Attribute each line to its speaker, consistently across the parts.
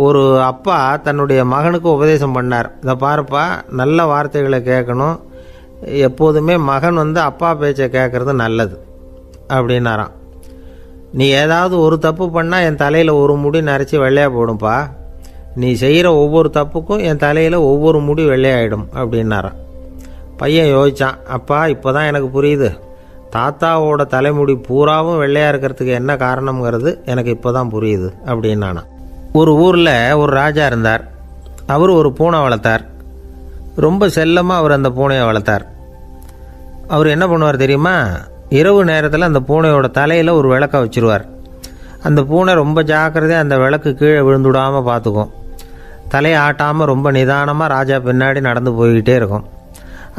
Speaker 1: ஒரு அப்பா தன்னுடைய மகனுக்கு உபதேசம் பண்ணார். இதை பாருப்பா, நல்ல வார்த்தைகளை கேட்கணும், எப்போதுமே மகன் அப்பா பேச்சை கேட்குறது நல்லது அப்படின்னாராம். நீ ஏதாவது ஒரு தப்பு பண்ணால் என் தலையில் ஒரு முடி நரைச்சி வெள்ளையாக போடும்பா, நீ செய்கிற ஒவ்வொரு தப்புக்கும் என் தலையில் ஒவ்வொரு முடி வெள்ளையாயிடும் அப்படின்னாராம். பையன் யோசித்தான், அப்பா இப்போ தான் எனக்கு புரியுது, தாத்தாவோட தலைமுடி பூராவும் வெள்ளையாக இருக்கிறதுக்கு என்ன காரணம்ங்கிறது எனக்கு இப்போ தான் புரியுது அப்படின்னானா. ஒரு ஊரில் ஒரு ராஜா இருந்தார். அவர் ஒரு பூனை வளர்த்தார். ரொம்ப செல்லமாக அவர் அந்த பூனையை வளர்த்தார். அவர் என்ன பண்ணுவார் தெரியுமா? இரவு நேரத்தில் அந்த பூனையோட தலையில் ஒரு விளக்கை வச்சுருவார். அந்த பூனை ரொம்ப ஜாக்கிரதையாக அந்த விளக்கு கீழே விழுந்துடாமல் பார்த்துக்கும். தலையை ஆட்டாமல் ரொம்ப நிதானமாக ராஜா பின்னாடி நடந்து போய்கிட்டே இருக்கும்.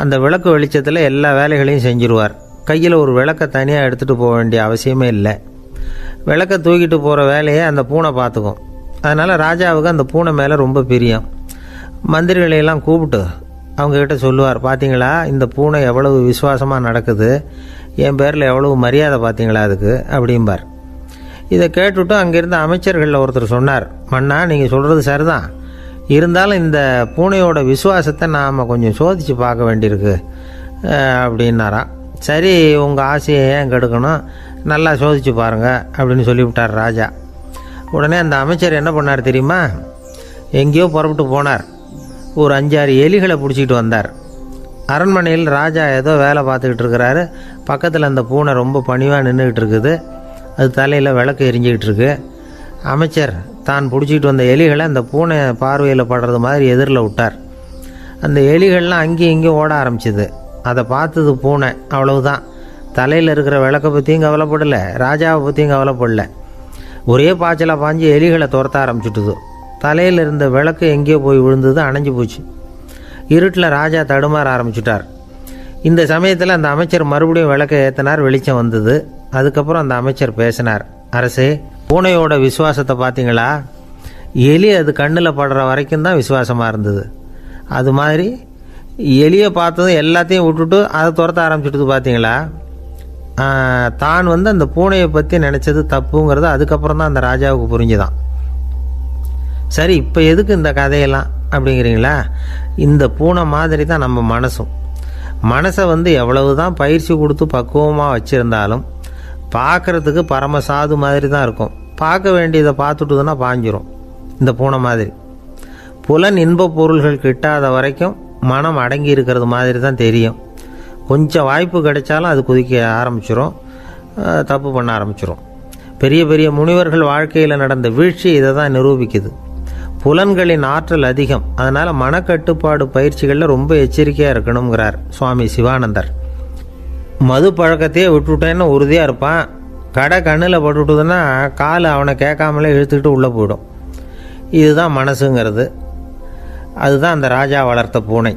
Speaker 1: அந்த விளக்கு வெளிச்சத்தில் எல்லா வேலைகளையும் செஞ்சுருவார். கையில் ஒரு விளக்கை தனியாக எடுத்துகிட்டு போக வேண்டிய அவசியமே இல்லை. விளக்கை தூக்கிட்டு போகிற வேலையை அந்த பூனை பார்த்துக்கும். அதனால் ராஜாவுக்கு அந்த பூனை மேலே ரொம்ப பிரியம். மந்திரிகளையெல்லாம் கூப்பிட்டு அவங்கக்கிட்ட சொல்லுவார், பார்த்தீங்களா இந்த பூனை எவ்வளவு விசுவாசமாக நடக்குது, என் பேரில் எவ்வளவு மரியாதை பார்த்தீங்களா அதுக்கு அப்படிம்பார். இதை கேட்டுவிட்டு அங்கேருந்து அமைச்சர்களில் ஒருத்தர் சொன்னார், மன்னா நீங்கள் சொல்கிறது சரிதான், இருந்தாலும் இந்த பூனையோட விசுவாசத்தை நாம் கொஞ்சம் சோதித்து பார்க்க வேண்டியிருக்கு அப்படின்னாராம். சரி, உங்கள் ஆசையை ஏன் கெடுக்கணும், நல்லா சோதித்து பாருங்கள் அப்படின்னு சொல்லிவிட்டார் ராஜா. உடனே அந்த அமைச்சர் என்ன பண்ணார் தெரியுமா? எங்கேயோ புறப்பட்டு போனார். ஒரு 5-6 எலிகளை பிடிச்சிக்கிட்டு வந்தார். அரண்மனையில் ராஜா ஏதோ வேலை பார்த்துக்கிட்டு இருக்கிறாரு. பக்கத்தில் அந்த பூனை ரொம்ப பணிவாக நின்றுக்கிட்டு இருக்குது. அது தலையில் விளக்கு எரிஞ்சிக்கிட்டு இருக்கு. அமைச்சர் தான் பிடிச்சிக்கிட்டு வந்த எலிகளை அந்த பூனை பார்வையில் படுறது மாதிரி எதிரில் விட்டார். அந்த எலிகள்லாம் அங்கேயும் இங்கேயும் ஓட ஆரம்பிச்சிது. அதை பார்த்தது பூனை, அவ்வளவுதான். தலையில் இருக்கிற விளக்கை பற்றியும் கவலைப்படலை, ராஜாவை பற்றியும் கவலைப்படலை. ஒரே பாய்ச்சலாக பாஞ்சு எலிகளை துரத்த ஆரம்பிச்சுட்டுது. தலையில் இருந்த விளக்கு எங்கேயோ போய் விழுந்தது, அணைஞ்சு போச்சு. இருட்டில் ராஜா தடுமாற ஆரம்பிச்சுட்டார். இந்த சமயத்தில் அந்த அமைச்சர் மறுபடியும் விளக்கை ஏற்றினார். வெளிச்சம் வந்தது. அதுக்கப்புறம் அந்த அமைச்சர் பேசினார், அரசே, பூனையோட விசுவாசத்தை பார்த்தீங்களா? எலி அது கண்ணில் படுற வரைக்கும் தான் விசுவாசமாக இருந்தது. அது மாதிரி எலியை பார்த்ததும் எல்லாத்தையும் விட்டுட்டு அதை துரத்த ஆரம்பிச்சுட்டு பார்த்தீங்களா? தான் அந்த பூனையை பற்றி நினச்சது தப்புங்கிறது அதுக்கப்புறம் தான் அந்த ராஜாவுக்கு புரிஞ்சுதான். சரி, இப்போ எதுக்கு இந்த கதையெல்லாம் அப்படிங்கிறீங்களா? இந்த பூனை மாதிரி தான் நம்ம மனசும். மனசை எவ்வளவு தான் பயிற்சி கொடுத்து பக்குவமாக வச்சுருந்தாலும் பார்க்குறதுக்கு பரமசாது மாதிரி தான் இருக்கும். பார்க்க வேண்டியதை பார்த்துட்டுதுன்னா பாஞ்சிரும். இந்த பூனை மாதிரி புலன் இன்ப பொருள்கள் கிட்டாத வரைக்கும் மனம் அடங்கி இருக்கிறது மாதிரி தான் தெரியும். கொஞ்சம் வாய்ப்பு கிடைச்சாலும் அது குதிக்க ஆரம்பிச்சிடும், தப்பு பண்ண ஆரம்பிச்சிடும். பெரிய பெரிய முனிவர்கள் வாழ்க்கையில் நடந்த வீழ்ச்சி இதை தான் நிரூபிக்குது. புலன்களின் ஆற்றல் அதிகம். அதனால் மனக்கட்டுப்பாடு பயிற்சிகளில் ரொம்ப எச்சரிக்கையாக இருக்கணுங்கிறார் சுவாமி சிவானந்தர். மது பழக்கத்தையே விட்டுவிட்டேன்னு உறுதியாக இருப்பான். கடை கண்ணில் பட்டுவிட்டுதுன்னா கால் அவனை கேட்காமலே இழுத்துக்கிட்டு உள்ளே போயிடும். இதுதான் மனசுங்கிறது. அதுதான் அந்த ராஜா வளர்த்த பூனை.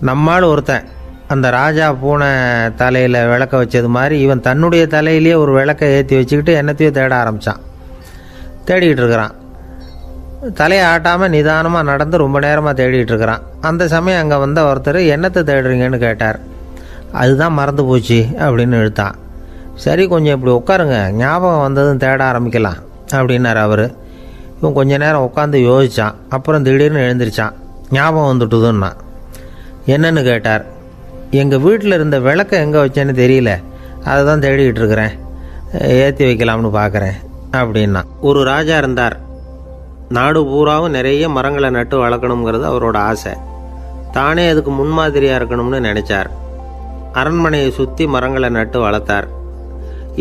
Speaker 1: நம்மால் ஒருத்தன் அந்த ராஜா பூனை தலையில் விளக்க வச்சது மாதிரி இவன் தன்னுடைய தலையிலேயே ஒரு விளக்கை ஏற்றி வச்சுக்கிட்டு என்னத்தையோ தேட ஆரம்பித்தான். தேடிக்கிட்டு இருக்கிறான். தலையை ஆட்டாமல் நிதானமாக நடந்து ரொம்ப நேரமாக தேடிகிட்டு இருக்கிறான். அந்த சமயம் அங்கே வந்த ஒருத்தர், என்னத்தை தேடுறீங்கன்னு கேட்டார். அதுதான் மறந்து போச்சு அப்படின்னு இழுத்தான். சரி, கொஞ்சம் இப்படி உட்காருங்க, ஞாபகம் வந்ததும் தேட ஆரம்பிக்கலாம் அப்படின்னார் அவர். இவன் கொஞ்ச நேரம் உட்காந்து யோசித்தான். அப்புறம் திடீர்னு எழுந்திரிச்சான். ஞாபகம் வந்துட்டுதுன்னா. என்னன்னு கேட்டார். எங்கள் வீட்டில் இருந்த விளக்கை எங்கே வச்சேன்னு தெரியல, அதை தான் தேடிக்கிட்டு இருக்கிறேன், ஏற்றி வைக்கலாம்னு பார்க்குறேன் அப்படின்னா. ஒரு ராஜா இருந்தார். நாடு பூராவும் நிறைய மரங்களை நட்டு வளர்க்கணுங்கிறது அவரோட ஆசை. தானே அதுக்கு முன்மாதிரியாக இருக்கணும்னு நினச்சார். அரண்மனையை சுற்றி மரங்களை நட்டு வளர்த்தார்.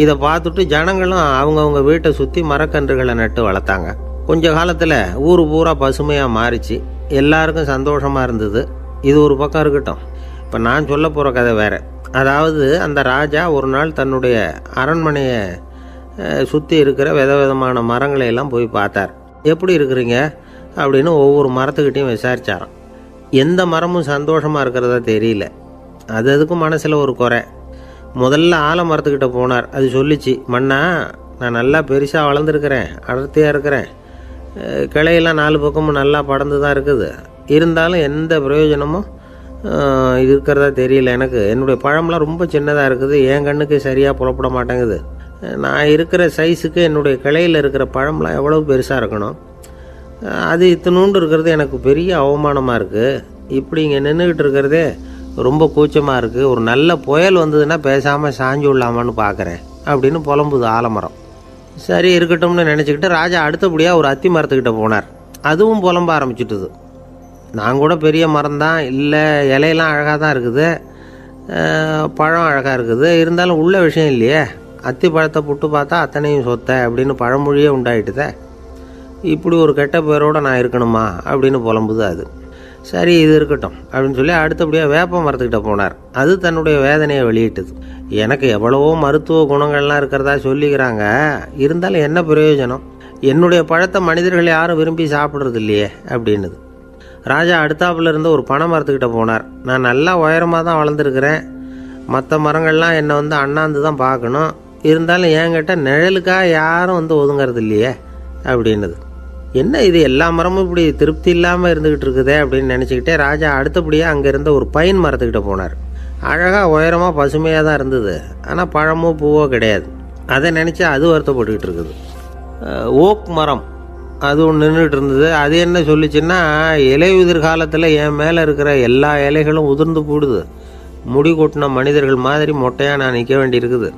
Speaker 1: இதை பார்த்துட்டு ஜனங்களும் அவங்கவுங்க வீட்டை சுற்றி மரக்கன்றுகளை நட்டு வளர்த்தாங்க. கொஞ்ச காலத்தில் ஊர் பூரா பசுமையாக மாறிச்சு. எல்லாருக்கும் சந்தோஷமாக இருந்தது. இது ஒரு பக்கம் இருக்கட்டும். இப்போ நான் சொல்ல போகிற கதை வேறு. அதாவது அந்த ராஜா ஒரு நாள் தன்னுடைய அரண்மனையை சுற்றி இருக்கிற விதவிதமான மரங்களை எல்லாம் போய் பார்த்தார். எப்படி இருக்கிறீங்க அப்படின்னு ஒவ்வொரு மரத்துக்கிட்டையும் விசாரித்தாராம். எந்த மரமும் சந்தோஷமாக இருக்கிறதா தெரியல. அதுக்கும் மனசில் ஒரு குறை. முதல்ல ஆலமரத்துக்கிட்ட போனார். அது சொல்லிச்சு, மண்ணா, நான் நல்லா பெருசாக வளர்ந்துருக்கிறேன், அடர்த்தியாக இருக்கிறேன், கிளையெல்லாம் 4 பக்கமும் நல்லா படர்ந்து தான் இருக்குது, இருந்தாலும் எந்த பிரயோஜனமும் இருக்கிறதா தெரியல எனக்கு. என்னுடைய பழம்லாம் ரொம்ப சின்னதாக இருக்குது, என் கண்ணுக்கு சரியாக புலப்பட மாட்டேங்குது. நான் இருக்கிற சைஸுக்கு என்னுடைய கிளையில் இருக்கிற பழம்லாம் எவ்வளோ பெருசாக இருக்கணும். அது இத்தினூண்டு இருக்கிறது எனக்கு பெரிய அவமானமாக இருக்குது. இப்படி இங்கே நின்றுக்கிட்டு இருக்கிறதே ரொம்ப கூச்சமாக இருக்குது. ஒரு நல்ல புயல் வந்ததுன்னா பேசாமல் சாஞ்சு விடலாமான்னு பார்க்குறேன் அப்படின்னு புலம்புது ஆலமரம். சரி இருக்கட்டும்னு நினச்சிக்கிட்டு ராஜா அடுத்தபடியாக ஒரு அத்தி மரத்துக்கிட்ட போனார். அதுவும் புலம்ப ஆரம்பிச்சுட்டுது. நான் கூட பெரிய மரம் தான், இல்லை இலையெல்லாம் அழகாக தான் இருக்குது, பழம் அழகாக இருக்குது, இருந்தாலும் உள்ள விஷயம் இல்லையே, அத்தி பழத்தை புட்டு பார்த்தா அத்தனையும் சொத்தை அப்படின்னு பழமொழியே உண்டாயிட்டுதே. இப்படி ஒரு கெட்ட பேரோடு நான் இருக்கணுமா அப்படின்னு புலம்புது அது. சரி இது இருக்கட்டும் அப்படின்னு சொல்லி அடுத்தபடியாக வேப்ப மரத்துக்கிட்ட போனார். அது தன்னுடைய வேதனையை வெளியிட்டது. எனக்கு எவ்வளவோ மருத்துவ குணங்கள்லாம் இருக்கிறதா சொல்லிக்கிறாங்க, இருந்தாலும் என்ன பிரயோஜனம், என்னுடைய பழத்தை மனிதர்கள் யாரும் விரும்பி சாப்பிட்றது இல்லையே அப்படின்னுது. ராஜா அடுத்தாப்புல இருந்து ஒரு பனை மரத்துக்கிட்ட போனார். நான் நல்லா உயரமாக தான் வளர்ந்துருக்கிறேன், மற்ற மரங்கள்லாம் என்னை அண்ணாந்து தான் பார்க்கணும், இருந்தாலும் என்கிட்ட நிழலுக்காக யாரும் ஒதுங்கிறது இல்லையே அப்படின்னுது. என்ன இது எல்லா மரமும் இப்படி திருப்தி இல்லாமல் இருந்துக்கிட்டு இருக்குதே அப்படின்னு நினச்சிக்கிட்டே ராஜா அடுத்தபடியாக அங்கே இருந்த ஒரு பைன் மரத்துக்கிட்ட போனார். அழகாக உயரமாக பசுமையாக தான் இருந்தது, ஆனால் பழமோ பூவோ கிடையாது. அதை நினச்சி அது வருத்தப்பட்டுக்கிட்டு இருக்குது. ஓக் மரம் அது ஒன்று நின்றுட்டு இருந்தது. அது என்ன சொல்லிச்சுன்னா, இலையுதிர் காலத்தில் என் மேலே இருக்கிற எல்லா இலைகளும் உதிர்ந்து போடுது, முடி கொட்டின மனிதர்கள் மாதிரி மொட்டையாக நான் நிற்க வேண்டியிருக்குது,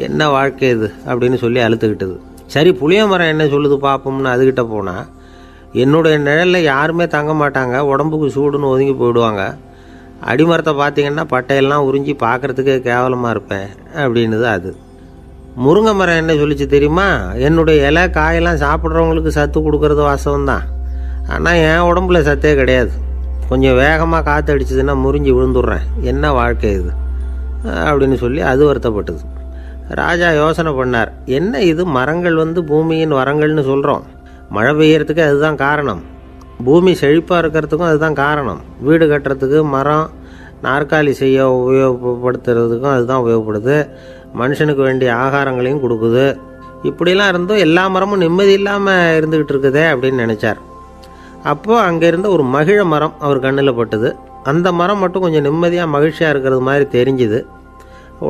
Speaker 1: என்ன வாழ்க்கை இது அப்படின்னு சொல்லி அழுத்துக்கிட்டது. சரி புளிய மரம் என்ன சொல்லுது பார்ப்போம்னு அதுக்கிட்ட போனால், என்னுடைய நிழலில் யாருமே தங்க மாட்டாங்க, உடம்புக்கு சூடுன்னு ஒதுங்கி போயிடுவாங்க, அடிமரத்தை பார்த்தீங்கன்னா பட்டையெல்லாம் உறிஞ்சி பார்க்குறதுக்கே கேவலமாக இருப்பேன் அப்படின்னுது அது. முருங்கை மரம் என்ன சொல்லிச்சு தெரியுமா, என்னுடைய இலை காயெல்லாம் சாப்பிட்றவங்களுக்கு சத்து கொடுக்கறது வாசம்தான், ஆனால் என் உடம்புல சத்தே கிடையாது, கொஞ்சம் வேகமாக காற்று அடிச்சதுன்னா முறிஞ்சி விழுந்துடுறேன், என்ன வாழ்க்கை இது அப்படின்னு சொல்லி அது வருத்தப்பட்டது. ராஜா யோசனை பண்ணார், என்ன இது மரங்கள் பூமியின் வரங்கள்னு சொல்கிறோம், மழை பெய்யறதுக்கு அதுதான் காரணம், பூமி செழிப்பாக இருக்கிறதுக்கும் அதுதான் காரணம், வீடு கட்டுறதுக்கு மரம், நாற்காலி செய்ய உபயோகப்படுத்துறதுக்கும் அதுதான் உபயோகப்படுது, மனுஷனுக்கு வேண்டிய ஆகாரங்களையும் கொடுக்குது, இப்படிலாம் இருந்தும் எல்லா மரமும் நிம்மதி இல்லாமல் இருந்துக்கிட்டு இருக்குதே அப்படின்னு நினச்சார். அப்போது அங்கே இருந்த ஒரு மகிழ மரம் அவர் கண்ணில் பட்டுது. அந்த மரம் மட்டும் கொஞ்சம் நிம்மதியாக மகிழ்ச்சியாக இருக்கிறது மாதிரி தெரிஞ்சுது.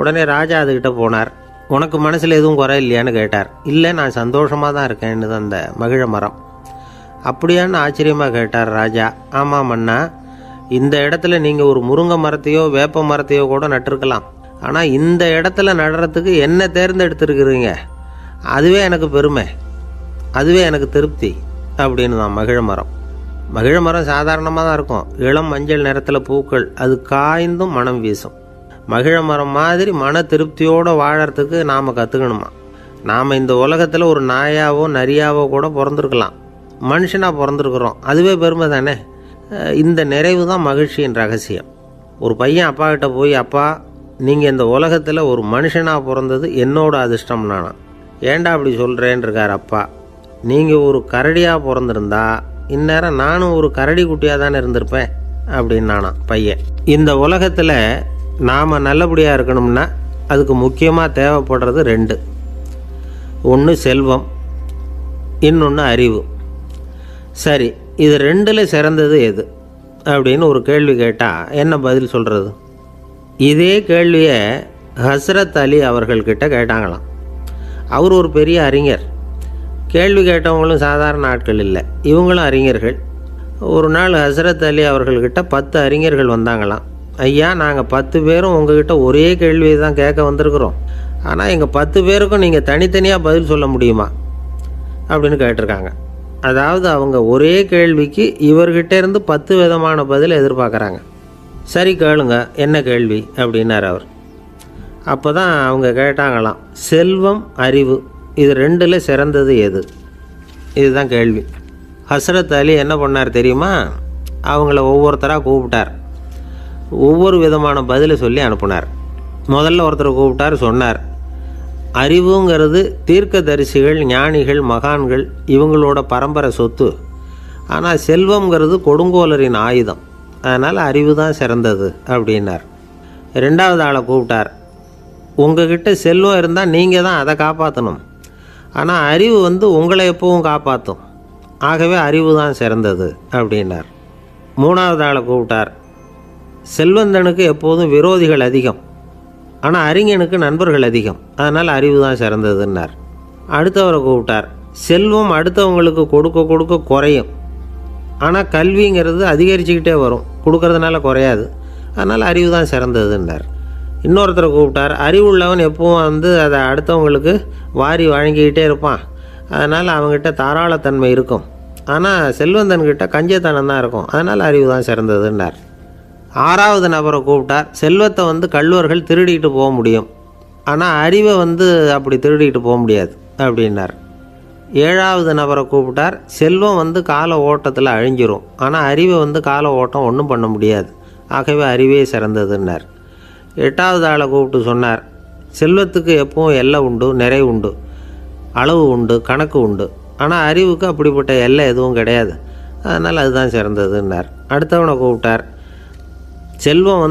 Speaker 1: உடனே ராஜா அதுக்கிட்ட போனார். உனக்கு மனசில் எதுவும் குறை இல்லையான்னு கேட்டார். இல்லை நான் சந்தோஷமாக தான் இருக்கேன்னு அந்த மகிழ மரம். அப்படியான்னு ஆச்சரியமாக கேட்டார் ராஜா. ஆமாம் மன்னா, இந்த இடத்துல நீங்கள் ஒரு முருங்கை மரத்தையோ வேப்ப மரத்தையோ கூட நட்டிருக்கலாம், ஆனால் இந்த இடத்துல நடுறதுக்கு என்ன தேர்ந்தெடுத்துருக்குறீங்க, அதுவே எனக்கு பெருமை, அதுவே எனக்கு திருப்தி அப்படின்னு தான் மகிழ மரம். மகிழ மரம் சாதாரணமாக தான் இருக்கும், இளம் மஞ்சள் நிறத்தில் பூக்கள், அது காய்ந்தும் மனம் வீசும். மகிழ மரம் மாதிரி மன திருப்தியோடு வாழறதுக்கு நாம் கற்றுக்கணுமா. நாம் இந்த உலகத்தில் ஒரு நாயாவோ நரியாவோ கூட பிறந்திருக்கலாம், மனுஷனாக பிறந்திருக்கிறோம், அதுவே பெருமை தானே. இந்த நிறைவு தான் மகிழ்ச்சியின் ரகசியம். ஒரு பையன் அப்பா கிட்ட போய், அப்பா நீங்கள் இந்த உலகத்தில் ஒரு மனுஷனாக பிறந்தது என்னோட அதிர்ஷ்டம் நானா. ஏண்டா அப்படி சொல்கிறேன்னு இருக்கார் அப்பா. நீங்கள் ஒரு கரடியாக பிறந்திருந்தா இந்நேரம் நானும் ஒரு கரடி குட்டியாக தானே இருந்திருப்பேன் அப்படின்னு நானா பையன். இந்த உலகத்தில் நாம் நல்லபடியாக இருக்கணும்னா அதுக்கு முக்கியமாக தேவைப்படுறது ரெண்டு, ஒன்று செல்வம், இன்னொன்று அறிவு. சரி இது ரெண்டில் சிறந்தது எது அப்படின்னு ஒரு கேள்வி கேட்டால் என்ன பதில் சொல்கிறது? இதே கேள்வியை ஹஸ்ரத் அலி அவர்கள்கிட்ட கேட்டாங்களாம். அவர் ஒரு பெரிய அறிஞர். கேள்வி கேட்டவங்களும் சாதாரண ஆட்கள் இல்லை, இவங்களும் அறிஞர்கள். ஒரு நாள் ஹஸ்ரத் அலி அவர்கள்கிட்ட 10 அறிஞர்கள் வந்தாங்களாம். ஐயா நாங்கள் 10 பேரும் உங்ககிட்ட ஒரே கேள்வியை தான் கேட்க வந்திருக்கிறோம், ஆனால் எங்கள் 10 பேருக்கும் நீங்கள் தனித்தனியாக பதில் சொல்ல முடியுமா அப்படின்னு கேட்டிருக்காங்க. அதாவது அவங்க ஒரே கேள்விக்கு இவர்கிட்ட இருந்து 10 விதமான பதில் எதிர்பார்க்குறாங்க. சரி கேளுங்க என்ன கேள்வி அப்படின்னார் அவர். அப்போ தான் அவங்க கேட்டாங்களாம், செல்வம் அறிவு இது ரெண்டில் சிறந்தது எது, இதுதான் கேள்வி. ஹஸ்ரத் அலி என்ன பண்ணார் தெரியுமா, அவங்கள ஒவ்வொருத்தராக கூப்பிட்டார், ஒவ்வொரு விதமான பதிலை சொல்லி அனுப்புனார். முதல்ல ஒருத்தரை கூப்பிட்டார், சொன்னார், அறிவுங்கிறது தீர்க்கதரிசிகள், ஞானிகள், மகான்கள் இவங்களோட பரம்பரை சொத்து, ஆனால் செல்வங்கிறது கொடுங்கோலரின் ஆயுதம், அதனால் அறிவு தான் சிறந்தது அப்படின்னார். 2வது ஆளை கூப்பிட்டார், உங்ககிட்ட செல்வம் இருந்தால் நீங்கள் தான் அதை காப்பாற்றணும், ஆனால் அறிவு உங்களை எப்பவும் காப்பாற்றும், ஆகவே அறிவு தான் சிறந்தது அப்படின்னார். 3வது ஆளை கூப்பிட்டார், செல்வந்தனுக்கு எப்போதும் விரோதிகள் அதிகம், ஆனால் அறிஞனுக்கு நண்பர்கள் அதிகம், அதனால் அறிவு தான் சிறந்ததுன்னார். அடுத்தவரை கூப்பிட்டார், செல்வம் அடுத்தவங்களுக்கு கொடுக்க கொடுக்க குறையும். ஆனால் கல்விங்கிறது அதிகரிச்சுக்கிட்டே வரும், கொடுக்கறதுனால குறையாது. அதனால் அறிவு தான் சிறந்ததுன்னார். இன்னொருத்தரை கூப்பிட்டார். அறிவுள்ளவன் எப்பவும் அதை அடுத்தவங்களுக்கு வாரி வழங்கிக்கிட்டே இருப்பான். அதனால் அவங்ககிட்ட தாராளத்தன்மை இருக்கும். ஆனால் செல்வந்தன்கிட்ட கஞ்சத்தனம் தான் இருக்கும். அதனால் அறிவு தான் சிறந்ததுன்னார். 6வது நபரை கூப்பிட்டார். செல்வத்தை கள்வர்கள் திருடிட்டு போக முடியும், ஆனால் அறிவை அப்படி திருடிட்டு போக முடியாது அப்படின்னார். 7வது நபரை கூப்பிட்டார். செல்வம் கால ஓட்டத்தில் அழிஞ்சிரும், ஆனால் அறிவை கால ஓட்டம் ஒன்றும் பண்ண முடியாது, ஆகவே அறிவே சிறந்ததுன்னார். 8வது ஆளை கூப்பிட்டு சொன்னார், செல்வத்துக்கு எப்பவும் எல்லை உண்டு, நிறை உண்டு, அளவு உண்டு, கணக்கு உண்டு. ஆனால் அறிவுக்கு அப்படிப்பட்ட எல்லை எதுவும் கிடையாது, அதனால் அதுதான் சிறந்ததுன்னார். அடுத்தவனை கூப்பிட்டார். செல்வம்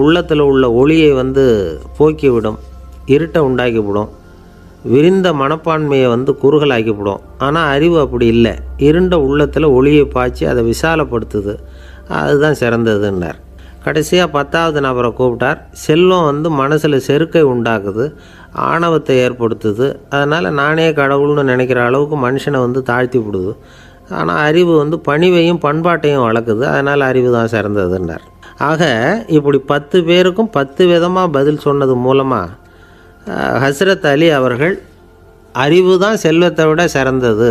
Speaker 1: உள்ளத்தில் உள்ள ஒளியை போக்கிவிடும், இருட்டை உண்டாக்கிவிடும், விரிந்த மனப்பான்மையை குறுகலாக்கிவிடும். ஆனால் அறிவு அப்படி இல்லை, இருண்ட உள்ளத்தில் ஒளியை பாய்ச்சி அதை விசாலப்படுத்துது, அதுதான் சிறந்ததுன்னார். கடைசியாக 10வது நபரை கூப்பிட்டார். செல்வம் மனசில் செருக்கை உண்டாக்குது, ஆணவத்தை ஏற்படுத்துது, அதனால் நானே கடவுள்னு நினைக்கிற அளவுக்கு மனுஷனை தாழ்த்தி விடுது. ஆனால் அறிவு பணிவையும் பண்பாட்டையும் வளர்க்குது, அதனால் அறிவு தான் சிறந்ததுன்னார். ஆக இப்படி 10 பேருக்கும் 10 விதமாக பதில் சொன்னது மூலமாக ஹஸ்ரத் அலி அவர்கள் அறிவு தான் செல்வத்தை விட சிறந்தது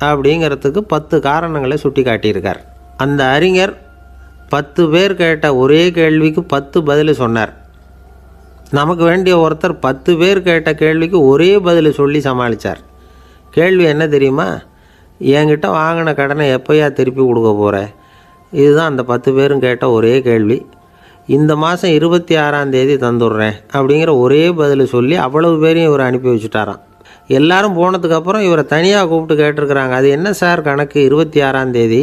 Speaker 1: அப்படிங்கிறதுக்கு 10 காரணங்களை சுட்டி காட்டியிருக்கார். அந்த அறிஞர் 10 பேர் கேட்ட ஒரே கேள்விக்கு 10 பதில் சொன்னார். நமக்கு வேண்டிய ஒருத்தர் 10 பேர் கேட்ட கேள்விக்கு ஒரே பதில் சொல்லி சமாளித்தார். கேள்வி என்ன தெரியுமா? என்கிட்ட வாங்கின கடனை எப்போயா திருப்பி கொடுக்க போகிற? இதுதான் அந்த 10 பேரும் கேட்ட ஒரே கேள்வி. இந்த மாதம் 26ஆம் தேதி தந்துடுறேன் அப்படிங்கிற ஒரே பதில் சொல்லி அவ்வளவு பேரையும் இவர் அனுப்பி வச்சுட்டாராம். எல்லாரும் போனதுக்கப்புறம் இவரை தனியாக கூப்பிட்டு கேட்டிருக்கிறாங்க, அது என்ன சார் கணக்கு 26ஆம் தேதி,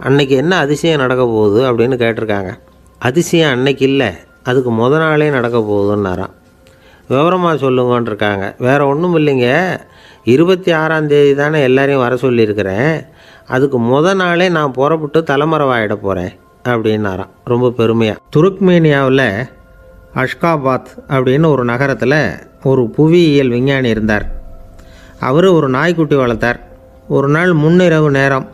Speaker 1: அன்னைக்கு என்ன அதிசயம் நடக்க போகுது அப்படின்னு கேட்டிருக்காங்க. அதிசயம் அன்னைக்கு இல்லை, அதுக்கு நாளே நடக்க போகுதுன்னாராம். விவரமாக சொல்லுங்கன்னு இருக்காங்க. வேறு ஒன்றும் இல்லைங்க, 26ஆம் தேதி தானே எல்லாரையும் வர சொல்லியிருக்கிறேன், அதுக்கு நாளே நான் புறப்பட்டு தலைமறைவாயிட போகிறேன் அப்படின்னாராம் ரொம்ப பெருமையாக. துருக்மேனியாவில் அஷ்காபாத் அப்படின்னு ஒரு நகரத்தில் ஒரு புவியியல் விஞ்ஞானி இருந்தார். அவர் ஒரு நாய்க்குட்டி வளர்த்தார். ஒரு நாள் முன்னிரவு நேரம்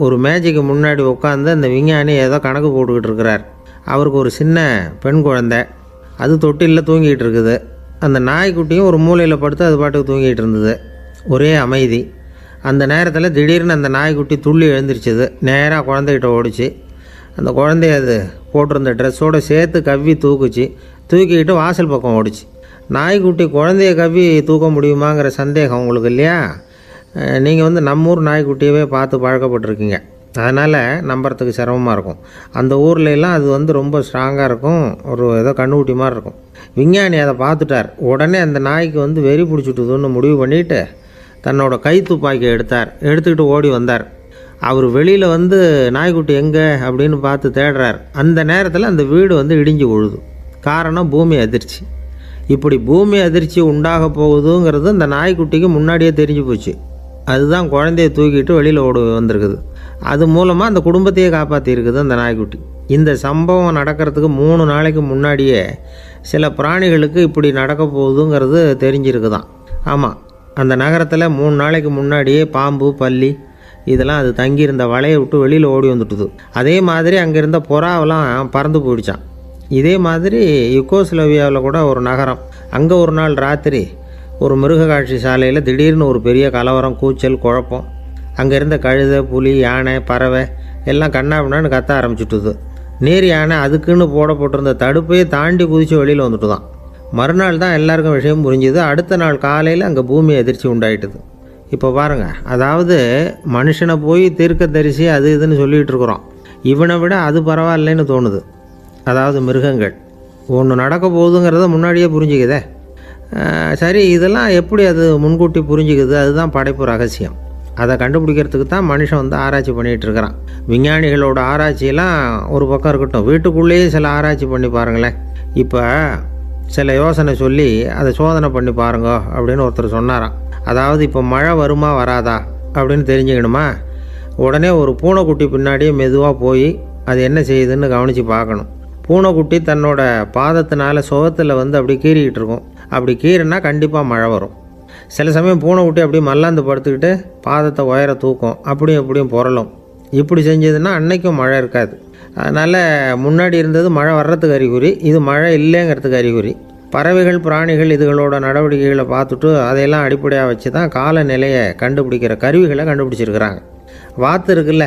Speaker 1: ஒரு மேஜைக்கு முன்னாடி உட்காந்து அந்த விஞ்ஞானி ஏதோ கணக்கு போட்டுக்கிட்டு இருக்கிறார். அவருக்கு ஒரு சின்ன பெண் குழந்தை, அது தொட்டிலில் தூங்கிட்டு இருக்குது. அந்த நாய்க்குட்டியும் ஒரு மூலையில் படுத்து அது பாட்டுக்கு தூங்கிட்டு இருந்தது. ஒரே அமைதி. அந்த நேரத்தில் திடீர்னு அந்த நாய்க்குட்டி துள்ளி எழுந்திரிச்சது, நேராக குழந்தைகிட்ட ஓடிச்சு. அந்த குழந்தைய அது போட்டிருந்த ட்ரெஸ்ஸோடு சேர்த்து கவ்வி தூக்கிக்கிட்டு வாசல் பக்கம் ஓடிச்சு. நாய்க்குட்டி குழந்தைய கவ்வி தூக்க முடியுமாங்கிற சந்தேகம் உங்களுக்கு இல்லையா? நீங்கள் நம்மூர் நாய்க்குட்டியவே பார்த்து பழக்கப்பட்டிருக்கீங்க, அதனால் நம்புறதுக்கு சிரமமாக இருக்கும். அந்த ஊர்லெலாம் அது ரொம்ப ஸ்ட்ராங்காக இருக்கும், ஒரு ஏதோ கண்ணுக்குட்டி மாதிரி இருக்கும். விஞ்ஞானி அதை பார்த்துட்டார். உடனே அந்த நாய்க்கு வெறி பிடிச்சிட்டுதுன்னு முடிவு பண்ணிவிட்டு தன்னோட கை துப்பாக்கி எடுத்துக்கிட்டு ஓடி வந்தார். அவர் வெளியில் நாய்க்குட்டி எங்கே அப்படின்னு பார்த்து தேடுறார். அந்த நேரத்தில் அந்த வீடு இடிஞ்சு விழுது. காரணம் பூமி அதிர்ச்சி. இப்படி பூமி அதிர்ச்சி உண்டாக போகுதுங்கிறது அந்த நாய்க்குட்டிக்கு முன்னாடியே தெரிஞ்சு போச்சு. அதுதான் குழந்தைய தூக்கிட்டு வெளியில் ஓடி வந்திருக்குது. அது மூலமாக அந்த குடும்பத்தையே காப்பாற்றிருக்குது அந்த நாய்க்குட்டி. இந்த சம்பவம் நடக்கிறதுக்கு 3 நாளைக்கு முன்னாடியே சில பிராணிகளுக்கு இப்படி நடக்க போகுதுங்கிறது தெரிஞ்சிருக்குதான். ஆமாம், அந்த நகரத்தில் 3 நாளைக்கு முன்னாடியே பாம்பு, பல்லி இதெல்லாம் அது தங்கியிருந்த வலையை விட்டு வெளியில் ஓடி வந்துட்டுது. அதே மாதிரி அங்கே இருந்த புறாவெல்லாம் பறந்து போயிடுச்சான். இதே மாதிரி யுகோஸ்லோவியாவில் கூட ஒரு நகரம், அங்கே ஒரு நாள் ராத்திரி ஒரு மிருக காட்சி சாலையில் திடீர்னு ஒரு பெரிய கலவரம், கூச்சல், குழப்பம். அங்கே இருந்த கழுதை, புலி, யானை, பறவை எல்லாம் கண்ணாபின்னான்னு கத்த ஆரம்பிச்சுட்டுது. நேர் யானை அதுக்குன்னு போடப்பட்டிருந்த தடுப்பையே தாண்டி குதித்து வெளியில் வந்துட்டு தான். மறுநாள் தான் எல்லாருக்கும் விஷயம் புரிஞ்சுது. அடுத்த நாள் காலையில் அங்கே பூமி அதிர்ச்சி உண்டாயிட்டுது. இப்போ பாருங்கள், அதாவது மனுஷனை போய் தீர்க்க தரிசி அது இதுன்னு சொல்லிகிட்டு இருக்கிறோம். இவனை விட அது பரவாயில்லைன்னு தோணுது. அதாவது மிருகங்கள் ஒன்று நடக்க போகுதுங்கிறத முன்னாடியே புரிஞ்சுக்குதே. சரி, இதெல்லாம் எப்படி அது முன்கூட்டி புரிஞ்சுக்குது? அதுதான் படைப்பு ரகசியம். அதை கண்டுபிடிக்கிறதுக்கு தான் மனுஷன் ஆராய்ச்சி பண்ணிகிட்டு இருக்கிறான். விஞ்ஞானிகளோட ஆராய்ச்சியெல்லாம் ஒரு பக்கம் இருக்கட்டும், வீட்டுக்குள்ளேயே சில ஆராய்ச்சி பண்ணி பாருங்களேன். இப்போ சில யோசனை சொல்லி அதை சோதனை பண்ணி பாருங்க அப்படின்னு ஒருத்தர் சொன்னாராம். அதாவது இப்போ மழை வருமா வராதா அப்படின்னு தெரிஞ்சுக்கணுமா, உடனே ஒரு பூனைக்குட்டி பின்னாடியே மெதுவாக போய் அது என்ன செய்யுதுன்னு கவனித்து பார்க்கணும். பூனைக்குட்டி தன்னோட பாதத்தினால சுகத்தில் அப்படி கீறிக்கிட்டு இருக்கும். அப்படி கீறினா கண்டிப்பாக மழை வரும். சில சமயம் பூனை விட்டு அப்படியே மல்லாந்து படுத்துக்கிட்டு பாதத்தை உயர தூக்கும், அப்படியும் இப்படியும் புரளும். இப்படி செஞ்சதுன்னா அன்னைக்கும் மழை இருக்காது. அதனால் முன்னாடி இருந்தது மழை வர்றதுக்கு அறிகுறி, இது மழை இல்லைங்கிறதுக்கு அறிகுறி. பறவைகள் பிராணிகள் இதுகளோட நடவடிக்கைகளை பார்த்துட்டு அதையெல்லாம் அடிப்படையாக வச்சு தான் காலநிலையை கண்டுபிடிக்கிற கருவிகளை கண்டுபிடிச்சிருக்கிறாங்க. வாத்து இருக்குல்ல,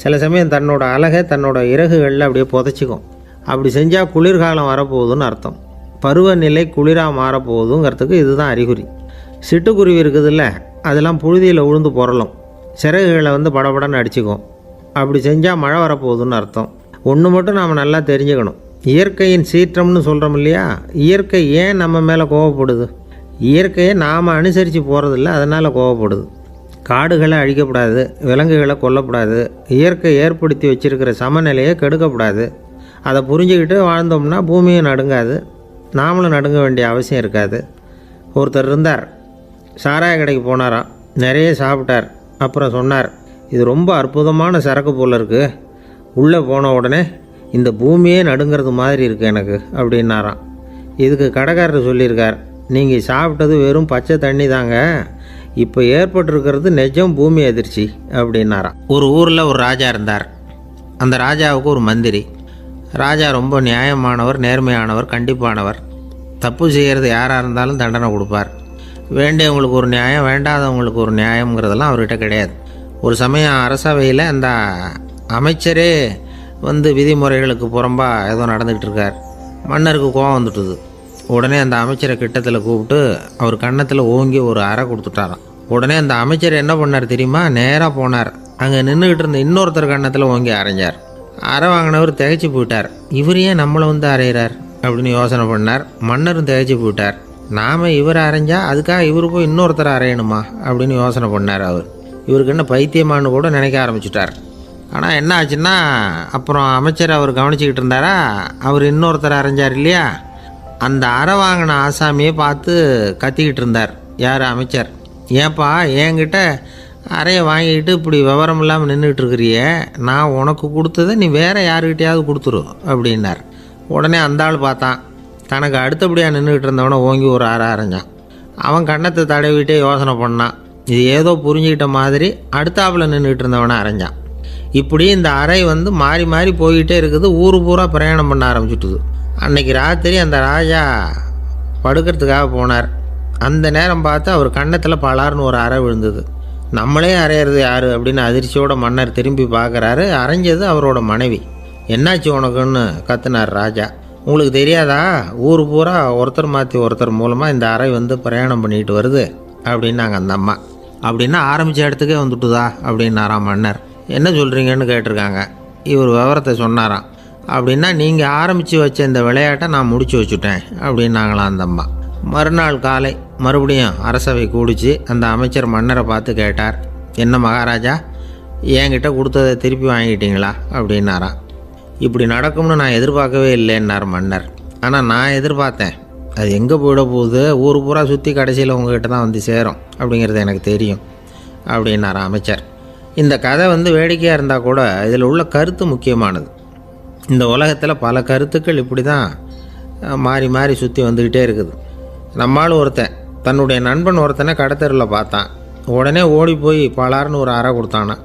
Speaker 1: சில சமயம் தன்னோட அழகை தன்னோட இறகுகளில் அப்படியே புதைச்சிக்கும். அப்படி செஞ்சால் குளிர்காலம் வரப்போகுதுன்னு அர்த்தம். பருவநிலை குளிராக மாறப்போகுதுங்கிறதுக்கு இதுதான் அறிகுறி. சிட்டுக்குருவி இருக்குதுல்ல, அதெல்லாம் புழுதியில் உழுந்து புரளும், சிறகுகளை படபடன்னு அடிச்சுக்கும். அப்படி செஞ்சால் மழை வரப்போகுதுன்னு அர்த்தம். ஒன்று மட்டும் நாம் நல்லா தெரிஞ்சுக்கணும், இயற்கையின் சீற்றம்னு சொல்கிறோம் இல்லையா, இயற்கை ஏன் நம்ம மேலே கோவப்படுது? இயற்கையை நாம் அனுசரித்து போகிறதில்ல, அதனால் கோவப்படுது. காடுகளை அழிக்கப்படாது, விலங்குகளை கொல்லக்கூடாது, இயற்கை ஏற்படுத்தி வச்சுருக்கிற சமநிலையை கெடுக்கக்கூடாது. அதை புரிஞ்சுக்கிட்டு வாழ்ந்தோம்னா பூமியும் நடுங்காது, நாமளும் நடுங்க வேண்டிய அவசியம் இருக்காது. ஒருத்தர் இருந்தார், சாராய கடைக்கு போனாராம், நிறைய சாப்பிட்டார். அப்புறம் சொன்னார், இது ரொம்ப அற்புதமான சரக்கு போல் இருக்குது, உள்ளே போன உடனே இந்த பூமியே நடுங்கிறது மாதிரி இருக்குது எனக்கு அப்படின்னாராம். இதுக்கு கடைக்காரர் சொல்லியிருக்கார், நீங்கள் சாப்பிட்டது வெறும் பச்சை தண்ணி தாங்க, இப்போ ஏற்பட்டிருக்கிறது நிஜம் பூமி அதிர்ச்சி அப்படின்னாராம். ஒரு ஊரில் ஒரு ராஜா இருந்தார். அந்த ராஜாவுக்கு ஒரு மந்திரி. ராஜா ரொம்ப நியாயமானவர், நேர்மையானவர், கண்டிப்பானவர். தப்பு செய்கிறது யாராக இருந்தாலும் தண்டனை கொடுப்பார். வேண்டியவங்களுக்கு ஒரு நியாயம், வேண்டாதவங்களுக்கு ஒரு நியாயங்கிறதெல்லாம் அவர்கிட்ட கிடையாது. ஒரு சமயம் அரசவையில் அந்த அமைச்சரே விதிமுறைகளுக்கு புறம்பாக ஏதோ நடந்துக்கிட்டு இருக்கார். மன்னருக்கு கோபம் வந்துட்டுது. உடனே அந்த அமைச்சரை கிட்டத்தில் கூப்பிட்டு அவர் கன்னத்தில் ஓங்கி ஒரு அறை கொடுத்துட்டாராம். உடனே அந்த அமைச்சர் என்ன பண்ணார் தெரியுமா, நேராக போனார், அங்கே நின்றுக்கிட்டு இருந்த இன்னொருத்தர் கன்னத்தில் ஓங்கி அரைஞ்சார். அறை வாங்கினவர் திகைச்சு போயிட்டார். இவர் ஏன் நம்மளை அரைகிறார் அப்படின்னு யோசனை பண்ணார். மன்னரும் திகைச்சு போயிட்டார். நாம் இவரை அரைஞ்சா அதுக்காக இவர் போய் இன்னொருத்தரை அரையணுமா அப்படின்னு யோசனை பண்ணார். இவருக்கு என்ன பைத்தியமானு கூட நினைக்க ஆரம்பிச்சுட்டார். ஆனால் என்ன ஆச்சுன்னா, அப்புறம் அமைச்சர் அவர் கவனிச்சிக்கிட்டு இருந்தாரா, அவர் இன்னொருத்தர் அரைஞ்சார் இல்லையா, அந்த அறை வாங்கின ஆசாமியை பார்த்து கத்திக்கிட்டு இருந்தார். யார்? அமைச்சர். ஏன்பா என்கிட்ட அறையை வாங்கிக்கிட்டு இப்படி விவரம் இல்லாமல் நின்றுட்டு இருக்கிறிய, நான் உனக்கு கொடுத்ததை நீ வேறு யாருக்கிட்டையாவது கொடுத்துரு அப்படின்னார். உடனே அந்த ஆள் பார்த்தான், தனக்கு அடுத்தபடியாக நின்றுக்கிட்டு இருந்தவனை ஓங்கி ஒரு அறை அரைஞ்சான். அவன் கன்னத்தை தடவிட்டே யோசனை பண்ணான். இது ஏதோ புரிஞ்சுக்கிட்ட மாதிரி அடுத்தாப்பில் நின்றுக்கிட்டு இருந்தவனை அரைஞ்சான். இப்படி இந்த அறை மாறி மாறி போய்கிட்டே இருக்குது. ஊர் பூரா பிரயாணம் பண்ண ஆரம்பிச்சுட்டுது. அன்னைக்கு ராத்திரி அந்த ராஜா படுக்கிறதுக்காக போனார். அந்த நேரம் பார்த்து அவர் கன்னத்தில் பலார்னு ஒரு அறை விழுந்தது. நம்மளே அரையிறது யார் அப்படின்னு அதிர்ச்சியோட மன்னர் திரும்பி பார்க்குறாரு. அரைஞ்சது அவரோட மனைவி. என்னாச்சு உனக்குன்னு கத்துனார் ராஜா. உங்களுக்கு தெரியாதா, ஊர் பூரா ஒருத்தர் மாற்றி ஒருத்தர் மூலமாக இந்த அறை பிரயாணம் பண்ணிட்டு வருது அப்படின்னாங்க அந்த அம்மா. அப்படின்னா ஆரம்பித்த இடத்துக்கே வந்துட்டுதா அப்படின்னாராம் மன்னர். என்ன சொல்கிறீங்கன்னு கேட்டிருக்காங்க. இவர் விவரத்தை சொன்னாராம். அப்படின்னா நீங்கள் ஆரம்பித்து வச்ச இந்த விளையாட்டை நான் முடிச்சு வச்சுட்டேன் அப்படின்னாங்களாம் அந்த அம்மா. மறுநாள் காலை மறுபடியும் அரசவை கூடிச்சு அந்த அமைச்சர் மன்னரை பார்த்து கேட்டார், என்ன மகாராஜா, என்கிட்ட கொடுத்ததை திருப்பி வாங்கிட்டீங்களா அப்படின்னாராம். இப்படி நடக்கும்னு நான் எதிர்பார்க்கவே இல்லைன்னார் மன்னர். ஆனால் நான் எதிர்பார்த்தேன், அது எங்கே போயிட போகுது, ஊர் பூரா சுற்றி கடைசியில் உங்ககிட்ட தான் சேரும் அப்படிங்கிறது எனக்கு தெரியும் அப்படின்னார் அமைச்சர். இந்த கதை வேடிக்கையாக இருந்தால் கூட இதில் உள்ள கருத்து முக்கியமானது. இந்த உலகத்தில் பல கருத்துக்கள் இப்படி தான் மாறி மாறி சுற்றி வந்துக்கிட்டே இருக்குது. நம்மளும் ஒருத்தன் தன்னுடைய நண்பன் ஒருத்தனை கடத்தெருவில் பார்த்தான். உடனே ஓடி போய் பலார்னு ஒரு அறை கொடுத்தானா.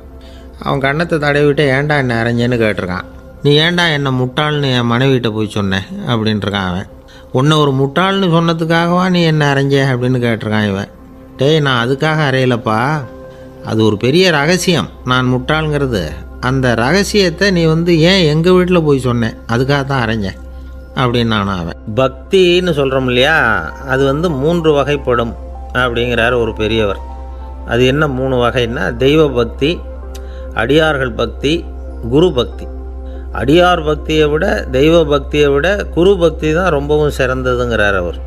Speaker 1: அவன் கன்னத்தை தடவிட்டு ஏன்டா என்ன அரைஞ்சேன்னு கேட்டிருக்கான். நீ ஏன்டா என்னை முட்டாள்னு என் மனைவிட்ட போய் சொன்னேன் அப்படின்ட்டுருக்கான் அவன். உன்னை ஒரு முட்டாள்னு சொன்னதுக்காகவா நீ என்ன அரைஞ்ச அப்படின்னு கேட்டிருக்கான் இவன். டேய், நான் அதுக்காக அறையலப்பா, அது ஒரு பெரிய ரகசியம் நான் முட்டாளுங்கிறது. அந்த ரகசியத்தை நீ ஏன் எங்கள் வீட்டில் போய் சொன்னேன், அதுக்காக தான் அரைஞ்சேன் அப்படின்னு நானும் அவன். பக்தின்னு சொல்கிறோம் இல்லையா, அது 3 வகைப்படும் அப்படிங்கிறார் ஒரு பெரியவர். அது என்ன 3 வகைன்னா, தெய்வ பக்தி, அடியார்கள் பக்தி, குரு பக்தி. அடியார் பக்தியை விட தெய்வ பக்தியை விட குரு பக்தி தான் ரொம்பவும் சிறந்ததுங்கிறார் அவர்.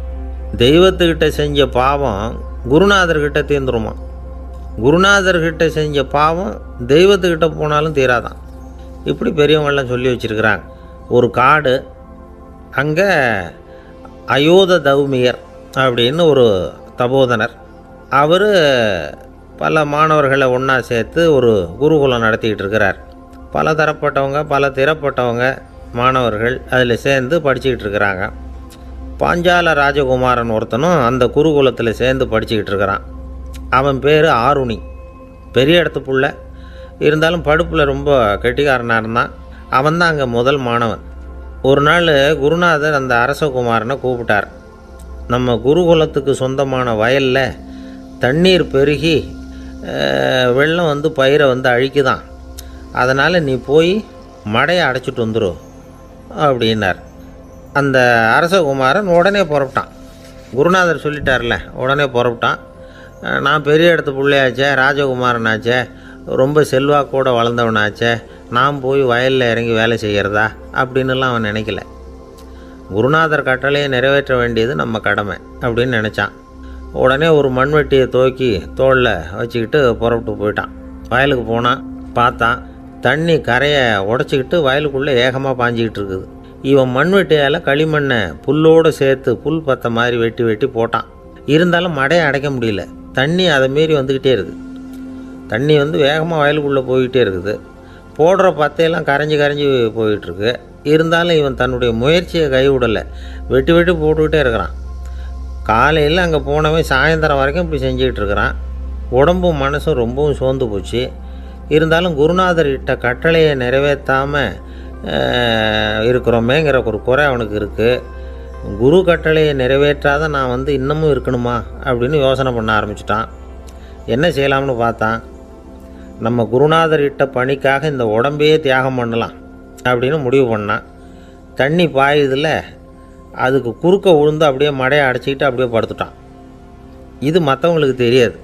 Speaker 1: தெய்வத்துக்கிட்ட செஞ்ச பாவம் குருநாதர்கிட்ட தீர்ந்துருமா, குருநாதர்கிட்ட செஞ்ச பாவம் தெய்வத்துக்கிட்ட போனாலும் தீராதான். இப்படி பெரியவங்கள்லாம் சொல்லி வச்சுருக்கிறாங்க. ஒரு காடு, அங்கே அயோத தௌமியர் அப்படின்னு ஒரு தபோதனர். அவர் பல மாணவர்களை ஒன்றா சேர்த்து ஒரு குருகுலம் நடத்திக்கிட்டு இருக்கிறார். பல தரப்பட்டவங்க பல திறப்பட்டவங்க மாணவர்கள் அதில் சேர்ந்து படிச்சுக்கிட்டு இருக்கிறாங்க. பாஞ்சால ராஜகுமாரன் ஒருத்தனும் அந்த குருகுலத்தில் சேர்ந்து படிச்சுக்கிட்டு இருக்கிறான். அவன் பேர் ஆருணி. பெரிய இடத்து புள்ள, இருந்தாலும் படுப்பில் ரொம்ப கெட்டிக்காரனாக இருந்தான். அவன் தான் அங்கே முதல் மாணவன். ஒரு நாள் குருநாதர் அந்த அரசகுமாரனை கூப்பிட்டார். நம்ம குருகுலத்துக்கு சொந்தமான வயலில் தண்ணீர் பெருகி வெள்ளம் வந்து பயிரை வந்து அழிக்குதான், அதனால் நீ போய் மடையை அடைச்சிட்டு வந்துடும் அப்படின்னார். அந்த அரசகுமாரன் உடனே புறப்பட்டான். குருநாதர் சொல்லிட்டார்ல, உடனே புறப்பட்டான். நான் பெரிய இடத்து பிள்ளையாச்சே, ராஜகுமாரனாச்சே, ரொம்ப செல்வாக்கூட வளர்ந்தவனாச்சே, நான் போய் வயலில் இறங்கி வேலை செய்கிறதா அப்படின்னுலாம் அவன் நினைக்கல. குருநாதர் கட்டளையை நிறைவேற்ற வேண்டியது நம்ம கடமை அப்படின்னு நினச்சான். உடனே ஒரு மண்வெட்டியை தூக்கி தோளில் வச்சுக்கிட்டு புறப்பட்டு போயிட்டான். வயலுக்கு போனான். பார்த்தான், தண்ணி கரையை உடச்சிக்கிட்டு வயலுக்குள்ளே ஏகமாக பாஞ்சிக்கிட்டு இருக்குது. இவன் மண்வெட்டியால் களிமண்ணை புல்லோடு சேர்த்து புல் பற்ற மாதிரி வெட்டி வெட்டி போட்டான். இருந்தாலும் மடையை அடைக்க முடியல. தண்ணி அதை மீறி வந்துக்கிட்டே இருக்குது. தண்ணி வந்து வேகமாக வயலுக்குள்ளே போய்கிட்டே இருக்குது. போடுற பத்தையெல்லாம் கரைஞ்சி கரைஞ்சி போயிட்டுருக்கு. இருந்தாலும் இவன் தன்னுடைய முயற்சியை கைவிடலை. வெட்டி வெட்டி போட்டுக்கிட்டே இருக்கிறான். காலையில் அங்கே போனவன் சாயந்தரம் வரைக்கும் இப்படி செஞ்சுக்கிட்டு இருக்கிறான். உடம்பும் மனசும் ரொம்பவும் சோர்ந்து போச்சு. இருந்தாலும் குருநாதர் இட்ட கட்டளையை நிறைவேற்றாமல் இருக்கிறோமேங்கிற ஒரு குறை அவனுக்கு இருக்குது. குரு கட்டளையை நிறைவேற்றாத நான் வந்து இன்னமும் இருக்கணுமா அப்படின்னு யோசனை பண்ண ஆரம்பிச்சிட்டான். என்ன செய்யலாம்னு பார்த்தான். நம்ம குருநாதர் இட்ட பணிக்காக இந்த உடம்பையே தியாகம் பண்ணலாம் அப்படின்னு முடிவு பண்ணான். தண்ணி பாயுதில் அதுக்கு குறுக்க விழுந்து அப்படியே மடையை அடைச்சிக்கிட்டு அப்படியே படுத்துட்டான். இது மற்றவங்களுக்கு தெரியாது.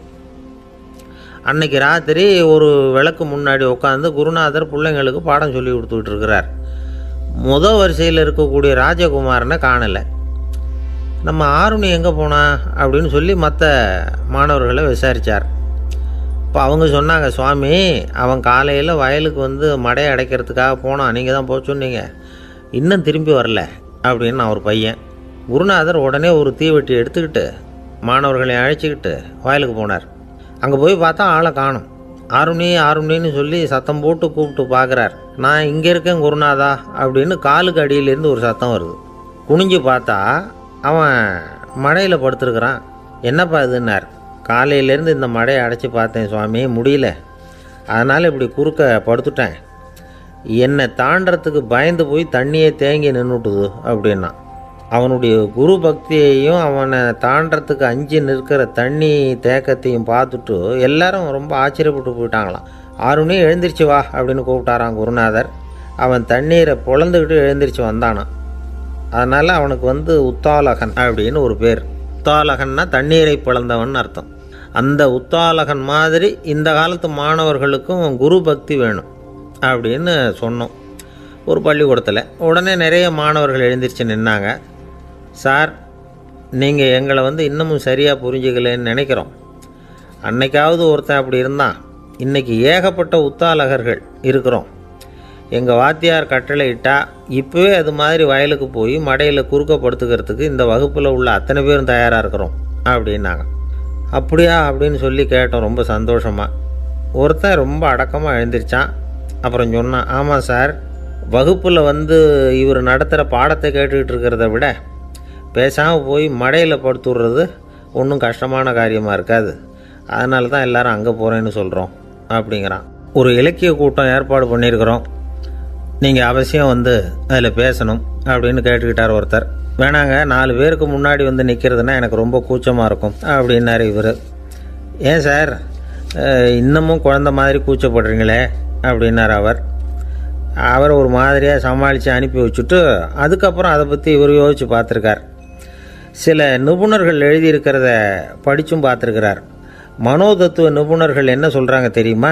Speaker 1: அன்னைக்கு ராத்திரி ஒரு விளக்கு முன்னாடி உட்காந்து குருநாதர் பிள்ளைங்களுக்கு பாடம் சொல்லி கொடுத்துக்கிட்டு இருக்கிறார். முதல் வரிசையில் இருக்கக்கூடிய ராஜகுமாரனை காணலை. நம்ம ஆருணி எங்கே போனா அப்படின்னு சொல்லி மற்ற மாணவர்களை விசாரித்தார். இப்போ அவங்க சொன்னாங்க, சுவாமி அவன் காலையில் வயலுக்கு வந்து மடையை அடைக்கிறதுக்காக போனான், நீங்கள் தான் போக சொன்னீங்க, இன்னும் திரும்பி வரல அப்படின்னு ஒரு பையன். குருநாதர் உடனே ஒரு தீவெட்டி எடுத்துக்கிட்டு மாணவர்களை அழைச்சிக்கிட்டு வயலுக்கு போனார். அங்கே போய் பார்த்தா ஆளை காணும். ஆருணி ஆருணின்னு சொல்லி சத்தம் போட்டு கூப்பிட்டு பார்க்குறார். நான் இங்கே இருக்கேன் குருநாதா அப்படின்னு காலுக்கு அடியிலேருந்து ஒரு சத்தம் வருது. குனிஞ்சு பார்த்தா அவன் மடையில் படுத்துருக்குறான். என்னப்பா இதுன்னார். காலையிலேருந்து இந்த மடையை அடைச்சி பார்த்தேன் சுவாமி, முடியல, அதனால் இப்படி குறுக்க படுத்துட்டேன். என்னை தாண்டறதுக்கு பயந்து போய் தண்ணியே தேங்கி நின்றுட்டுது அப்படின்னா. அவனுடைய குரு பக்தியையும் அவனை தாண்டறதுக்கு அஞ்சு நிற்கிற தண்ணி தேக்கத்தையும் பார்த்துட்டு எல்லாரும் ரொம்ப ஆச்சரியப்பட்டு போயிட்டாங்களாம். ஆருணி எழுந்திரிச்சு வா அப்படின்னு கூப்பிட்டாரான் குருநாதர். அவன் தண்ணீரை பொழந்துக்கிட்டு எழுந்திரிச்சு வந்தானான். அதனால் அவனுக்கு வந்து உத்தாலகன் அப்படின்னு ஒரு பேர். உத்தாலகன்னா தண்ணீரை பிளந்தவன் அர்த்தம். அந்த உத்தாலகன் மாதிரி இந்த காலத்து மாணவர்களுக்கும் குரு பக்தி வேணும் அப்படின்னு சொன்னோம் ஒரு பள்ளிக்கூடத்தில். உடனே நிறைய மாணவர்கள் எழுந்திரிச்சு நின்னாங்க. சார், நீங்கள் எங்களை வந்து இன்னமும் சரியாக புரிஞ்சுக்கலன்னு நினைக்கிறோம். அன்னைக்காவது ஒருத்தன் அப்படி இருந்தான், இன்றைக்கி ஏகப்பட்ட உத்தாலகர்கள் இருக்கிறோம். எங்கள் வாத்தியார் கட்டளை இட்டால் இப்போவே அது மாதிரி வயலுக்கு போய் மடையில் குறுக்கப்படுத்துக்கிறதுக்கு இந்த வகுப்பில் உள்ள அத்தனை பேரும் தயாராக இருக்கிறோம் அப்படின்னாங்க. அப்படியா அப்படின்னு சொல்லி கேட்டோம் ரொம்ப சந்தோஷமாக. ஒருத்தன் ரொம்ப அடக்கமாக எழுந்திரிச்சான். அப்புறம் சொன்னான், ஆமாம் சார், வகுப்பில் வந்து இவர் நடத்துகிற பாடத்தை கேட்டுக்கிட்டு இருக்கிறத விட பேசாமல் போய் மடையில் படுத்துடுறது ஒன்றும் கஷ்டமான காரியமாக இருக்காது, அதனால தான் எல்லோரும் அங்கே போகிறேன்னு சொல்கிறோம் அப்படிங்கிறான். ஒரு இலக்கிய கூட்டம் ஏற்பாடு பண்ணியிருக்கிறோம், நீங்கள் அவசியம் வந்து அதில் பேசணும் அப்படின்னு கேட்டுக்கிட்டார் ஒருத்தர். வேணாங்க, 4 பேருக்கு முன்னாடி வந்து நிற்கிறதுனா எனக்கு ரொம்ப கூச்சமாக இருக்கும் அப்படின்னாரு இவர். ஏன் சார் இன்னமும் குழந்த மாதிரி கூச்சப்படுறீங்களே அப்படின்னார் அவர் ஒரு மாதிரியாக சமாளித்து அனுப்பி வச்சுட்டு அதுக்கப்புறம் அதை பற்றி இவர் யோசித்து பார்த்துருக்கார். சில நிபுணர்கள் எழுதியிருக்கிறத படித்தும் பார்த்துருக்கிறார். மனோதத்துவ நிபுணர்கள் என்ன சொல்கிறாங்க தெரியுமா?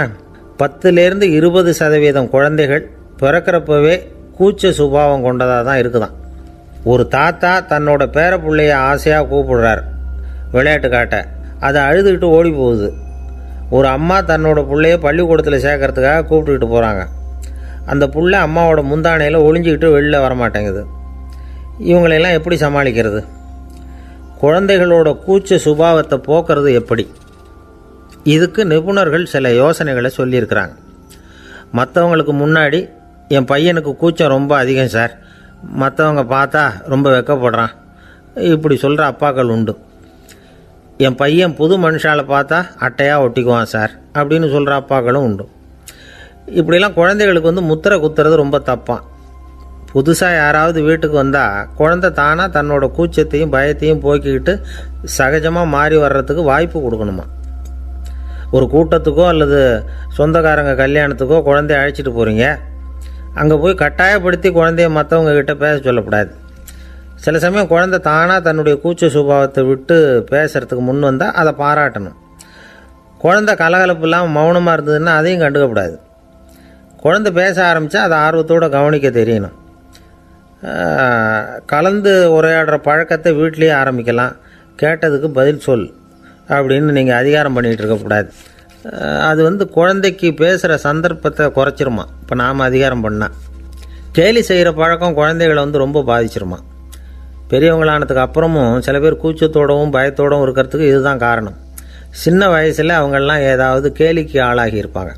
Speaker 1: 10லேருந்து 20% குழந்தைகள் பிறக்கிறப்பவே கூச்ச சுபாவம் கொண்டதாக தான் இருக்குதான். ஒரு தாத்தா தன்னோட பேர பிள்ளைய ஆசையாக கூப்பிடுறார் விளையாட்டு காட்ட, அதை அழுதுகிட்டு ஓடி போகுது. ஒரு அம்மா தன்னோட பிள்ளைய பள்ளிக்கூடத்தில் சேர்க்கறதுக்காக கூப்பிட்டுக்கிட்டு போகிறாங்க. அந்த புள்ள அம்மாவோட முந்தானையில் ஒளிஞ்சிக்கிட்டு வெளில வரமாட்டேங்குது. இவங்களெல்லாம் எப்படி சமாளிக்கிறது? குழந்தைகளோட கூச்ச சுபாவத்தை போக்குறது எப்படி? இதுக்கு நிபுணர்கள் சில யோசனைகளை சொல்லியிருக்கிறாங்க. மற்றவங்களுக்கு முன்னாடி என் பையனுக்கு கூச்சம் ரொம்ப அதிகம் சார், மற்றவங்க பார்த்தா ரொம்ப வெக்கப்படுறான், இப்படி சொல்கிற அப்பாக்கள் உண்டு. என் பையன் புது மனுஷாலை பார்த்தா அட்டையாக ஒட்டிக்குவான் சார் அப்படின்னு சொல்கிற அப்பாக்களும் உண்டு. இப்படிலாம் குழந்தைகளுக்கு வந்து முத்திரை குத்துறது ரொம்ப தப்பான். புதுசாக யாராவது வீட்டுக்கு வந்தால் குழந்தை தானாக தன்னோட கூச்சத்தையும் பயத்தையும் போக்கிக்கிட்டு சகஜமாக மாறி வர்றதுக்கு வாய்ப்பு கொடுக்கணுமா. ஒரு கூட்டத்துக்கோ அல்லது சொந்தக்காரங்க கல்யாணத்துக்கோ குழந்தைய அழைச்சிட்டு போகிறீங்க, அங்கே போய் கட்டாயப்படுத்தி குழந்தைய மற்றவங்க கிட்ட பேச சொல்லக்கூடாது. சில சமயம் குழந்தை தானாக தன்னுடைய கூச்ச சுபாவத்தை விட்டு பேசுகிறதுக்கு முன் வந்தால் அதை பாராட்டணும். குழந்தை கலகலப்பு இல்லாமல் மௌனமாக இருந்ததுன்னா அதையும் கண்டுக்கக்கூடாது. குழந்தை பேச ஆரம்பித்தா அதை ஆர்வத்தோடு கவனிக்க தெரியணும். கலந்து உரையாடுற பழக்கத்தை வீட்லேயே ஆரம்பிக்கலாம். கேட்டதுக்கு பதில் சொல் அப்படின்னு நீங்கள் அதிகாரம் பண்ணிகிட்டு இருக்கக்கூடாது. அது வந்து குழந்தைக்கு பேசுகிற சந்தர்ப்பத்தை குறைச்சிருமா. இப்போ நாம் அதிகாரம் பண்ணால் கேலி செய்கிற பழக்கம் குழந்தைகளை வந்து ரொம்ப பாதிச்சிருமா. பெரியவங்களானதுக்கு அப்புறமும் சில பேர் கூச்சத்தோடவும் பயத்தோடவும் இருக்கிறதுக்கு இதுதான் காரணம். சின்ன வயசில் அவங்கெல்லாம் ஏதாவது கேலிக்கு ஆளாகி இருப்பாங்க.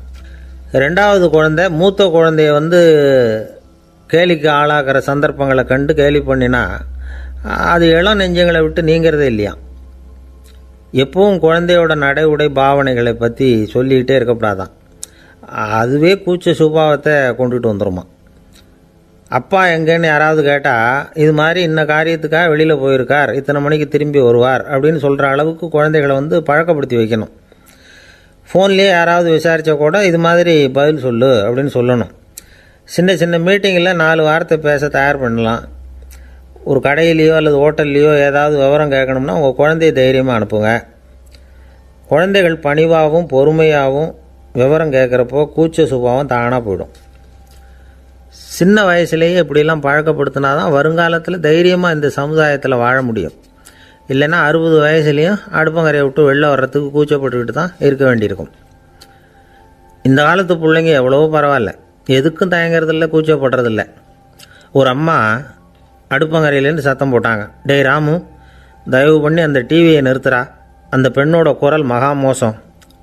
Speaker 1: ரெண்டாவது குழந்தை மூத்த குழந்தைய வந்து கேலிக்கு ஆளாகிற சந்தர்ப்பங்களை கண்டு கேலி பண்ணினா அது இளம் நெஞ்சங்களை விட்டு நீங்கிறதே இல்லையா. எப்பவும் குழந்தையோட நடை உடை பாவனைகளை பற்றி சொல்லிக்கிட்டே இருக்கக்கூடாதான். அதுவே கூச்ச சுபாவத்தை கொண்டுட்டு வந்துடுமா. அப்பா எங்கேன்னு யாராவது கேட்டால் இது மாதிரி இன்ன காரியத்துக்காக வெளியில் போயிருக்கார், இத்தனை மணிக்கு திரும்பி வருவார் அப்படின்னு சொல்கிற அளவுக்கு குழந்தைகளை வந்து பழக்கப்படுத்தி வைக்கணும். ஃபோன்லேயே யாராவது விசாரித்தா கூட இது மாதிரி பதில் சொல்லு அப்படின்னு சொல்லணும். சின்ன சின்ன மீட்டிங்கில் 4 வார்த்தை பேச தயார் பண்ணலாம். ஒரு கடையிலையோ அல்லது ஹோட்டல்லையோ ஏதாவது விவரம் கேட்கணும்னா உங்கள் குழந்தைய தைரியமாக அனுப்புங்க. குழந்தைகள் பணிவாகவும் பொறுமையாகவும் விவரம் கேட்குறப்போ கூச்ச சுபாவம் தானாக போயிடும். சின்ன வயசுலேயே இப்படிலாம் பழக்கப்படுத்தினா தான் வருங்காலத்தில் தைரியமாக இந்த சமுதாயத்தில் வாழ முடியும். இல்லைன்னா 60 வயசுலேயும் அடுப்பங்கரையை விட்டு வெளில வர்றதுக்கு கூச்சப்பட்டுக்கிட்டு தான் இருக்க வேண்டியிருக்கும். இந்த காலத்து பிள்ளைங்க எவ்வளவோ பரவாயில்ல, எதுக்கும் தயங்குறதில்ல, கூச்சப்படுறதில்ல. ஒரு அம்மா அடுப்பங்கரையிலேருந்து சத்தம் போட்டாங்க, டேய் ராமு, தயவு பண்ணி அந்த டிவியை நிறுத்துறா, அந்த பெண்ணோட குரல் மகா மோசம்,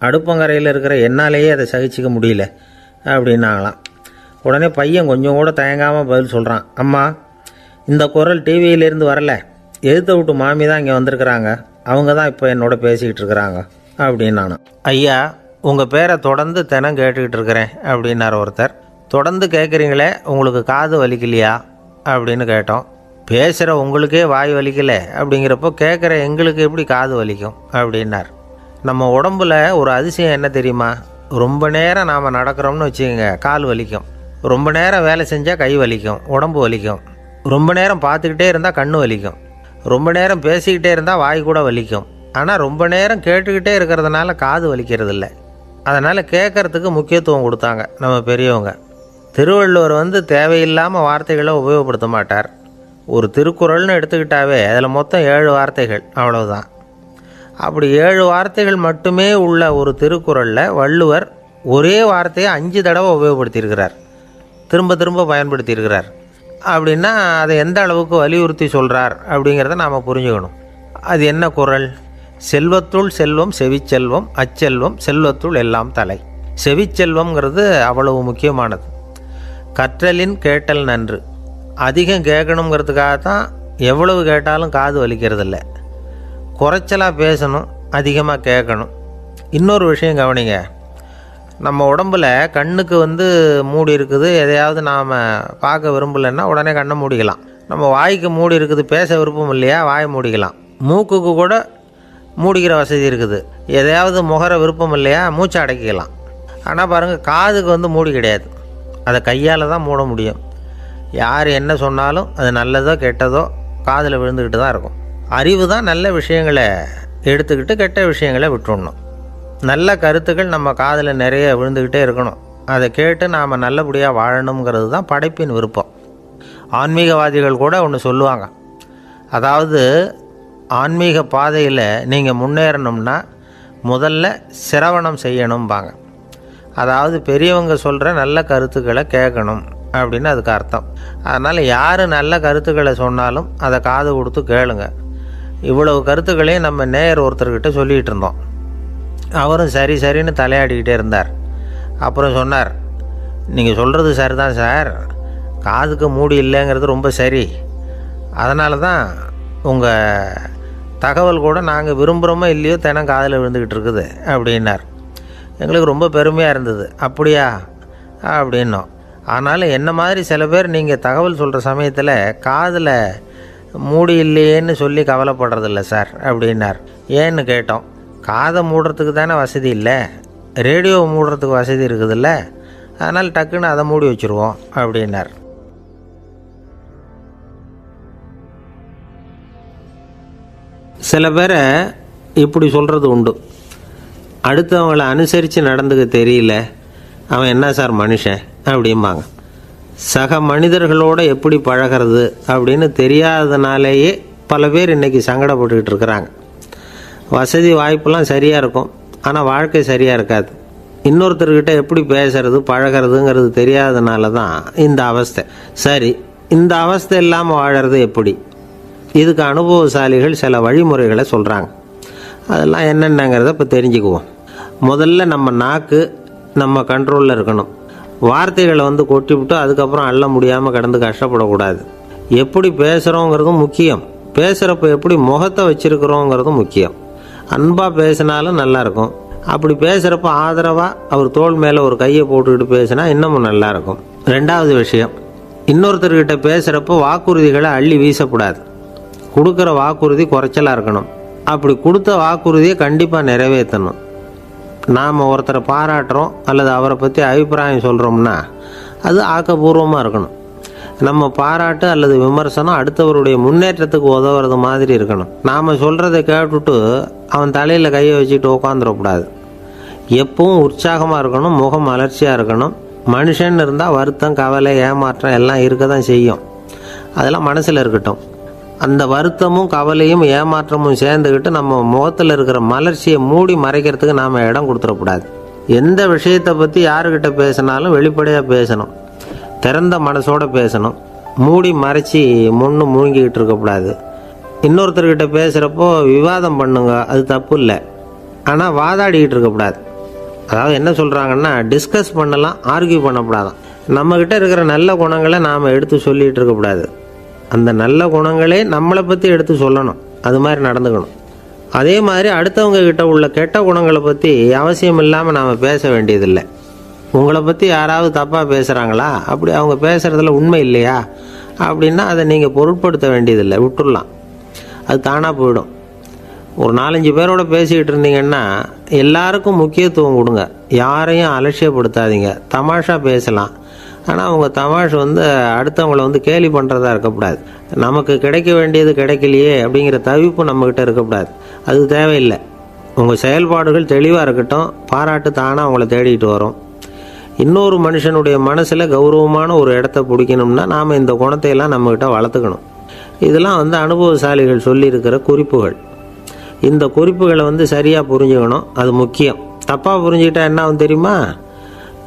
Speaker 1: அடுப்பங்கரையில் இருக்கிற என்னாலேயே அதை சகிச்சிக்க முடியல அப்படின்னாங்களாம். உடனே பையன் கொஞ்சம் கூட தயங்காமல் பதில் சொல்கிறான், அம்மா இந்த குரல் டிவியிலேருந்து வரல, எதிர்த்த விட்டு மாமி தான் இங்கே வந்திருக்கிறாங்க, அவங்க தான் இப்போ என்னோட பேசிக்கிட்டு இருக்கிறாங்க அப்படின்னு. ஐயா, உங்கள் பேரை தொடர்ந்து தினம் கேட்டுக்கிட்டு இருக்கிறேன் அப்படின்னார் ஒருத்தர். தொடர்ந்து கேட்குறீங்களே, உங்களுக்கு காது வலிக்கலையா அப்படின்னு கேட்டோம். பேசுகிற உங்களுக்கே வாய் வலிக்கலை அப்படிங்கிறப்போ கேட்குற எங்களுக்கு எப்படி காது வலிக்கும் அப்படின்னார். நம்ம உடம்புல ஒரு அதிசயம் என்ன தெரியுமா, ரொம்ப நேரம் நாம் நடக்கிறோம்னு வச்சுக்கோங்க, கால் வலிக்கும். ரொம்ப நேரம் வேலை செஞ்சால் கை வலிக்கும், உடம்பு வலிக்கும். ரொம்ப நேரம் பார்த்துக்கிட்டே இருந்தால் கண்ணு வலிக்கும். ரொம்ப நேரம் பேசிக்கிட்டே இருந்தால் வாய் கூட வலிக்கும். ஆனால் ரொம்ப நேரம் கேட்டுக்கிட்டே இருக்கிறதுனால காது வலிக்கிறது இல்லை. அதனால் கேட்குறதுக்கு முக்கியத்துவம் கொடுத்தாங்க நம்ம பெரியவங்க. திருவள்ளுவர் வந்து தேவையில்லாமல் வார்த்தைகளை உபயோகப்படுத்த மாட்டார். ஒரு திருக்குறள்னு எடுத்துக்கிட்டாவே அதில் மொத்தம் 7 வார்த்தைகள், அவ்வளவுதான். அப்படி 7 வார்த்தைகள் மட்டுமே உள்ள ஒரு திருக்குறளில் வள்ளுவர் ஒரே வார்த்தையை 5 தடவை உபயோகப்படுத்தியிருக்கிறார், திரும்ப திரும்ப பயன்படுத்தியிருக்கிறார். அப்படின்னா அதை எந்த அளவுக்கு வலியுறுத்தி சொல்கிறார் அப்படிங்கிறத நாம் புரிஞ்சுக்கணும். அது என்ன குறள்? செல்வத்துள் செல்வம் செவிச்செல்வம், அச்செல்வம் செல்வத்துள் எல்லாம் தலை. செவிச்செல்வம்ங்கிறது அவ்வளவு முக்கியமானது. கற்றலின் கேட்டல் நன்று. அதிகம் கேட்கணுங்கிறதுக்காக தான் எவ்வளவு கேட்டாலும் காது வலிக்கிறதில்ல. குறைச்சலாக பேசணும், அதிகமாக கேட்கணும். இன்னொரு விஷயம் கவனிங்க, நம்ம உடம்பில் கண்ணுக்கு வந்து மூடி இருக்குது, எதையாவது நாம் பார்க்க விரும்பலைன்னா உடனே கண்ணை மூடிக்கலாம். நம்ம வாய்க்கு மூடி இருக்குது, பேச விருப்பம் இல்லையா, வாயை மூடிக்கலாம். மூக்குக்கு கூட மூடிக்கிற வசதி இருக்குது, எதையாவது முகர விருப்பம் இல்லையா, மூச்சை அடக்கிக்கலாம். ஆனால் பாருங்கள், காதுக்கு வந்து மூடி கிடையாது, அதை கையால் தான் மூட முடியும். யார் என்ன சொன்னாலும் அது நல்லதோ கெட்டதோ காதில் விழுந்துக்கிட்டு தான் இருக்கும். அறிவு தான் நல்ல விஷயங்களை எடுத்துக்கிட்டு கெட்ட விஷயங்களை விட்டுடணும். நல்ல கருத்துக்கள் நம்ம காதில் நிறைய விழுந்துக்கிட்டே இருக்கணும். அதை கேட்டு நாம் நல்லபடியாக வாழணுங்கிறது தான் படைப்பின் விருப்பம். ஆன்மீகவாதிகள் கூட ஒன்று சொல்லுவாங்க, அதாவது ஆன்மீக பாதையில் நீங்கள் முன்னேறணும்னா முதல்ல சிரவணம் செய்யணும்பாங்க. அதாவது பெரியவங்க சொல்கிற நல்ல கருத்துக்களை கேட்கணும் அப்படின்னு அதுக்கு அர்த்தம். அதனால் யார் நல்ல கருத்துக்களை சொன்னாலும் அதை காது கொடுத்து கேளுங்க. இவ்வளவு கருத்துக்களையும் நம்ம நேயர் ஒருத்தர்கிட்ட சொல்லிகிட்டு இருந்தோம். அவரும் சரி சரின்னு தலையாடிக்கிட்டே இருந்தார். அப்புறம் சொன்னார், நீங்கள் சொல்கிறது சரிதான் சார், காதுக்கு மூடி இல்லைங்கிறது ரொம்ப சரி, அதனால தான் உங்கள் தகவல் கூட நாங்கள் விரும்புகிறோமோ இல்லையோ தினம் காதில் விழுந்துக்கிட்டு இருக்குது அப்படின்னார். எங்களுக்கு ரொம்ப பெருமையாக இருந்தது. அப்படியா அப்படின்னோம். ஆனாலும் என்ன மாதிரி சில பேர் நீங்கள் தகவல் சொல்கிற சமயத்தில் காதில் மூடி இல்லையேன்னு சொல்லி கவலைப்படுறதில்ல சார் அப்படின்னார். ஏன்னு கேட்டோம். காதை மூடுறதுக்கு தானே வசதி இல்லை, ரேடியோவை மூடுறதுக்கு வசதி இருக்குதுல்ல, அதனால் டக்குன்னு அதை மூடி வச்சுருவோம் அப்படின்னார். சில பேரை இப்படி சொல்கிறது உண்டு. அடுத்தவங்களை அனுசரித்து நடந்துக்க தெரியல, அவன் என்ன சார் மனுஷன் அப்படிம்பாங்க. சக மனிதர்களோடு எப்படி பழகிறது அப்படின்னு தெரியாததுனாலேயே பல பேர் இன்றைக்கி சங்கடப்பட்டுக்கிட்டு இருக்கிறாங்க. வசதி வாய்ப்பெல்லாம் சரியாக இருக்கும், ஆனால் வாழ்க்கை சரியாக இருக்காது. இன்னொருத்தர்கிட்ட எப்படி பேசுறது பழகிறதுங்கிறது தெரியாததுனால தான் இந்த அவஸ்தை. சரி, இந்த அவஸ்தை இல்லாமல் வாழறது எப்படி? இதுக்கு அனுபவசாலிகள் சில வழிமுறைகளை சொல்கிறாங்க. அதெல்லாம் என்னென்னங்கிறத இப்போ தெரிஞ்சுக்குவோம். முதல்ல நம்ம நாக்கு நம்ம கண்ட்ரோலில் இருக்கணும். வார்த்தைகளை கொட்டிவிட்டு அதுக்கப்புறம் அள்ள முடியாமல் கிடந்து கஷ்டப்படக்கூடாது. எப்படி பேசுகிறோங்கிறதும் முக்கியம், பேசுகிறப்ப எப்படி முகத்தை வச்சுருக்கிறோங்கிறதும் முக்கியம். அன்பாக பேசினாலும் நல்லாயிருக்கும். அப்படி பேசுகிறப்ப ஆதரவாக அவர் தோள் மேலே ஒரு கையை போட்டுக்கிட்டு பேசினா இன்னமும் நல்லாயிருக்கும். ரெண்டாவது விஷயம், இன்னொருத்தர்கிட்ட பேசுகிறப்போ வாக்குறுதிகளை அள்ளி வீசக்கூடாது. கொடுக்குற வாக்குறுதி குறைச்சலாக இருக்கணும். அப்படி கொடுத்த வாக்குறுதியை கண்டிப்பாக நிறைவேற்றணும். நாம் ஒருத்தரை பாராட்டுறோம் அல்லது அவரை பற்றி அபிப்பிராயம் சொல்கிறோம்னா அது ஆக்கப்பூர்வமாக இருக்கணும். நம்ம பாராட்டு அல்லது விமர்சனம் அடுத்தவருடைய முன்னேற்றத்துக்கு உதவுறது மாதிரி இருக்கணும். நாம் சொல்கிறத கேட்டுட்டு அவன் தலையில் கையை வச்சுட்டு உட்காந்துடக்கூடாது. எப்பவும் உற்சாகமாக இருக்கணும், முகம் மலர்ச்சியாக இருக்கணும். மனுஷன் இருந்தால் வருத்தம், கவலை, ஏமாற்றம் எல்லாம் இருக்க தான் செய்யும். அதெல்லாம் மனசில் இருக்கட்டும். அந்த வருத்தமும் கவலையும் ஏமாற்றமும் சேர்ந்துக்கிட்டு நம்ம முகத்தில் இருக்கிற மலர்ச்சியை மூடி மறைக்கிறதுக்கு நாம் இடம் கொடுத்துடக்கூடாது. எந்த விஷயத்தை பற்றி யாருக்கிட்ட பேசினாலும் வெளிப்படையாக பேசணும், திறந்த மனசோடு பேசணும். மூடி மறைச்சி முன்னு மூழ்கிக்கிட்டு இருக்கக்கூடாது. இன்னொருத்தர்கிட்ட பேசுகிறப்போ விவாதம் பண்ணுங்க, அது தப்பு இல்லை. ஆனால் வாதாடிக்கிட்டு இருக்கக்கூடாது. அதாவது என்ன சொல்கிறாங்கன்னா, டிஸ்கஸ் பண்ணலாம், ஆர்கியூ பண்ணக்கூடாதான். நம்மக்கிட்ட இருக்கிற நல்ல குணங்களை நாம் எடுத்து சொல்லிகிட்டு இருக்கக்கூடாது. அந்த நல்ல குணங்களே நம்மளை பற்றி எடுத்து சொல்லணும், அது மாதிரி நடந்துக்கணும். அதே மாதிரி அடுத்தவங்க கிட்ட உள்ள கெட்ட குணங்களை பற்றி அவசியம் இல்லாமல் நாம் பேச வேண்டியதில்லை. உங்களை பற்றி யாராவது தப்பாக பேசுகிறாங்களா, அப்படி அவங்க பேசுகிறதுல உண்மை இல்லையா அப்படின்னா அதை நீங்கள் பொருட்படுத்த வேண்டியதில்லை, விட்டுடலாம். அது தானாக போயிடும். ஒரு 4-5 பேரோட பேசிக்கிட்டு இருந்தீங்கன்னா எல்லாருக்கும் முக்கியத்துவம் கொடுங்க, யாரையும் அலட்சியப்படுத்தாதீங்க. தமாஷா பேசலாம், ஆனால் அவங்க தமாஷ் அடுத்தவங்களை கேலி பண்ணுறதா இருக்கக்கூடாது. நமக்கு கிடைக்க வேண்டியது கிடைக்கலையே அப்படிங்கிற தவிப்பு நம்மக்கிட்ட இருக்கக்கூடாது, அது தேவையில்லை. உங்கள் செயல்பாடுகள் தெளிவாக இருக்கட்டும், பாராட்டு தானாக அவங்கள தேடிட்டு வரும். இன்னொரு மனுஷனுடைய மனசில் கௌரவமான ஒரு இடத்த பிடிக்கணும்னா நாம் இந்த குணத்தையெல்லாம் நம்மக்கிட்ட வளர்த்துக்கணும். இதெல்லாம் அனுபவசாலிகள் சொல்லியிருக்கிற குறிப்புகள். இந்த குறிப்புகளை சரியாக புரிஞ்சுக்கணும், அது முக்கியம். தப்பாக புரிஞ்சுக்கிட்டா என்ன ஆகும் தெரியுமா?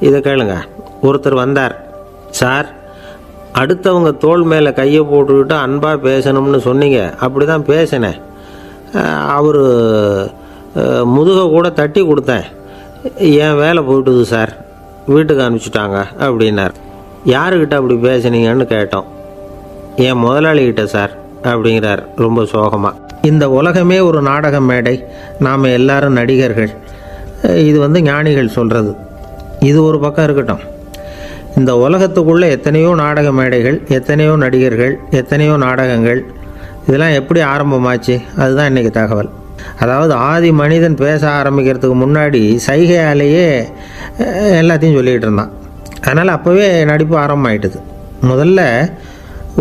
Speaker 1: இதை கேளுங்க. ஒருத்தர் வந்தார், சார் அடுத்தவங்க தோள் மேலே கையை போட்டுக்கிட்டு அன்பாக பேசணும்னு சொன்னீங்க, அப்படி தான் பேசினேன். அவர் முதுகை கூட தட்டி கொடுத்தேன், என் வேலை போயிட்டுது சார், வீட்டுக்கு அனுப்பிச்சிட்டாங்க அப்படின்னார். யாருக்கிட்ட அப்படி பேசுனீங்கன்னு கேட்டோம். என் முதலாளிகிட்ட சார் அப்படிங்கிறார் ரொம்ப சோகமாக. இந்த உலகமே ஒரு நாடக மேடை, நாம் எல்லாரும் நடிகர்கள். இது ஞானிகள் சொல்கிறது. இது ஒரு பக்கம் இருக்கட்டும். இந்த உலகத்துக்குள்ளே எத்தனையோ நாடக மேடைகள், எத்தனையோ நடிகர்கள், எத்தனையோ நாடகங்கள், இதெல்லாம் எப்படி ஆரம்பமாச்சு? அதுதான் இன்றைக்கி தகவல். அதாவது ஆதி மனிதன் பேச ஆரம்பிக்கிறதுக்கு முன்னாடி சைகையாலேயே எல்லாத்தையும் சொல்லிகிட்டு இருந்தான். அதனால் அப்போவே நடிப்பு ஆரம்பமாயிட்டுது. முதல்ல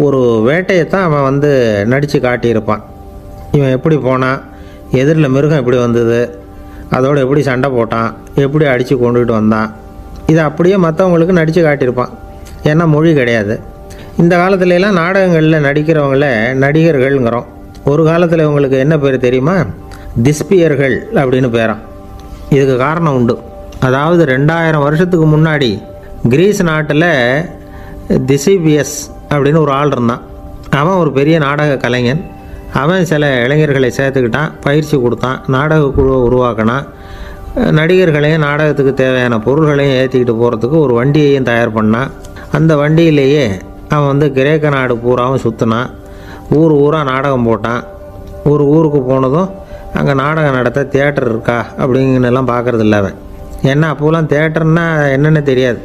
Speaker 1: ஒரு வேட்டையைத்தான் அவன் நடித்து காட்டியிருப்பான். இவன் எப்படி போனான், எதிரில் மிருகம் எப்படி வந்தது, அதோடு எப்படி சண்டை போட்டான், எப்படி அடித்து கொண்டுகிட்டு வந்தான், இதை அப்படியே மற்றவங்களுக்கு நடித்து காட்டியிருப்பான். ஏன்னா மொழி கிடையாது. இந்த காலத்துலலாம் நாடகங்களில் நடிக்கிறவங்கள நடிகர்கள்ங்கிறோம். ஒரு காலத்தில் இவங்களுக்கு என்ன பேர் தெரியுமா? திஸ்பியர்கள் அப்படின்னு பேரான். இதுக்கு காரணம் உண்டு. அதாவது 2000 வருஷத்துக்கு முன்னாடி கிரீஸ் நாட்டில் திசிபியஸ் அப்படின்னு ஒரு ஆள் இருந்தான். அவன் ஒரு பெரிய நாடக கலைஞன். அவன் சில இளைஞர்களை சேர்த்துக்கிட்டான், பயிற்சி கொடுத்தான், நாடக குழுவை உருவாக்கினான். நடிகர்களையும் நாடகத்துக்கு தேவையான பொருள்களையும் ஏற்றிக்கிட்டு போகிறதுக்கு ஒரு வண்டியையும் தயார் பண்ணான். அந்த வண்டியிலேயே அவன் கிரேக்க நாடு பூராவும் சுற்றினான். ஊர் ஊராக நாடகம் போட்டான். ஒரு ஊருக்கு போனதும் அங்கே நாடகம் நடத்த தியேட்டர் இருக்கா அப்படிங்கன்னெல்லாம் பார்க்குறது இல்லை அவன். ஏன்னா அப்போலாம் தியேட்டர்னா என்னென்னு தெரியாது.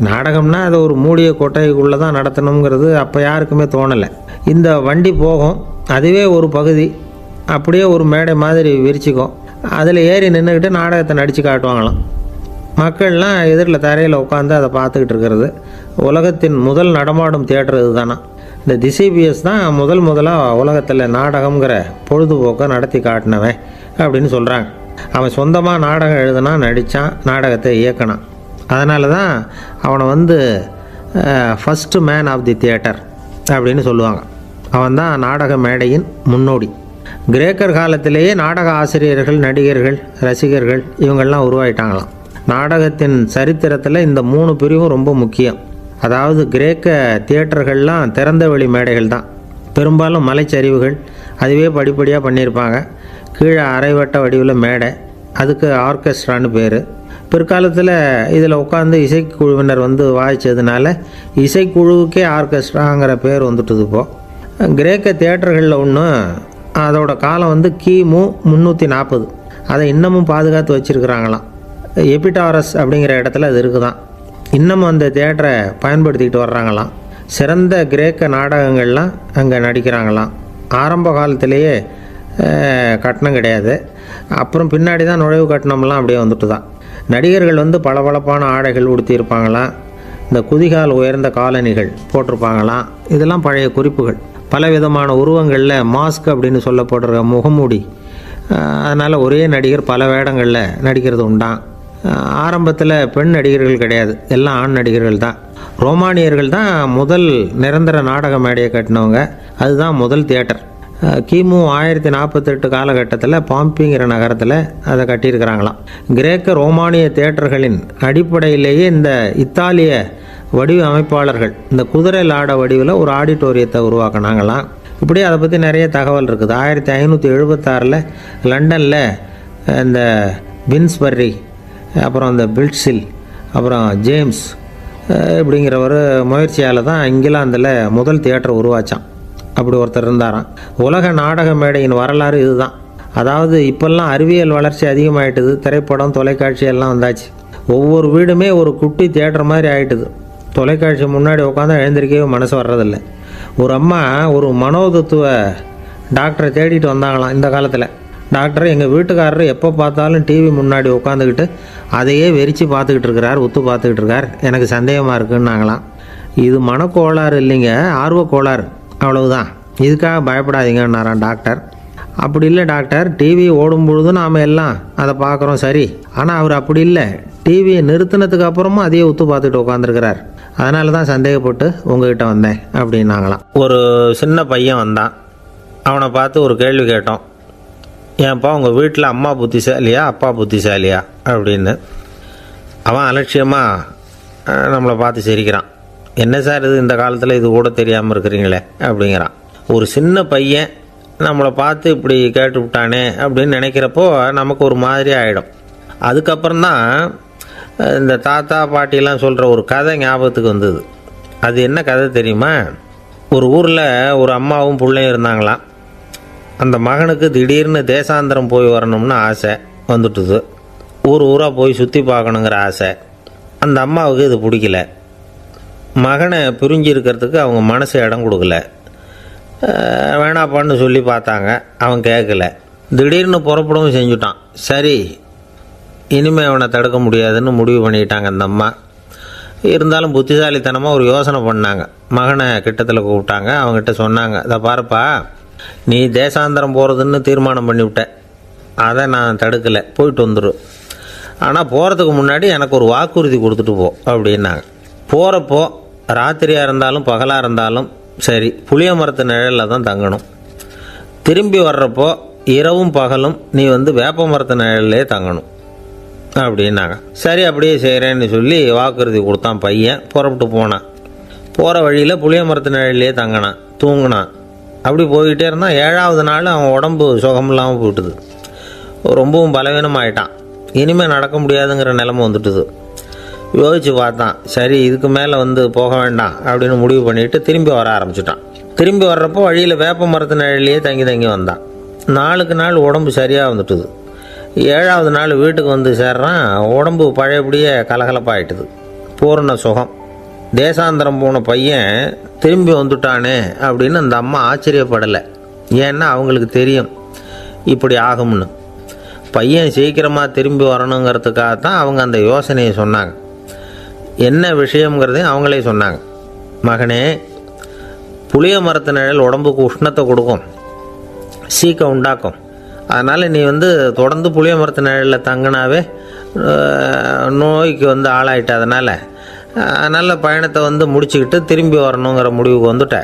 Speaker 1: நாடகம்னா அது ஒரு மூடிய கொட்டைக்குள்ளே தான் நடத்தணுங்கிறது அப்போ யாருக்குமே தோணலை. இந்த வண்டி போகும், அதுவே ஒரு பகுதி அப்படியே ஒரு மேடை மாதிரி விரிச்சிக்கும். அதில் ஏறி நின்றுக்கிட்டு நாடகத்தை நடித்து காட்டுவாங்களாம். மக்கள்லாம் எதிரில் தரையில் உட்காந்து அதை பார்த்துக்கிட்டு இருக்கிறது. உலகத்தின் முதல் நடமாடும் தியேட்டர் இது தானா. இந்த திசிபிஎஸ் தான் முதலாக உலகத்தில் நாடகங்கிற பொழுதுபோக்கை நடத்தி காட்டினவன் அப்படின்னு சொல்கிறாங்க. அவன் சொந்தமாக நாடகம் எழுதுனா, நடித்தான், நாடகத்தை இயக்கினான். அதனால தான் அவனை first man of the theatre அப்படின்னு சொல்லுவாங்க. அவன் தான் நாடக மேடையின் முன்னோடி. கிரேக்கர் காலத்திலேயே நாடக ஆசிரியர்கள், நடிகர்கள், ரசிகர்கள் இவங்கள்லாம் உருவாயிட்டாங்களாம். நாடகத்தின் சரித்திரத்தில் இந்த 3 பிரிவும் ரொம்ப முக்கியம். அதாவது கிரேக்க தியேட்டர்கள்லாம் திறந்த வெளி மேடைகள் தான். பெரும்பாலும் மலைச்சரிவுகள், அதுவே படிப்படியாக பண்ணியிருப்பாங்க. கீழே அரைவட்ட வடிவில் மேடை, அதுக்கு ஆர்கெஸ்ட்ரான்னு பேர். பிற்காலத்தில் இதில் உட்காந்து இசைக்குழுவினர் வாய்ச்சதுனால இசைக்குழுவுக்கே ஆர்கெஸ்ட்ராங்கிற பேர் வந்துட்டுது. இப்போது கிரேக்க தியேட்டர்களில் ஒன்று, அதோட காலம் கிமு 340. அதை இன்னமும் பாதுகாத்து வச்சுருக்கிறாங்களாம். எபிடாரஸ் அப்படிங்கிற இடத்துல அது இருக்குதான். இன்னமும் அந்த தியேட்டரை பயன்படுத்திக்கிட்டு வர்றாங்களாம். சிறந்த கிரேக்க நாடகங்கள்லாம் அங்கே நடிக்கிறாங்களாம். ஆரம்ப காலத்திலேயே கட்டணம் கிடையாது. அப்புறம் பின்னாடி தான் நுழைவு கட்டணம்லாம் அப்படியே வந்துட்டு தான். நடிகர்கள் பளபளப்பான ஆடைகள் உடுத்தியிருப்பாங்களாம். இந்த குதிகால் உயர்ந்த காலணிகள் போட்டிருப்பாங்களாம். இதெல்லாம் பழைய குறிப்புகள். பலவிதமான உருவங்களில் மாஸ்க் அப்படின்னு சொல்லப்படுற முகமூடி. அதனால் ஒரே நடிகர் பல வேடங்களில் நடிக்கிறது உண்டான். ஆரம்பத்தில் பெண் நடிகர்கள் கிடையாது, எல்லாம் ஆண் நடிகர்கள் தான். ரோமானியர்கள் தான் முதல் நிரந்தர நாடக மேடையை கட்டினவங்க. அதுதான் முதல் தியேட்டர். கிமு 1048 காலகட்டத்தில் பாம்பிங்கிற நகரத்தில் அதை கட்டியிருக்கிறாங்களாம். கிரேக்க ரோமானிய தியேட்டர்களின் அடிப்படையிலேயே இந்த இத்தாலிய வடிவ அமைப்பாளர்கள் இந்த குதிரை லாட வடிவில் ஒரு ஆடிட்டோரியத்தை உருவாக்கினாங்களாம். இப்படி அதை பற்றி நிறைய தகவல் இருக்குது. 1576 லண்டனில் இந்த பின்ஸ்பர்ரி, அப்புறம் இந்த பில்ட்ஸில், அப்புறம் ஜேம்ஸ் இப்படிங்கிற ஒரு முயற்சியால் தான் இங்கிலாந்தில் முதல் தியேட்டர் உருவாச்சான். அப்படி ஒருத்தர் இருந்தாராம். உலக நாடக மேடையின் வரலாறு இதுதான். அதாவது இப்போல்லாம் அறிவியல் வளர்ச்சி அதிகமாகிட்டுது. திரைப்படம், தொலைக்காட்சி எல்லாம் வந்தாச்சு. ஒவ்வொரு வீடுமே ஒரு குட்டி தியேட்டர் மாதிரி ஆகிட்டுது. தொலைக்காட்சி முன்னாடி உட்காந்து எழுந்திருக்கவே மனசு வர்றதில்லை. ஒரு அம்மா ஒரு மனோதத்துவ டாக்டரை தேடிட்டு வந்தாங்களாம் இந்த காலத்தில். டாக்டர், எங்கள் வீட்டுக்காரர் எப்போ பார்த்தாலும் டிவி முன்னாடி உட்காந்துக்கிட்டு அதையே வெறிச்சு பார்த்துக்கிட்டு இருக்கிறார், உத்து பார்த்துக்கிட்டு இருக்கார், எனக்கு சந்தேகமாக இருக்குன்னாங்களாம். இது மனக்கோளாறு இல்லைங்க, ஆர்வக்கோளாறு, அவ்வளவுதான், இதுக்காக பயப்படாதீங்கன்னாரான் டாக்டர். அப்படி இல்லை டாக்டர், டிவி ஓடும் பொழுது நாம் எல்லாம் அதை பார்க்குறோம் சரி, ஆனால் அவர் அப்படி இல்லை, டிவியை நிறுத்தினதுக்கு அப்புறமும் அதையே உத்து பார்த்துட்டு உட்காந்துருக்கிறார், அதனால தான் சந்தேகப்பட்டு உங்ககிட்ட வந்தேன் அப்படின்னாங்களாம். ஒரு சின்ன பையன் வந்தான். அவனை பார்த்து ஒரு கேள்வி கேட்டோம். ஏன்ப்பா உங்கள் வீட்டில் அம்மா புத்திசாலியா அப்பா புத்திசாலியா அப்படின்னு. அவன் அலட்சியமாக நம்மளை பார்த்து சிரிக்கிறான். என்ன சார் இது, இந்த காலத்தில் இது கூட தெரியாமல் இருக்கிறீங்களே அப்படிங்கிறான். ஒரு சின்ன பையன் நம்மளை பார்த்து இப்படி கேட்டு விட்டானே அப்படின்னு நினைக்கிறப்போ நமக்கு ஒரு மாதிரி ஆகிடும். அதுக்கப்புறம்தான் இந்த தாத்தா பாட்டிலாம் சொல்கிற ஒரு கதை ஞாபகத்துக்கு வந்தது. அது என்ன கதை தெரியுமா? ஒரு ஊரில் ஒரு அம்மாவும் பிள்ளையும் இருந்தாங்களாம். அந்த மகனுக்கு திடீர்னு தேசாந்திரம் போய் வரணும்னு ஆசை வந்துட்டுது. ஊராக போய் சுற்றி பார்க்கணுங்கிற ஆசை. அந்த அம்மாவுக்கு இது பிடிக்கல. மகனை பிரிஞ்சு இருக்கிறதுக்கு அவங்க மனசு இடம் கொடுக்கல. வேணாப்பான்னு சொல்லி பார்த்தாங்க, அவன் கேட்கல. திடீர்னு புறப்படவும் செஞ்சுட்டான். சரி, இனிமேல் அவனை தடுக்க முடியாதுன்னு முடிவு பண்ணிக்கிட்டாங்க அந்த அம்மா. இருந்தாலும் புத்திசாலித்தனமாக ஒரு யோசனை பண்ணாங்க. மகனை கிட்டத்தில் கூப்பிட்டாங்க. அவங்ககிட்ட சொன்னாங்க, இதை பாருப்பா, நீ தேசாந்திரம் போகிறதுன்னு தீர்மானம் பண்ணிவிட்ட, அதை நான் தடுக்கலை, போயிட்டு வந்துடும். ஆனால் போகிறதுக்கு முன்னாடி எனக்கு ஒரு வாக்குறுதி கொடுத்துட்டு போ அப்படின்னாங்க. போகிறப்போ ராத்திரியாக இருந்தாலும் பகலாக இருந்தாலும் சரி, புளிய மரத்து நிழலில் தான் தங்கணும். திரும்பி வர்றப்போ இரவும் பகலும் நீ வேப்ப மரத்து நிழல்லே தங்கணும் அப்படின்னாங்க. சரி, அப்படியே செய்கிறேன்னு சொல்லி வாக்குறுதி கொடுத்தான் பையன். புறப்பட்டு போனான். போகிற வழியில் புளிய மரத்து நிழல்லே தங்கினான், தூங்கினான். அப்படி போய்கிட்டே இருந்தான். 7ஆவது நாள் அவன் உடம்பு சுகமில்லாமல் போயிட்டுது. ரொம்பவும் பலவீனமாயிட்டான். இனிமேல் நடக்க முடியாதுங்கிற நிலைமை வந்துட்டுது. யோசித்து பார்த்தான். சரி, இதுக்கு மேலே போக வேண்டாம் அப்படின்னு முடிவு பண்ணிவிட்டு திரும்பி வர ஆரம்பிச்சிட்டான். திரும்பி வர்றப்போ வழியில் வேப்ப மரத்து நிழல்லையே தங்கி வந்தான். நாளுக்கு நாள் உடம்பு சரியாக வந்துட்டுது. 7வது நாள் வீட்டுக்கு வந்து சேர்றான். உடம்பு பழையபடியே கலகலப்பாயிட்டுது. பூரண சுகம். தேசாந்திரம் போன பையன் திரும்பி வந்துட்டானே அப்படின்னு அந்த அம்மா ஆச்சரியப்படலை. ஏன்னா அவங்களுக்கு தெரியும் இப்படி ஆகும்னு. பையன் சீக்கிரமாக திரும்பி வரணுங்கிறதுக்காக தான் அவங்க அந்த யோசனையை சொன்னாங்க. என்ன விஷயங்கிறதையும் அவங்களே சொன்னாங்க. மகனே, புளிய மரத்து நிழல் உடம்புக்கு உஷ்ணத்தை கொடுக்கும், சீக்கம் உண்டாக்கும். அதனால் நீ தொடர்ந்து புளிய மரத்து நிழலில் தங்கினாவே நோய்க்கு ஆளாயிட்டதுனால நல்ல பயணத்தை முடிச்சுக்கிட்டு திரும்பி வரணுங்கிற முடிவுக்கு வந்துட்ட.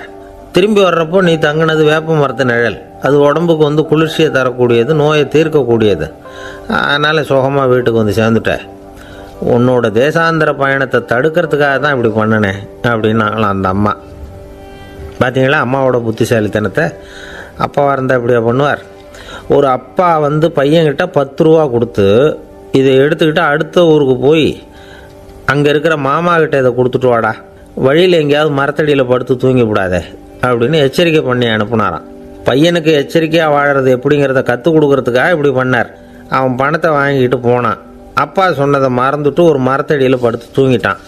Speaker 1: திரும்பி வர்றப்போ நீ தங்கினது வேப்ப மரத்து நிழல். அது உடம்புக்கு குளிர்ச்சியை தரக்கூடியது, நோயை தீர்க்கக்கூடியது. அதனால் சுகமாக வீட்டுக்கு சேர்ந்துட்ட. உன்னோட தேசாந்திர பயணத்தை தடுக்கிறதுக்காக தான் இப்படி பண்ணினேன் அப்படின்னாங்களாம் அந்த அம்மா. பார்த்தீங்களா அம்மாவோட புத்திசாலித்தனத்தை? அப்பாவாக இருந்தால் இப்படியா பண்ணுவார்? ஒரு அப்பா பையன்கிட்ட 10 ரூபா கொடுத்து இதை எடுத்துக்கிட்டு அடுத்த ஊருக்கு போய் அங்கே இருக்கிற மாமா கிட்ட இதை கொடுத்துட்டு வாடா, வழியில் எங்கேயாவது மரத்தடியில் படுத்து தூங்கிவிடாதே அப்படின்னு எச்சரிக்கை பண்ணி அனுப்புனாராம். பையனுக்கு எச்சரிக்கையாக வாழறது எப்படிங்கிறத கற்றுக் கொடுக்கறதுக்காக இப்படி பண்ணார். அவன் பணத்தை வாங்கிக்கிட்டு போனான். அப்பா சொன்னதை மறந்துட்டு ஒரு மரத்தடியில் படுத்து தூங்கிட்டான்.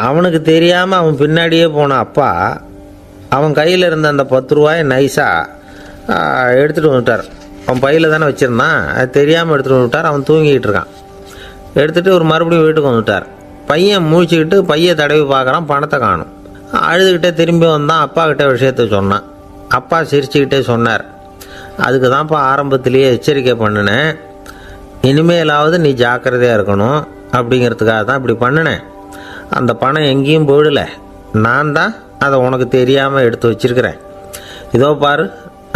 Speaker 1: அவனுக்கு தெரியாமல் அவன் பின்னாடியே போன அப்பா அவன் கையில் இருந்த அந்த 10 ரூபாயை நைஸாக எடுத்துகிட்டு வந்துட்டார். அவன் பையில் தானே வச்சுருந்தான், அது தெரியாமல் எடுத்துகிட்டு வந்துட்டார். அவன் தூங்கிக்கிட்டு இருக்கான். எடுத்துகிட்டு ஒரு மறுபடியும் வீட்டுக்கு வந்துட்டார். பையன் மூழ்கிக்கிட்டு பையை தடவி பார்க்குறான், பணத்தை காணும். அழுதுகிட்டே திரும்பி வந்தான். அப்பா கிட்ட விஷயத்த சொன்னான். அப்பா சிரிச்சுக்கிட்டே சொன்னார், அதுக்கு தான்ப்பா ஆரம்பத்திலேயே எச்சரிக்கை பண்ணினேன், இனிமேலாவது நீ ஜாக்கிரதையாக இருக்கணும் அப்படிங்கிறதுக்காக தான் இப்படி பண்ணினேன். அந்த பணம் எங்கேயும் போயிடலை, நான் தான் அதை உனக்கு தெரியாமல் எடுத்து வச்சிருக்கிறேன். இதோ பாரு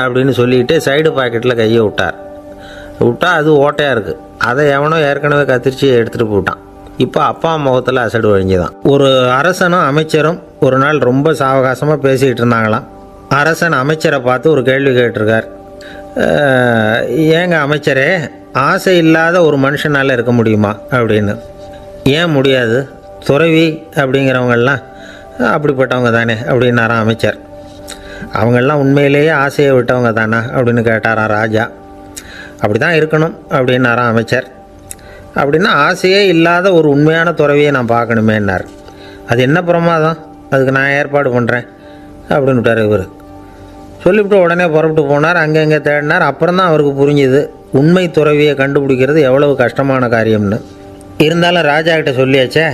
Speaker 1: அப்படின்னு சொல்லிக்கிட்டு சைடு பாக்கெட்டில் கையை விட்டா அது ஓட்டையாக இருக்குது. அதை எவனோ ஏற்கனவே கத்திரிச்சு எடுத்துகிட்டு போட்டான். இப்போ அப்பா முகத்தில் அசடு வழிஞ்சுதான். ஒரு அரசனும் அமைச்சரும் ஒரு நாள் ரொம்ப சாவகாசமாக பேசிக்கிட்டு இருந்தாங்களாம். அரசன் அமைச்சரை பார்த்து ஒரு கேள்வி கேட்டிருக்கார். ஏங்க அமைச்சரே, ஆசை இல்லாத ஒரு மனுஷனால் இருக்க முடியுமா அப்படின்னு. ஏன் முடியாது, துறவி அப்படிங்கிறவங்கெல்லாம் அப்படிப்பட்டவங்க தானே அப்படின்னாராம் அமைச்சர். அவங்கெல்லாம் உண்மையிலேயே ஆசையை விட்டவங்க தானா அப்படின்னு கேட்டாராம் ராஜா. அப்படி தான் இருக்கணும் அப்படின்னாராம் அமைச்சர். அப்படின்னா ஆசையே இல்லாத ஒரு உண்மையான துறவியை நான் பார்க்கணுமேன்னார். அது என்ன பிரமாதம், அதுக்கு நான் ஏற்பாடு பண்ணுறேன் அப்படின்னு விட்டார் இவர். சொல்லிவிட்டு உடனே புறப்பட்டு போனார். அங்கங்கே தேடினார். அப்புறம் தான் அவருக்கு புரிஞ்சுது உண்மை துறவியை கண்டுபிடிக்கிறது எவ்வளவு கஷ்டமான காரியம்னு. இருந்தாலும் ராஜா கிட்ட சொல்லியாச்சே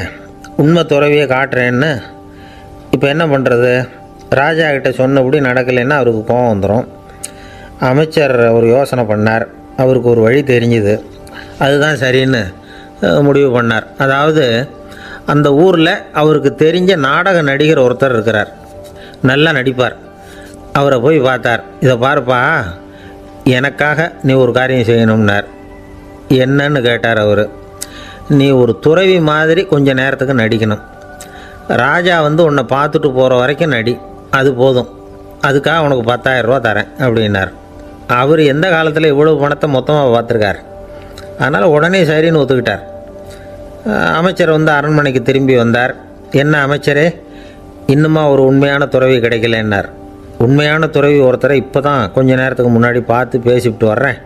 Speaker 1: உண்மை துறவியை காட்டுறேன்னு. இப்போ என்ன பண்ணுறது? ராஜா கிட்ட சொன்னபடி நடக்கலைன்னா அவருக்கு கோபம் வந்துடும். அமைச்சர் ஒரு யோசனை பண்ணார். அவருக்கு ஒரு வழி தெரிஞ்சுது. அதுதான் சரின்னு முடிவு பண்ணார். அதாவது அந்த ஊரில் அவருக்கு தெரிஞ்ச நாடக நடிகர் ஒருத்தர் இருக்கிறார், நல்லா நடிப்பார். அவரை போய் பார்த்தார். இதை பாருப்பா, எனக்காக நீ ஒரு காரியம் செய்யணும்னார். என்னன்னு கேட்டார் அவர். நீ ஒரு துறவி மாதிரி கொஞ்ச நேரத்துக்கு நடிக்கணும். ராஜா உன்னை பார்த்துட்டு போகிற வரைக்கும் நடி, அது போதும். அதுக்காக உனக்கு 10,000 ரூபா தரேன் அப்படின்னார். அவர் எந்த காலத்தில் இவ்வளவு பணத்தை மொத்தமாக பார்த்துருக்கார். அதனால் உடனே சரின்னு ஒத்துக்கிட்டார். அமைச்சர் அரண்மனைக்கு திரும்பி வந்தார். என்ன அமைச்சரே, இன்னுமா ஒரு உண்மையான துறவி கிடைக்கலன்னார். உண்மையான துறவி ஒருத்தரை இப்போ தான் கொஞ்ச நேரத்துக்கு முன்னாடி பார்த்து பேசிவிட்டு வர்றேன்.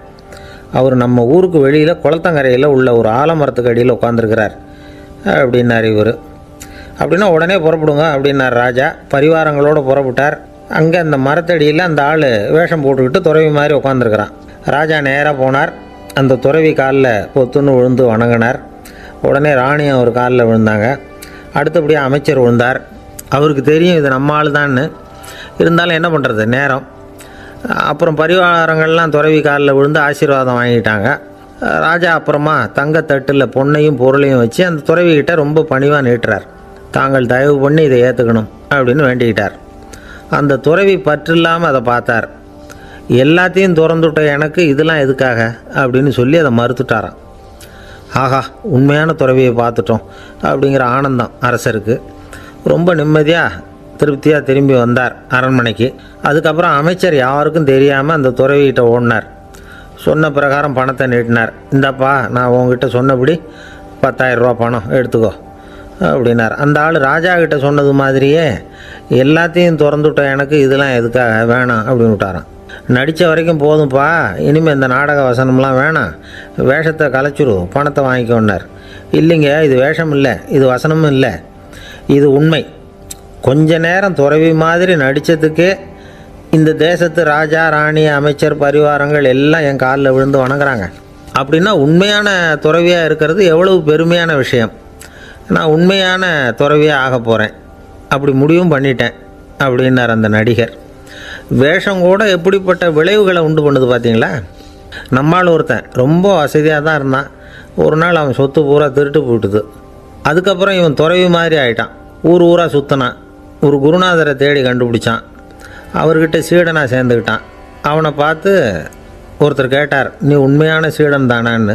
Speaker 1: அவர் நம்ம ஊருக்கு வெளியில் குளத்தங்கரையில் உள்ள ஒரு ஆலமரத்துக்கு அடியில் உட்காந்துருக்கிறார் அப்படின்னார் இவர். அப்படின்னா உடனே புறப்படுங்க அப்படின்னார் ராஜா. பரிவாரங்களோடு புறப்பட்டார். அங்கே அந்த மரத்தடியில் அந்த ஆள் வேஷம் போட்டுக்கிட்டு துறவி மாதிரி உட்காந்துருக்கிறான். ராஜா நேராக போனார். அந்த துறவி காலில் பொத்துன்னு விழுந்து வணங்கினார். உடனே ராணி அவர் காலில் விழுந்தாங்க. அடுத்தபடியாக அமைச்சர் விழுந்தார். அவருக்கு தெரியும் இது நம்ம ஆள் தான்னு. இருந்தாலும் என்ன பண்ணுறது, நேரம். அப்புறம் பரிவாரங்கள்லாம் துறவி காலில் விழுந்து ஆசீர்வாதம் வாங்கிட்டாங்க. ராஜா அப்புறமா தங்கத்தட்டில் பொண்ணையும் பொருளையும் வச்சு அந்த துறவிக்கிட்ட ரொம்ப பணிவாக நீட்டுறார். தாங்கள் தயவு பண்ணி இதை ஏற்றுக்கணும் அப்படின்னு வேண்டிக்கிட்டார். அந்த துறவி பற்றில்லாமல் அதை பார்த்தார். எல்லாத்தையும் திறந்துவிட்ட எனக்கு இதெல்லாம் எதுக்காக அப்படின்னு சொல்லி அதை மறுத்துட்டாராம். ஆஹா, உண்மையான துறவியை பார்த்துட்டோம் அப்படிங்கிற ஆனந்தம் அரசருக்கு. ரொம்ப நிம்மதியாக திருப்தியாக திரும்பி வந்தார் அரண்மனைக்கு. அதுக்கப்புறம் அமைச்சர் யாருக்கும் தெரியாமல் அந்த துறவிகிட்ட ஓடினார். சொன்ன பிரகாரம் பணத்தை நீட்டினார். இந்தாப்பா, நான் உங்ககிட்ட சொன்னபடி 10,000 ரூபா பணம் எடுத்துக்கோ அப்படின்னார். அந்த ஆள் ராஜா கிட்ட சொன்னது மாதிரியே எல்லாத்தையும் திறந்துவிட்ட எனக்கு இதெல்லாம் எதுக்காக வேணாம் அப்படின்னு விட்டாரான். நடித்த வரைக்கும் போதும்ப்பா, இனிமேல் இந்த நாடக வசனம்லாம் வேணாம், வேஷத்தை கலைச்சிரு, பணத்தை வாங்கிக்கோன்னார். இல்லைங்க, இது வேஷம் இல்லை, இது வசனமும் இல்லை, இது உண்மை. கொஞ்ச நேரம் துறவி மாதிரி நடித்ததுக்கே இந்த தேசத்து ராஜா ராணி அமைச்சர் பரிவாரங்கள் எல்லாம் என் காலில் விழுந்து வணங்குறாங்க. அப்படின்னா உண்மையான துறவியாக இருக்கிறது எவ்வளவு பெருமையான விஷயம். நான் உண்மையான துறவியாக ஆக போகிறேன், அப்படி முடிவும் பண்ணிட்டேன் அப்படின்னார் அந்த நடிகர். வேஷம் கூட எப்படிப்பட்ட விளைவுகளை உண்டு பண்ணுது பார்த்தீங்களா. நம்மால் ஒருத்தன் ரொம்ப வசதியாக தான் இருந்தான். ஒரு நாள் அவன் சொத்து பூரா திருட்டு போட்டுது. அதுக்கப்புறம் இவன் துறவி மாதிரி ஆகிட்டான். ஊர் ஊராக சுற்றினான். ஒரு குருநாதரை தேடி கண்டுபிடிச்சான். அவர்கிட்ட சீடனாக சேர்ந்துக்கிட்டான். அவனை பார்த்து ஒருத்தர் கேட்டார், நீ உண்மையான சீடன் தானான்னு.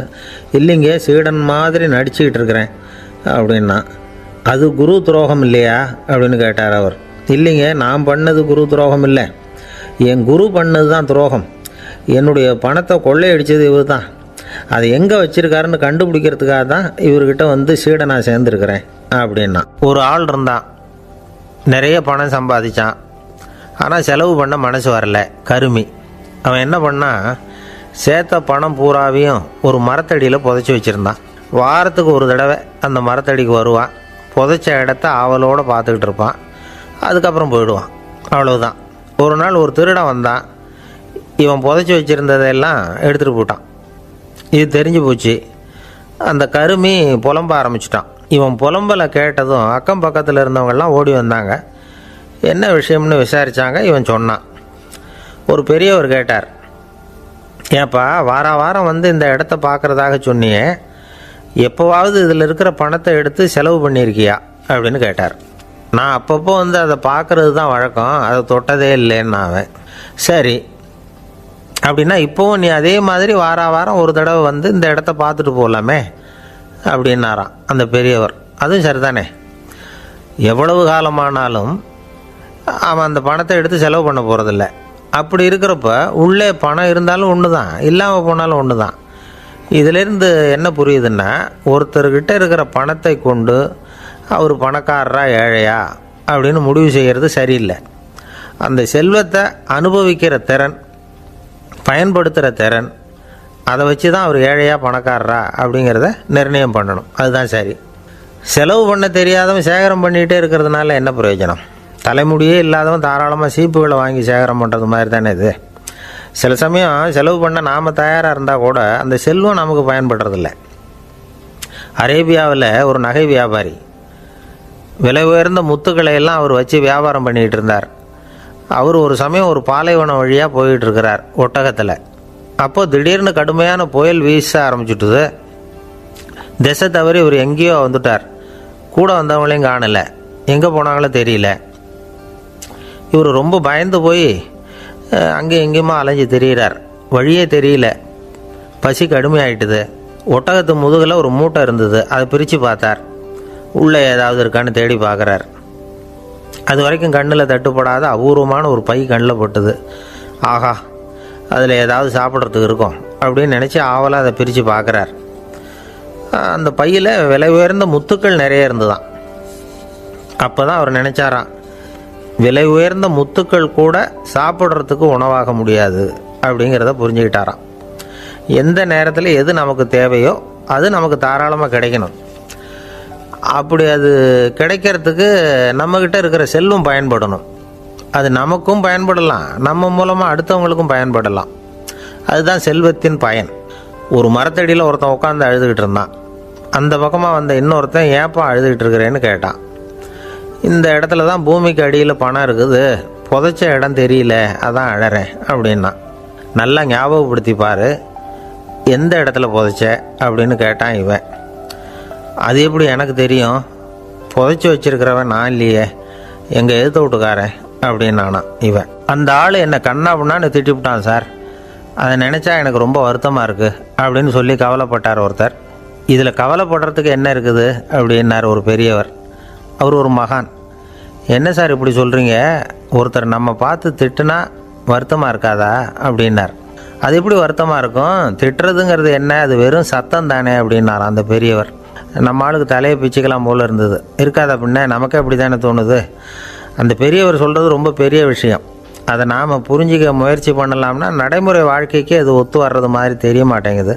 Speaker 1: இல்லைங்க, சீடன் மாதிரி நடிச்சுக்கிட்டு இருக்கிறேன் அப்படின்னா. அது குரு துரோகம் இல்லையா அப்படின்னு கேட்டார் அவர். இல்லைங்க, நான் பண்ணது குரு துரோகம் இல்லை, என் குரு பண்ணது தான் துரோகம். என்னுடைய பணத்தை கொள்ளையடித்தது இவர் தான். அதை எங்கே வச்சுருக்காருன்னு கண்டுபிடிக்கிறதுக்காக தான் இவர்கிட்ட வந்து சீடனாக சேர்ந்துருக்கிறேன் அப்படின்னா. ஒரு ஆள் இருந்தான், நிறைய பணம் சம்பாதிச்சான். ஆனால் செலவு பண்ண மனசு வரல, கருமி. அவன் என்ன பண்ணான், சேர்த்த பணம் பூராவையும் ஒரு மரத்தடியில் புதைச்சி வச்சுருந்தான். வாரத்துக்கு ஒரு தடவை அந்த மரத்தடிக்கு வருவான். புதைச்ச இடத்த ஆவலோடு பார்த்துக்கிட்டு இருப்பான். அதுக்கப்புறம் போயிடுவான். அவ்வளவுதான். ஒரு நாள் ஒரு திருடன் வந்தான். இவன் புதைச்சி வச்சுருந்ததெல்லாம் எடுத்துகிட்டு போட்டான். இது தெரிஞ்சு போச்சு. அந்த கருமி புலம்ப ஆரம்பிச்சிட்டான். இவன் புலம்பலை கேட்டதும் அக்கம் பக்கத்தில் இருந்தவங்கெல்லாம் ஓடி வந்தாங்க. என்ன விஷயம்னு விசாரித்தாங்க. இவன் சொன்னான். ஒரு பெரியவர் கேட்டார், ஏப்பா, வாரம் வந்து இந்த இடத்த பார்க்குறதாக சொன்னியே, எப்போவாவது இதில் இருக்கிற பணத்தை எடுத்து செலவு பண்ணியிருக்கியா அப்படின்னு கேட்டார். நான் அப்பப்போ வந்து அதை பார்க்குறது தான் வழக்கம், அதை தொட்டதே இல்லைன்னு அவன். சரி, அப்படின்னா இப்போவும் நீ அதே மாதிரி வாரம் ஒரு தடவை வந்து இந்த இடத்த பார்த்துட்டு போகலாமே அப்படின்னாராம் அந்த பெரியவர். அதுவும் சரிதானே, எவ்வளவு காலமானாலும் அவன் அந்த பணத்தை எடுத்து செலவு பண்ண போகிறதில்ல. அப்படி இருக்கிறப்ப உள்ளே பணம் இருந்தாலும் ஒன்று தான், இல்லாமல் போனாலும் ஒன்று தான். இதிலேருந்து என்ன புரியுதுன்னா, ஒருத்தர்கிட்ட இருக்கிற பணத்தை கொண்டு அவர் பணக்காரரா ஏழையா அப்படின்னு முடிவு செய்கிறது சரியில்லை. அந்த செல்வத்தை அனுபவிக்கிற திறன், பயன்படுத்துகிற திறன், அதை வச்சு தான் அவர் ஏழையா பணக்காரரா அப்படிங்கிறத நிர்ணயம் பண்ணணும். அதுதான் சரி. செலவு பண்ண தெரியாதவன் சேகரம் பண்ணிகிட்டே இருக்கிறதுனால என்ன பிரயோஜனம்? தலைமுடியே இல்லாதவன் தாராளமாக சீப்புகளை வாங்கி சேகரம் பண்ணுறது மாதிரி தானே இது. சில சமயம் செலவு பண்ண நாம் தயாராக இருந்தால் கூட அந்த செல்வம் நமக்கு பயன்படுறதில்ல. அரேபியாவில் ஒரு நகை வியாபாரி விலை உயர்ந்த முத்துக்களை எல்லாம் அவர் வச்சு வியாபாரம் பண்ணிகிட்டு இருந்தார். அவர் ஒரு சமயம் ஒரு பாலைவனம் வழியாக போயிட்டு இருக்கிறார் ஒட்டகத்தில். அப்போது திடீர்னு கடுமையான புயல் வீச ஆரம்பிச்சுட்டுது. திசை தவறி இவர் எங்கேயோ வந்துட்டார். கூட வந்தவங்களையும் காணலை, எங்கே போனாங்களோ தெரியல. இவர் ரொம்ப பயந்து போய் அங்கேயும் எங்கேயுமா அலைஞ்சு தெரிகிறார். வழியே தெரியல. பசி கடுமையாயிட்டுது. ஒட்டகத்து முதுகில் ஒரு மூட்டை இருந்தது. அதை பிரித்து பார்த்தார். உள்ளே ஏதாவது இருக்கான்னு தேடி பார்க்குறார். அது வரைக்கும் கண்ணில் தட்டுப்படாத அபூர்வமான ஒரு பை கண்ணில் பட்டுது. ஆஹா, அதில் ஏதாவது சாப்பிட்றதுக்கு இருக்கும் அப்படின்னு நினச்சி ஆவலாக அதை பிரித்து பார்க்குறார். அந்த பையில் விலை உயர்ந்த முத்துக்கள் நிறைய இருந்துதான். அப்போ தான் அவர் நினச்சாராம், விலை உயர்ந்த முத்துக்கள் கூட சாப்பிட்றதுக்கு உணவாக முடியாது அப்படிங்கிறத புரிஞ்சுக்கிட்டாராம். எந்த நேரத்தில் எது நமக்கு தேவையோ அது நமக்கு தாராளமாக கிடைக்கணும். அப்படி அது கிடைக்கிறதுக்கு நம்மக்கிட்ட இருக்கிற செல்வம் பயன்படணும். அது நமக்கும் பயன்படலாம், நம்ம மூலமாக அடுத்தவங்களுக்கும் பயன்படலாம். அதுதான் செல்வத்தின் பயன். ஒரு மரத்தடியில் ஒருத்தன் உட்காந்து அழுதுகிட்டு இருந்தான். அந்த பக்கமாக வந்த இன்னொருத்தன் ஏப்பா அழுதுகிட்டு இருக்கிறேன்னு கேட்டான். இந்த இடத்துல தான் பூமிக்கு அடியில் பணம் இருக்குது, புதைச்ச இடம் தெரியல, அதான் அழறேன் அப்படின்னா. நல்லா ஞாபகப்படுத்தி பாரு, எந்த இடத்துல புதைச்ச அப்படின்னு கேட்டான் இவன். அது எப்படி எனக்கு தெரியும், புதைச்சி வச்சிருக்கிறவன் நான் இல்லையே, எங்கள் எதிர்த்த வீட்டுக்காரன் அப்படின்னானா இவன். அந்த ஆள் என்னை கண்ணா பண்ணான்னு திட்டிவிட்டான் சார், அதை நினச்சா எனக்கு ரொம்ப வருத்தமாக இருக்குது அப்படின்னு சொல்லி கவலைப்பட்டார் ஒருத்தர். இதில் கவலைப்படுறதுக்கு என்ன இருக்குது அப்படின்னார் ஒரு பெரியவர். அவர் ஒரு மகான். என்ன சார் இப்படி சொல்கிறீங்க, ஒருத்தர் நம்ம பார்த்து திட்டுனா வருத்தமாக இருக்காதா அப்படின்னார். அது எப்படி வருத்தமாக இருக்கும், திட்டுறதுங்கிறது என்ன, அது வெறும் சத்தம் தானே அப்படின்னார் அந்த பெரியவர். நம்ம ஆளுக்கு தலையை பிச்சுக்கலாம் போல் இருந்தது. இருக்காது அப்படின்னா நமக்கே அப்படி தானே தோணுது. அந்த பெரியவர் சொல்கிறது ரொம்ப பெரிய விஷயம். அதை நாம் புரிஞ்சிக்க முயற்சி பண்ணலாம்னா நடைமுறை வாழ்க்கைக்கு அது ஒத்து வர்றது மாதிரி தெரிய மாட்டேங்குது.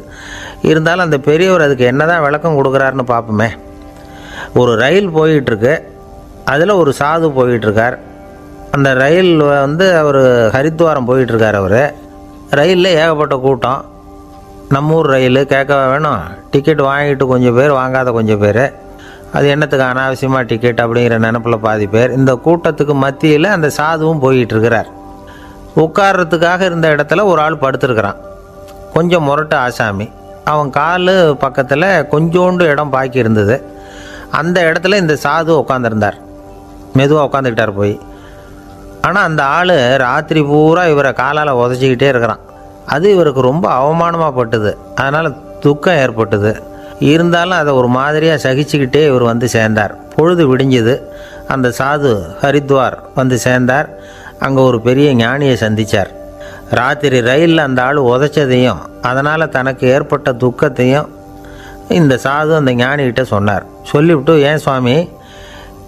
Speaker 1: இருந்தாலும் அந்த பெரியவர் அதுக்கு என்ன தான் விளக்கம் கொடுக்குறாருன்னு பார்ப்போமே. ஒரு ரயில் போயிட்டுருக்கு, அதில் ஒரு சாது போயிட்டுருக்கார். அந்த ரயில் அவர் ஹரித்வாரம் போயிட்டுருக்கார். அவர் ரயிலில் ஏகப்பட்ட கூட்டம். நம்ம ஊர் ரயில் கேட்க வேணும், டிக்கெட் வாங்கிட்டு கொஞ்சம் பேர், வாங்காத கொஞ்சம் பேர். அது என்னத்துக்கு அனாவசியமாக டிக்கெட் அப்படிங்கிற நினப்பில் பாதி பேர். இந்த கூட்டத்துக்கு மத்தியில் அந்த சாதுவும் போயிட்டுருக்கிறார். உட்கார்றதுக்காக இருந்த இடத்துல ஒரு ஆள் படுத்துருக்கிறான், கொஞ்சம் முரட்டு ஆசாமி. அவன் கால் பக்கத்தில் கொஞ்சோண்டு இடம் பாக்கி இருந்தது. அந்த இடத்துல இந்த சாது உட்காந்துருந்தார். மெதுவாக உட்காந்துக்கிட்டார் போய். ஆனால் அந்த ஆள் ராத்திரி பூரா இவரை காலால் உதச்சிக்கிட்டே இருக்கிறான். அது இவருக்கு ரொம்ப அவமானமாக பட்டுது. அதனால் துக்கம் ஏற்பட்டுது. இருந்தாலும் அதை ஒரு மாதிரியாக சகிச்சுக்கிட்டே இவர் வந்து சேர்ந்தார். பொழுது விடிஞ்சுது. அந்த சாது ஹரித்வார் வந்து சேர்ந்தார். அங்கே ஒரு பெரிய ஞானியை சந்தித்தார். ராத்திரி ரயிலில் அந்த ஆள் உதைச்சதையும் அதனால் தனக்கு ஏற்பட்ட துக்கத்தையும் இந்த சாது அந்த ஞானிகிட்ட சொன்னார். சொல்லிவிட்டு, ஏன் சுவாமி,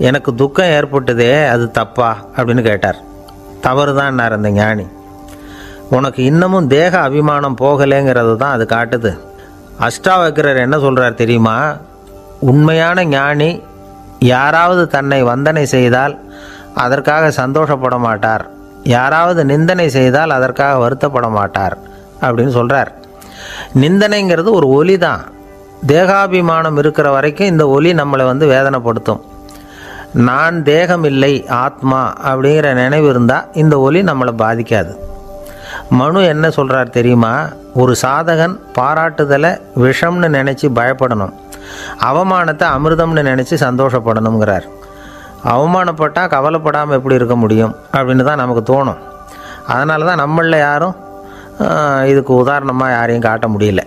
Speaker 1: எனக்கு துக்கம் ஏற்பட்டதே, அது தப்பா அப்படின்னு கேட்டார். தவறு தான்னார் அந்த ஞானி. உனக்கு இன்னமும் தேக அபிமானம் போகலைங்கிறது தான் அது காட்டுது. அஷ்டாவக்கிரர் என்ன சொல்கிறார் தெரியுமா? உண்மையான ஞானி யாராவது தன்னை வந்தனை செய்தால் அதற்காக சந்தோஷப்பட மாட்டார், யாராவது நிந்தனை செய்தால் அதற்காக வருத்தப்பட மாட்டார் அப்படின்னு சொல்கிறார். நிந்தனைங்கிறது ஒரு ஒலி தான். தேகாபிமானம் இருக்கிற வரைக்கும் இந்த ஒலி நம்மளை வேதனைப்படுத்தும். நான் தேகம் இல்லை, ஆத்மா அப்படிங்கிற நினைவு இருந்தால் இந்த ஒலி நம்மளை பாதிக்காது. மனு என்ன சொல்கிறார் தெரியுமா? ஒரு சாதகன் பாராட்டுதலை விஷம்னு நினச்சி பயப்படணும், அவமானத்தை அமிர்தம்னு நினச்சி சந்தோஷப்படணுங்கிறார். அவமானப்பட்டால் கவலைப்படாமல் எப்படி இருக்க முடியும் அப்படின்னு தான் நமக்கு தோணும். அதனால தான் நம்மளில் யாரும் இதுக்கு உதாரணமாக யாரையும் காட்ட முடியல.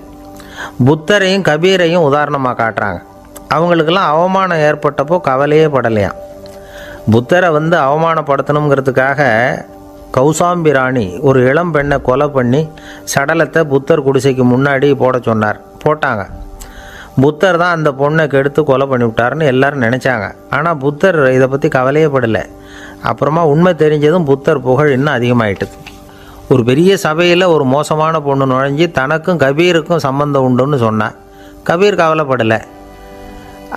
Speaker 1: புத்தரையும் கபீரையும் உதாரணமாக காட்டுறாங்க. அவங்களுக்கெல்லாம் அவமானம் ஏற்பட்டப்போ கவலையே படலையாம். புத்தரை அவமானப்படுத்தணுங்கிறதுக்காக கௌசாம்பி ராணி ஒரு இளம் பெண்ணை கொலை பண்ணி சடலத்தை புத்தர் குடிசைக்கு முன்னாடி போட சொன்னார். போட்டாங்க. புத்தர் தான் அந்த பொண்ணை கெடுத்து கொலை பண்ணிவிட்டாருன்னு எல்லாரும் நினச்சாங்க. ஆனால் புத்தர் இதை பற்றி கவலையே படலை. அப்புறமா உண்மை தெரிஞ்சதும் புத்தர் புகழ் இன்னும் அதிகமாயிட்டுது. ஒரு பெரிய சபையில் ஒரு மோசமான பொண்ணு நுழைஞ்சி தனக்கும் கபீருக்கும் சம்பந்தம் உண்டுன்னு சொன்னான். கபீர் கவலைப்படலை.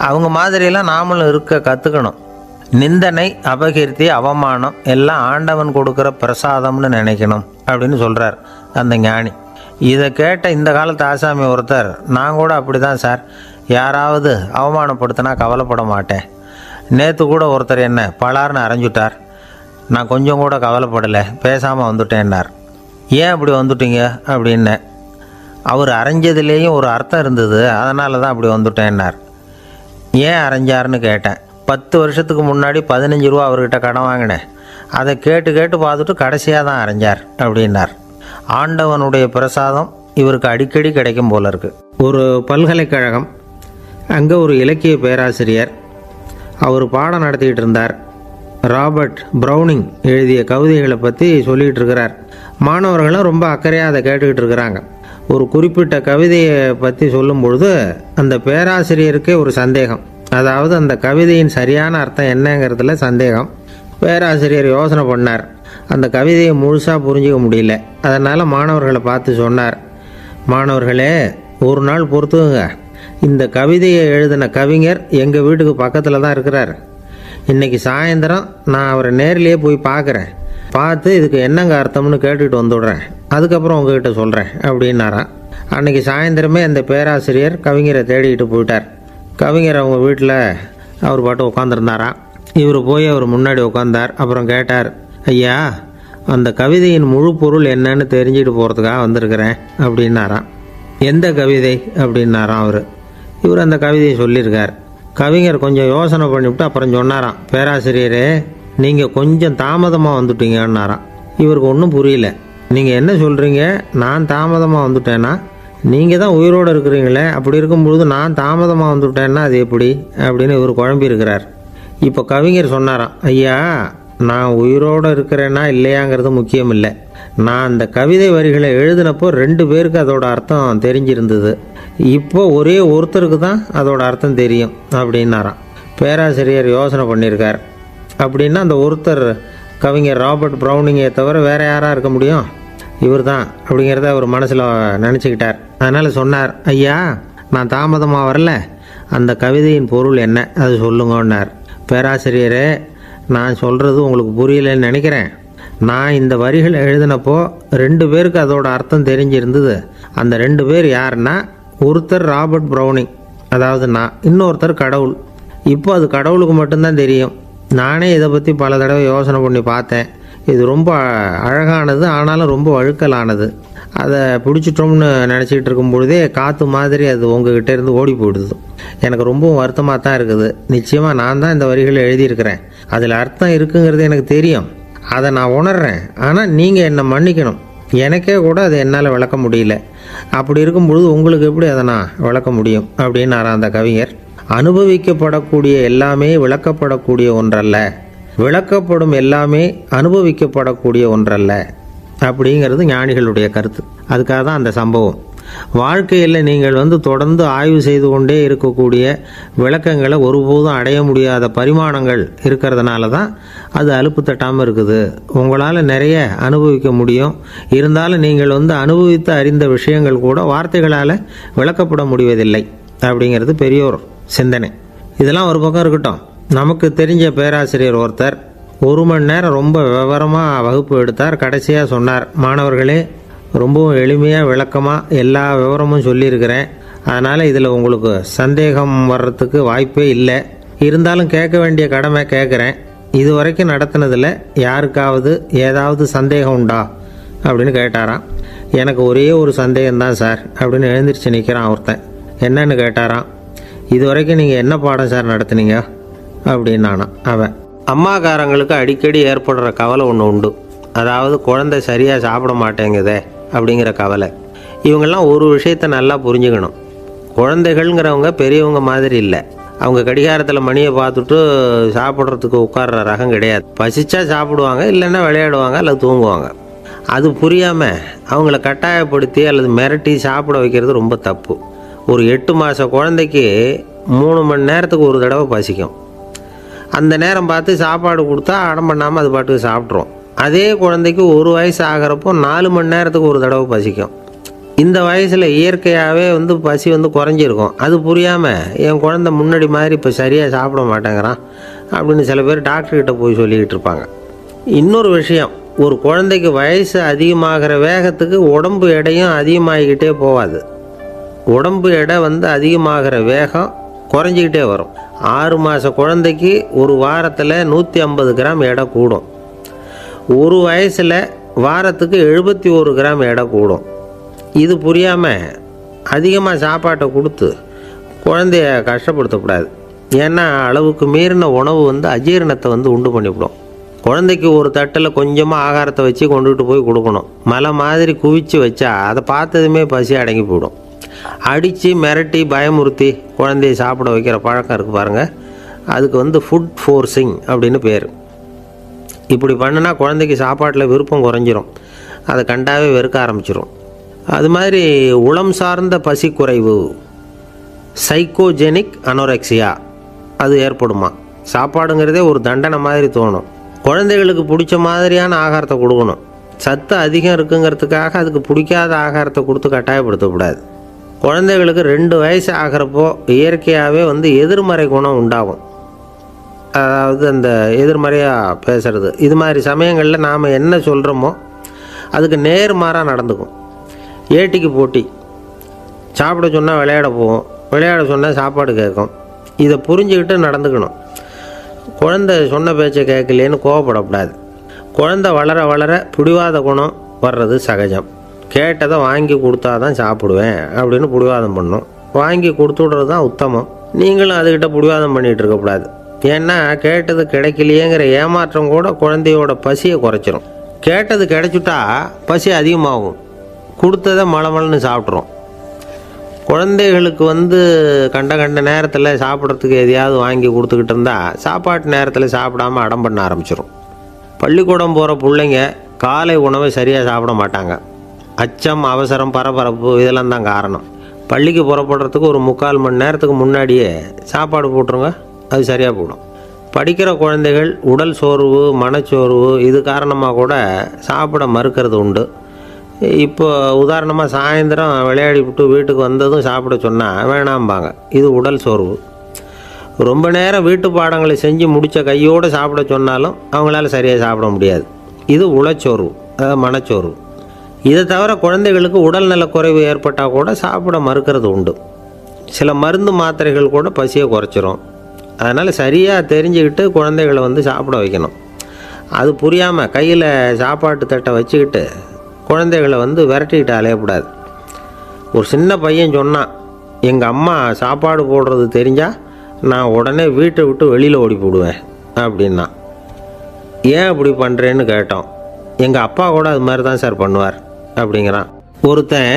Speaker 1: அவங்க மாதிரியெல்லாம் நாமளும் இருக்க கற்றுக்கணும். நிந்தனை, அபகீர்த்தி, அவமானம் எல்லாம் ஆண்டவன் கொடுக்குற பிரசாதம்னு நினைக்கணும் அப்படின்னு சொல்கிறார் அந்த ஞானி. இதை கேட்ட இந்த காலத்து ஆசாமி ஒருத்தர், நான் கூட அப்படி தான் சார், யாராவது அவமானப்படுத்தினா கவலைப்பட மாட்டேன். நேற்று கூட ஒருத்தர் என்ன பலார்னு அரைஞ்சுட்டார், நான் கொஞ்சம் கூட கவலைப்படலை, பேசாமல் வந்துட்டேன்னார். ஏன் அப்படி வந்துட்டீங்க அப்படின்னு. அவர் அரைஞ்சதுலேயும் ஒரு அர்த்தம் இருந்தது, அதனால தான் அப்படி வந்துட்டேன்னார். ஏன் அரைஞ்சாருன்னு கேட்டேன். 10 வருஷத்துக்கு முன்னாடி 15 ரூபா அவர்கிட்ட கடன் வாங்கினேன், அதை கேட்டு கேட்டு பார்த்துட்டு கடைசியாக தான் அரைஞ்சார் அப்படின்னார். ஆண்டவனுடைய பிரசாதம் இவருக்கு அடிக்கடி கிடைக்கும் போல இருக்குது. ஒரு பல்கலைக்கழகம், அங்கே ஒரு இலக்கிய பேராசிரியர், அவர் பாடம் நடத்திக்கிட்டு இருந்தார். ராபர்ட் ப்ரௌனிங் எழுதிய கவிதைகளை பற்றி சொல்லிகிட்டு இருக்கிறார். மாணவர்களும் ரொம்ப அக்கறையாக அதை கேட்டுக்கிட்டு இருக்கிறாங்க. ஒரு குறிப்பிட்ட கவிதையை பற்றி சொல்லும் பொழுது அந்த பேராசிரியருக்கே ஒரு சந்தேகம். அதாவது அந்த கவிதையின் சரியான அர்த்தம் என்னங்கிறதுல சந்தேகம். பேராசிரியர் யோசனை பண்ணார். அந்த கவிதையை முழுசாக புரிஞ்சிக்க முடியல. அதனால் மாணவர்களை பார்த்து சொன்னார், மாணவர்களே, ஒரு நாள் பொறுத்துங்க, இந்த கவிதையை எழுதின கவிஞர் எங்கள் வீட்டுக்கு பக்கத்தில் தான் இருக்கிறார். இன்றைக்கி சாயந்தரம் நான் அவரை நேரிலேயே போய் பார்க்குறேன். பார்த்து இதுக்கு என்னங்க அர்த்தம்னு கேட்டுக்கிட்டு வந்துவிடுறேன். அதுக்கப்புறம் உங்ககிட்ட சொல்கிறேன் அப்படின்னாராம். அன்றைக்கி சாயந்தரமே அந்த பேராசிரியர் கவிஞரை தேடிக்கிட்டு போயிட்டார். கவிஞர் அவங்க வீட்டில் அவர் பாட்டு உட்காந்துருந்தாராம். இவர் போய் அவர் முன்னாடி உட்காந்தார். அப்புறம் கேட்டார், ஐயா, அந்த கவிதையின் முழு பொருள் என்னன்னு தெரிஞ்சுட்டு போகிறதுக்காக வந்திருக்கிறேன் அப்படின்னாராம். எந்த கவிதை அப்படின்னாராம் அவர். இவர் அந்த கவிதையை சொல்லியிருக்கார். கவிஞர் கொஞ்சம் யோசனை பண்ணிவிட்டு அப்புறம் சொன்னாராம், பேராசிரியரே, நீங்கள் கொஞ்சம் தாமதமாக வந்துட்டீங்கன்னாராம். இவருக்கு ஒன்றும் புரியல. நீங்கள் என்ன சொல்கிறீங்க? நான் தாமதமாக வந்துட்டேன்னா? நீங்கள் தான் உயிரோடு இருக்கிறீங்களே, அப்படி இருக்கும்பொழுது நான் தாமதமாக வந்துவிட்டேன்னா அது எப்படி அப்படின்னு இவர் குழம்பி இருக்கிறார். இப்போ கவிஞர் சொன்னாராம், ஐயா, நான் உயிரோடு இருக்கிறேன்னா இல்லையாங்கிறது முக்கியம் இல்லை. நான் அந்த கவிதை வரிகளை எழுதினப்போ 2 பேருக்கு அதோட அர்த்தம் தெரிஞ்சிருந்தது. இப்போ ஒரே ஒருத்தருக்கு தான் அதோட அர்த்தம் தெரியும் அப்படின்னாராம். பேராசிரியர் யோசனை பண்ணியிருக்கார். அப்படின்னா அந்த ஒருத்தர் கவிஞர் ராபர்ட் ப்ரௌனிங்கை தவிர வேறு யாராக இருக்க முடியும்? இவர் தான் அப்படிங்கிறத அவர் மனசில் நினச்சிக்கிட்டார். அதனால் சொன்னார், ஐயா நான் தாமதமாக வரல, அந்த கவிதையின் பொருள் என்ன அது சொல்லுங்கன்னார். பேராசிரியரே, நான் சொல்கிறது உங்களுக்கு புரியலைன்னு நினைக்கிறேன். நான் இந்த வரிகள் எழுதினப்போ 2 பேருக்கு அதோட அர்த்தம் தெரிஞ்சிருந்தது. அந்த 2 பேர் யாருன்னா, ஒருத்தர் ராபர்ட் ப்ரௌனிங், அதாவது நான், இன்னொருத்தர் கடவுள். இப்போ அது கடவுளுக்கு மட்டும்தான் தெரியும். நானே இதை பற்றி பல தடவை யோசனை பண்ணி பார்த்தேன். இது ரொம்ப அழகானது, ஆனாலும் ரொம்ப வழுக்கலானது. அதை பிடிச்சிட்டோம்னு நினச்சிக்கிட்டு இருக்கும் பொழுதே காற்று மாதிரி அது உங்ககிட்ட இருந்து ஓடி போயிடுது. எனக்கு ரொம்பவும் வருத்தமாக தான் இருக்குது. நிச்சயமாக நான் தான் இந்த வரிகளை எழுதியிருக்கிறேன். அதில் அர்த்தம் இருக்குங்கிறது எனக்கு தெரியும், அதை நான் உணர்றேன். ஆனால் நீங்கள் என்னை மன்னிக்கணும். எனக்கே கூட அதை என்னால் விளக்க முடியல. அப்படி இருக்கும் பொழுது உங்களுக்கு எப்படி அதை நான் விளக்க முடியும் அப்படின்னாரா அந்த கவிஞர். அனுபவிக்கப்படக்கூடிய எல்லாமே விளக்கப்படக்கூடிய ஒன்றல்ல, விளக்கப்படும் எல்லாமே அனுபவிக்கப்படக்கூடிய ஒன்றல்ல அப்படிங்கிறது ஞானிகளுடைய கருத்து. அதுக்காக தான் அந்த சம்பவம். வாழ்க்கையில் நீங்கள் தொடர்ந்து ஆய்வு செய்து கொண்டே இருக்கக்கூடிய விளக்கங்களை ஒருபோதும் அடைய முடியாத பரிமாணங்கள் இருக்கிறதுனால தான் அது அலுப்பு தட்டாமல் இருக்குது. உங்களால் நிறைய அனுபவிக்க முடியும், இருந்தாலும் நீங்கள் அனுபவித்து அறிந்த விஷயங்கள் கூட வார்த்தைகளால் விளக்கப்பட முடிவதில்லை அப்படிங்கிறது பெரியோர் சிந்தனை. இதெல்லாம் ஒரு பக்கம் இருக்கட்டும். நமக்கு தெரிஞ்ச பேராசிரியர் ஒருத்தர் 1 மணி நேரம் ரொம்ப விவரமாக வகுப்பு எடுத்தார். கடைசியாக சொன்னார், மாணவர்களே, ரொம்பவும் எளிமையாக விளக்கமாக எல்லா விவரமும் சொல்லியிருக்கிறேன். அதனால் இதில் உங்களுக்கு சந்தேகம் வர்றதுக்கு வாய்ப்பே இல்லை. இருந்தாலும் கேட்க வேண்டிய கடமை கேட்குறேன். இது வரைக்கும் நடத்தினதில் யாருக்காவது ஏதாவது சந்தேகம் உண்டா அப்படின்னு கேட்டாராம். எனக்கு ஒரே ஒரு சந்தேகம்தான் சார் அப்படின்னு எழுந்திரிச்சு நிற்கிறான் ஒருத்தன். என்னன்னு கேட்டாராம். இது வரைக்கும் நீங்கள் என்ன பாடம் சார் நடத்துனீங்க அப்படின்னானா அவன். அம்மாக்காரங்களுக்கு அடிக்கடி ஏற்படுற கவலை ஒன்று உண்டு. அதாவது குழந்தை சரியாக சாப்பிட மாட்டேங்குதே அப்படிங்கிற கவலை. இவங்கெல்லாம் ஒரு விஷயத்தை நல்லா புரிஞ்சுக்கணும். குழந்தைகள்ங்கிறவங்க பெரியவங்க மாதிரி இல்லை. அவங்க கடிகாரத்தில் மணியை பார்த்துட்டு சாப்பிட்றதுக்கு உட்கார்ற ரகம் கிடையாது. பசிச்சா சாப்பிடுவாங்க, இல்லைன்னா விளையாடுவாங்க அல்லது தூங்குவாங்க. அது புரியாமல் அவங்கள கட்டாயப்படுத்தி அல்லது மிரட்டி சாப்பிட வைக்கிறது ரொம்ப தப்பு. ஒரு 8 மாத குழந்தைக்கு 3 மணி நேரத்துக்கு ஒரு தடவை பசிக்கும். அந்த நேரம் பார்த்து சாப்பாடு கொடுத்தா அடம் பண்ணாமல் அது பாட்டுக்கு சாப்பிட்றோம். அதே குழந்தைக்கு 1 வயசு ஆகிறப்போ 4 மணி நேரத்துக்கு ஒரு தடவை பசிக்கும். இந்த வயசில் இயற்கையாகவே பசி குறைஞ்சிருக்கும். அது புரியாமல் என் குழந்தை முன்னாடி மாதிரி இப்போ சரியாக சாப்பிட மாட்டேங்கிறான் அப்படின்னு சில பேர் டாக்டர்கிட்ட போய் சொல்லிக்கிட்டு இருப்பாங்க. இன்னொரு விஷயம், ஒரு குழந்தைக்கு வயசு அதிகமாகிற வேகத்துக்கு உடம்பு எடையும் அதிகமாகிக்கிட்டே போகாது. உடம்பு எடை அதிகமாகிற வேகம் குறைஞ்சிக்கிட்டே வரும். 6 மாத குழந்தைக்கு ஒரு வாரத்தில் 150 கிராம் எடை கூடும். ஒரு வயசில் வாரத்துக்கு 71 கிராம் எடை கூடும். இது புரியாமல் அதிகமாக சாப்பாட்டை கொடுத்து குழந்தைய கஷ்டப்படுத்தக்கூடாது. ஏன்னா அளவுக்கு மீறின உணவு அஜீரணத்தை உண்டு பண்ணிவிடும். குழந்தைக்கு ஒரு தட்டில் கொஞ்சமாக ஆகாரத்தை வச்சு கொண்டுகிட்டு போய் கொடுக்கணும். மலை மாதிரி குவிச்சு வச்சா அதை பார்த்ததுமே பசி அடங்கி போயிடும். அடித்து மிரட்டி பயமுறுத்தி குழந்தைய சாப்பிட வைக்கிற பழக்கம் இருக்குது பாருங்கள், அதுக்கு ஃபுட் ஃபோர்ஸிங் அப்படின்னு பேர். இப்படி பண்ணுனா குழந்தைக்கு சாப்பாட்டில் விருப்பம் குறைஞ்சிரும், அதை கண்டாவே வெறுக்க ஆரம்பிச்சிடும். அது மாதிரி உளம் சார்ந்த பசி குறைவு, சைக்கோஜெனிக் அனோரெக்சியா, அது ஏற்படுமா. சாப்பாடுங்கிறதே ஒரு தண்டனை மாதிரி தோணும். குழந்தைகளுக்கு பிடிச்ச மாதிரியான ஆகாரத்தை கொடுக்கணும். சத்து அதிகம் இருக்குங்கிறதுக்காக அதுக்கு பிடிக்காத ஆகாரத்தை கொடுத்து கட்டாயப்படுத்தக்கூடாது. குழந்தைகளுக்கு 2 வயசு ஆகிறப்போ இயற்கையாகவே எதிர்மறை குணம் உண்டாகும். அதாவது அந்த எதிர்மறையாக பேசுகிறது. இது மாதிரி சமயங்களில் நாம் என்ன சொல்கிறோமோ அதுக்கு நேர்மாறாக நடந்துக்கும். ஏட்டிக்கு போட்டி. சாப்பிட சொன்னால் விளையாட போகும், விளையாட சொன்னால் சாப்பாடு கேட்கும். இதை புரிஞ்சுக்கிட்டு நடந்துக்கணும். குழந்தை சொன்ன பேச்சை கேட்கலேன்னு கோவப்படக்கூடாது. குழந்தை வளர வளர பிடிவாத குணம் வர்றது சகஜம். கேட்டதை வாங்கி கொடுத்தா தான் சாப்பிடுவேன் அப்படின்னு பிடிவாதம் பண்ணும். வாங்கி கொடுத்து விடுறது தான் உத்தமம். நீங்களும் அதுக்கிட்ட பிடிவாதம் பண்ணிகிட்டு இருக்கக்கூடாது. ஏன்னா கேட்டது கிடைக்கலையேங்கிற ஏமாற்றம் கூட குழந்தையோட பசியை குறைச்சிரும். கேட்டது கிடைச்சிட்டா பசி அதிகமாகும். கொடுத்ததை மலமலன்னு சாப்பிட்றோம். குழந்தைகளுக்கு கண்ட நேரத்தில் சாப்பிட்றதுக்கு எதையாவது வாங்கி கொடுத்துக்கிட்டு இருந்தால் சாப்பாட்டு நேரத்தில் சாப்பிடாமல் அடம் பண்ண ஆரம்பிச்சிடும். பள்ளிக்கூடம் போகிற பிள்ளைங்க காலை உணவை சரியாக சாப்பிட மாட்டாங்க. அச்சம், அவசரம், பரபரப்பு இதெல்லாம் தான் காரணம். பள்ளிக்கு புறப்படுறதுக்கு ஒரு 3/4 மணி நேரத்துக்கு முன்னாடியே சாப்பாடு போட்டுருங்க, அது சரியாக போடும். படிக்கிற குழந்தைகள் உடல் சோர்வு, மனச்சோர்வு இது காரணமாக கூட சாப்பிட மறுக்கிறது உண்டு. இப்போ உதாரணமாக சாயந்தரம் விளையாடி விட்டு வீட்டுக்கு வந்ததும் சாப்பிட சொன்னால் வேணாம்பாங்க. இது உடல் சோர்வு. ரொம்ப நேரம் வீட்டு பாடங்களை செஞ்சு முடித்த கையோடு சாப்பிட சொன்னாலும் அவங்களால சரியாக சாப்பிட முடியாது. இது உளச்சோர்வு, அதாவது மனச்சோர்வு. இதை தவிர குழந்தைகளுக்கு உடல்நலக்குறைவு ஏற்பட்டால் கூட சாப்பிட மறுக்கிறது உண்டு. சில மருந்து மாத்திரைகள் கூட பசியை குறைச்சிரும். அதனால் சரியாக தெரிஞ்சுக்கிட்டு குழந்தைகளை சாப்பிட வைக்கணும். அது புரியாமல் கையில் சாப்பாட்டு தட்டை வச்சுக்கிட்டு குழந்தைகளை விரட்டிக்கிட்டு அலையக்கூடாது. ஒரு சின்ன பையன் சொன்னான், எங்கள் அம்மா சாப்பாடு போடுறது தெரிஞ்சால் நான் உடனே வீட்டை விட்டு வெளியில் ஓடி போடுவேன் அப்படின்னா. ஏன் அப்படி பண்ணுறேன்னு கேட்டோம். எங்கள் அப்பா கூட அது மாதிரி தான் சார் பண்ணுவார் அப்படிங்கிறான். ஒருத்தன்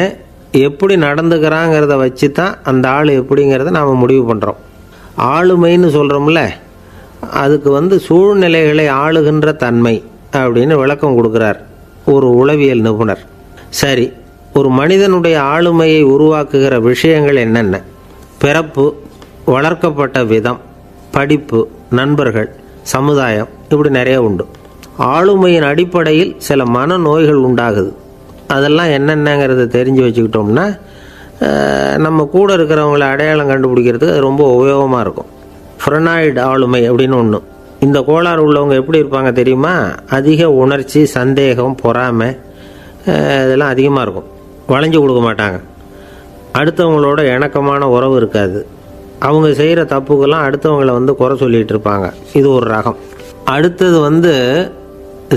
Speaker 1: எப்படி நடந்துக்கிறாங்கிறத வச்சு தான் அந்த ஆள் எப்படிங்கிறத நாம் முடிவு பண்ணுறோம். ஆளுமைன்னு சொல்கிறோம்ல, அதுக்கு சூழ்நிலைகளை ஆளுகின்ற தன்மை அப்படின்னு விளக்கம் கொடுக்குறார் ஒரு உளவியல் நிபுணர். சரி, ஒரு மனிதனுடைய ஆளுமையை உருவாக்குகிற விஷயங்கள் என்னென்ன? பிறப்பு, வளர்க்கப்பட்ட விதம், படிப்பு, நண்பர்கள், சமுதாயம், இப்படி நிறைய உண்டு. ஆளுமையின் அடிப்படையில் சில மனநோய்கள் உண்டாகுது. அதெல்லாம் என்னென்னங்கிறத தெரிஞ்சு வச்சுக்கிட்டோம்னா நம்ம கூட இருக்கிறவங்கள அடையாளம் கண்டுபிடிக்கிறதுக்கு அது ரொம்ப உபயோகமாக இருக்கும். ஃப்ரெனாய்டு ஆளுமை அப்படின்னு ஒன்று. இந்த கோளாறு உள்ளவங்க எப்படி இருப்பாங்க தெரியுமா? அதிக உணர்ச்சி, சந்தேகம், பொறாமை இதெல்லாம் அதிகமாக இருக்கும். வளைஞ்சு கொடுக்க மாட்டாங்க. அடுத்தவங்களோட இணக்கமான உறவு இருக்காது. அவங்க செய்கிற தப்புக்கெல்லாம் அடுத்தவங்களை குறை சொல்லிகிட்டு இருப்பாங்க. இது ஒரு ரகம். அடுத்தது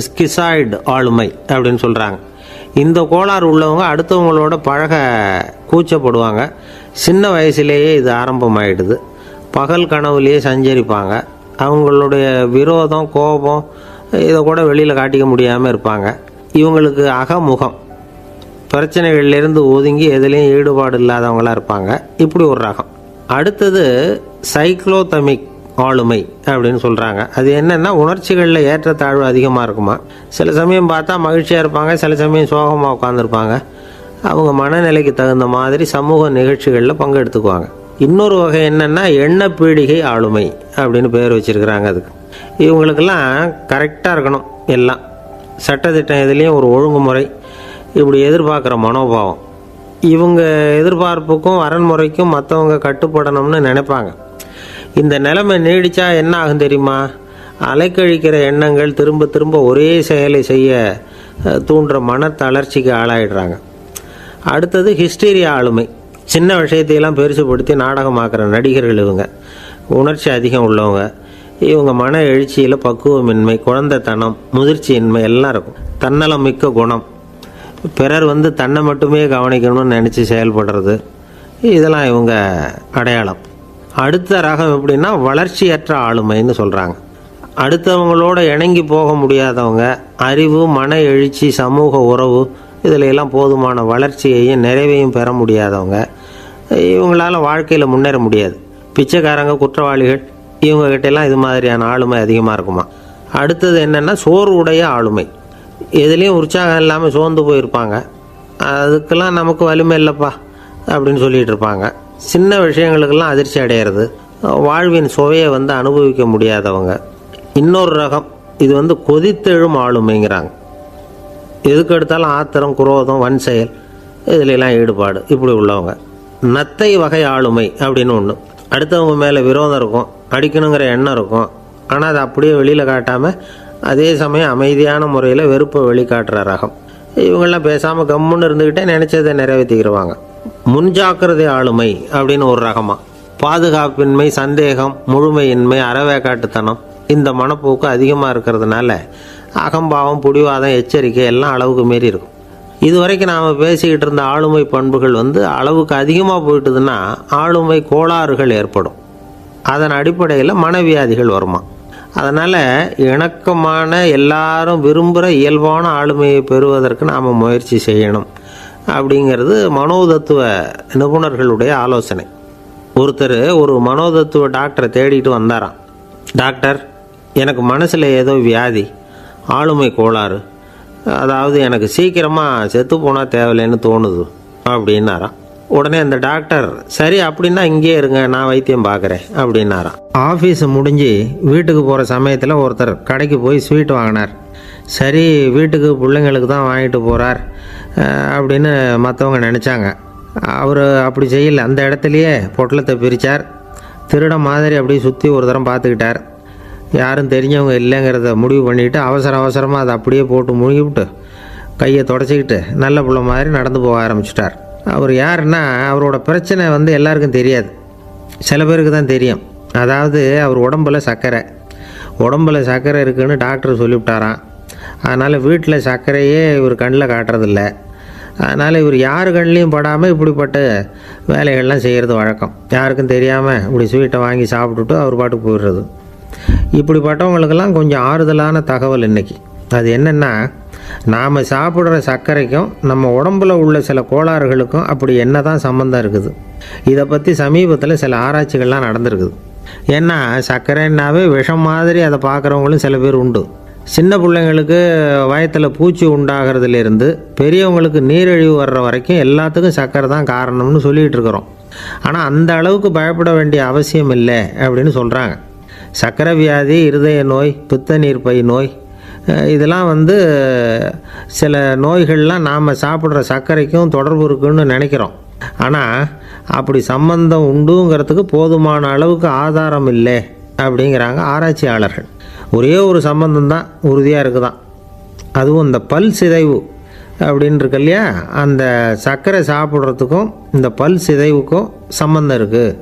Speaker 1: ஸ்கிசாய்டு ஆளுமை அப்படின்னு சொல்கிறாங்க. இந்த கோளாறு உள்ளவங்க அடுத்தவங்களோட பழக கூச்சப்படுவாங்க. சின்ன வயசுலேயே இது ஆரம்பமாயிடுது. பகல் கனவுலேயே சஞ்சரிப்பாங்க. அவங்களுடைய விரோதம், கோபம் இதை கூட வெளியில் காட்டிக்க முடியாமல் இருப்பாங்க. இவங்களுக்கு அகமுகம், பிரச்சனைகள்லேருந்து ஒதுங்கி எதுலேயும் ஈடுபாடு இல்லாதவங்களாக இருப்பாங்க. இப்படி ஒரு ரகம். அடுத்தது சைக்ளோதமிக் ஆளுமை அப்படின்னு சொல்கிறாங்க. அது என்னென்னா, உணர்ச்சிகளில் ஏற்றத்தாழ்வு அதிகமாக இருக்குமா. சில சமயம் பார்த்தா மகிழ்ச்சியாக இருப்பாங்க, சில சமயம் சோகமாக உட்காந்துருப்பாங்க. அவங்க மனநிலைக்கு தகுந்த மாதிரி சமூக நிகழ்ச்சிகளில் பங்கெடுத்துக்குவாங்க. இன்னொரு வகை என்னென்னா எண்ணப்பீடிகை ஆளுமை அப்படின்னு பேர் வச்சுருக்கிறாங்க. அதுக்கு இவங்களுக்கெல்லாம் கரெக்டாக இருக்கணும். எல்லாம் சட்டத்திட்டம் எதுலேயும் ஒரு ஒழுங்குமுறை, இப்படி எதிர்பார்க்குற மனோபாவம். இவங்க எதிர்பார்ப்புக்கும் வரன்முறைக்கும் மற்றவங்க கட்டுப்படணும்னு நினைப்பாங்க. இந்த நிலைமை நீடித்தா என்ன ஆகும் தெரியுமா? அலைக்கழிக்கிற எண்ணங்கள் திரும்ப திரும்ப ஒரே செயலை செய்ய தூண்டுற மன தளர்ச்சிக்கு ஆளாயிடுறாங்க. அடுத்தது ஹிஸ்டீரியா ஆளுமை. சின்ன விஷயத்தையெல்லாம் பெருசுப்படுத்தி நாடகமாக்குற நடிகர்கள் இவங்க. உணர்ச்சி அதிகம் உள்ளவங்க. இவங்க மன எழுச்சியில் பக்குவமின்மை, குழந்தைத்தனம், முதிர்ச்சியின்மை எல்லாம் இருக்கும். தன்னலம் மிக்க குணம். பிறர் தன்னை மட்டுமே கவனிக்கணும்னு நினச்சி செயல்படுறது, இதெல்லாம் இவங்க அடையாளம். அடுத்த ரகம் எப்படின்னா வளர்ச்சியற்ற ஆளுமைன்னு சொல்கிறாங்க. அடுத்தவங்களோட இணங்கி போக முடியாதவங்க. அறிவு, மன எழுச்சி, சமூக உறவு இதில் எல்லாம் போதுமான வளர்ச்சியையும் நிறைவையும் பெற முடியாதவங்க. இவங்களால் வாழ்க்கையில் முன்னேற முடியாது. பிச்சைக்காரங்க, குற்றவாளிகள், இவங்ககிட்டெல்லாம் இது மாதிரியான ஆளுமை அதிகமாக இருக்குமா. அடுத்தது என்னென்னா சோர்வுடைய ஆளுமை. எதுலேயும் உற்சாகம் இல்லாமல் சோர்ந்து போயிருப்பாங்க. அதுக்கெல்லாம் நமக்கு வலிமை இல்லைப்பா அப்படின்னு சொல்லிகிட்டு இருப்பாங்க. சின்ன விஷயங்களுக்கெல்லாம் அதிர்ச்சி அடையிறது. வாழ்வின் சுவையை அனுபவிக்க முடியாதவங்க. இன்னொரு ரகம் இது கொதித்தெழும் ஆளுமைங்கிறாங்க. எதுக்கு எடுத்தாலும் ஆத்திரம், குரோதம், வன் செயல் இதிலெல்லாம் ஈடுபாடு, இப்படி உள்ளவங்க. நத்தை வகை ஆளுமை அப்படின்னு ஒன்று. அடுத்தவங்க மேலே விரோதம் இருக்கும், அடிக்கணுங்கிற எண்ணம் இருக்கும். ஆனால் அதை அப்படியே வெளியில் காட்டாமல் அதே சமயம் அமைதியான முறையில் வெறுப்பை வெளிக்காட்டுற ரகம். இவங்கெல்லாம் பேசாமல் கம்முன்னு இருந்துக்கிட்டே நினச்சதை நிறைவேற்றிக்கிடுவாங்க. முன்ஜாக்கிரதை ஆளுமை அப்படின்னு ஒரு ரகமாக. பாதுகாப்பின்மை, சந்தேகம், முழுமையின்மை, அறவேக்காட்டுத்தனம் இந்த மனப்போக்கு அதிகமாக இருக்கிறதுனால அகம்பாவம், புடிவாதம், எச்சரிக்கை எல்லாம் அளவுக்கு மீறி இருக்கும். இதுவரைக்கும் நாம் பேசிக்கிட்டு இருந்த ஆளுமை பண்புகள் அளவுக்கு அதிகமாக போயிட்டுதுன்னா ஆளுமை கோளாறுகள் ஏற்படும். அதன் அடிப்படையில் மனவியாதிகள் வருமா. அதனால் இணக்கமான, எல்லாரும் விரும்புகிற இயல்பான ஆளுமையை பெறுவதற்கு நாம் முயற்சி செய்யணும் அப்படிங்கிறது மனோதத்துவ நிபுணர்களுடைய ஆலோசனை. ஒருத்தர் ஒரு மனோதத்துவ டாக்டரை தேடிட்டு வந்தாராம். டாக்டர், எனக்கு மனசில் ஏதோ வியாதி, ஆளுமை கோளாறு, அதாவது எனக்கு சீக்கிரமாக செத்து போனால் தேவையில்லைன்னு தோணுது அப்படின்னாராம். உடனே அந்த டாக்டர், சரி அப்படின்னா இங்கேயே இருங்க, நான் வைத்தியம் பார்க்குறேன் அப்படின்னாராம். ஆஃபீஸ் முடிஞ்சு வீட்டுக்கு போகிற சமயத்தில் ஒருத்தர் கடைக்கு போய் ஸ்வீட் வாங்கினார். சரி, வீட்டுக்கு பிள்ளைங்களுக்கு தான் வாங்கிட்டு போகிறார் அப்படின்னு மற்றவங்க நினச்சாங்க. அவர் அப்படி செய்யலை. அந்த இடத்துலையே பொட்டலத்தை பிரித்தார். திருட மாதிரி அப்படியே சுற்றி ஒரு தரம் பார்த்துக்கிட்டார். யாரும் தெரிஞ்சவங்க இல்லைங்கிறத முடிவு பண்ணிவிட்டு அவசரமாக அதை அப்படியே போட்டு முழுகிவிட்டு கையை தொடச்சிக்கிட்டு நல்ல பிள்ளை மாதிரி நடந்து போக ஆரம்பிச்சிட்டார். அவர் யாருன்னா, அவரோட பிரச்சனை எல்லாருக்கும் தெரியாது, சில பேருக்கு தான் தெரியும். அதாவது அவர் உடம்பில் சர்க்கரை இருக்குதுன்னு டாக்டர் சொல்லிவிட்டாராம். அதனால் வீட்டில் சர்க்கரையே இவர் கண்ணில் காட்டுறதில்ல. அதனால் இவர் யார் கண்ணிலையும் படாமல் இப்படிப்பட்ட வேலைகள்லாம் செய்கிறது வழக்கம். யாருக்கும் தெரியாமல் இப்படி ஸ்வீட்டை வாங்கி சாப்பிட்டுட்டு அவர் பாட்டுக்கு போயிடுறது. இப்படிப்பட்டவங்களுக்கெல்லாம் கொஞ்சம் ஆறுதலான தகவல் இன்றைக்கி. அது என்னென்னா, நாம் சாப்பிட்ற சர்க்கரைக்கும் நம்ம உடம்பில் உள்ள சில கோளாறுகளுக்கும் அப்படி என்ன தான் சம்மந்தம் இருக்குது. இதை பற்றி சமீபத்தில் சில ஆராய்ச்சிகள்லாம் நடந்திருக்குது. ஏன்னா சர்க்கரைன்னாவே விஷம் மாதிரி அதை பார்க்குறவங்களும் சில பேர் உண்டு. சின்ன பிள்ளைங்களுக்கு வயத்தில் பூச்சி உண்டாகிறதுலேருந்து பெரியவங்களுக்கு நீரிழிவு வர்ற வரைக்கும் எல்லாத்துக்கும் சர்க்கரை தான் காரணம்னு சொல்லிகிட்டு இருக்கிறோம். ஆனால் அந்த அளவுக்கு பயப்பட வேண்டிய அவசியம் இல்லை அப்படின்னு சொல்கிறாங்க. சர்க்கரை வியாதி, இருதய நோய், பித்த நீர்ப்பை நோய், இதெல்லாம் சில நோய்கள்லாம் நாம் சாப்பிட்ற சர்க்கரைக்கும் தொடர்பு இருக்குன்னு நினைக்கிறோம். ஆனால் அப்படி சம்பந்தம் உண்டுங்கிறதுக்கு போதுமான அளவுக்கு ஆதாரம் இல்லை அப்படிங்கிறாங்க ஆராய்ச்சியாளர்கள். ஒரே ஒரு சம்பந்தம் தான் உறுதியாக இருக்குதான். அதுவும் இந்த பல் சிதைவு அப்படின்னு இருக்கு இல்லையா, அந்த சர்க்கரை சாப்பிட்றதுக்கும் இந்த பல் சிதைவுக்கும் சம்பந்தம் இருக்குது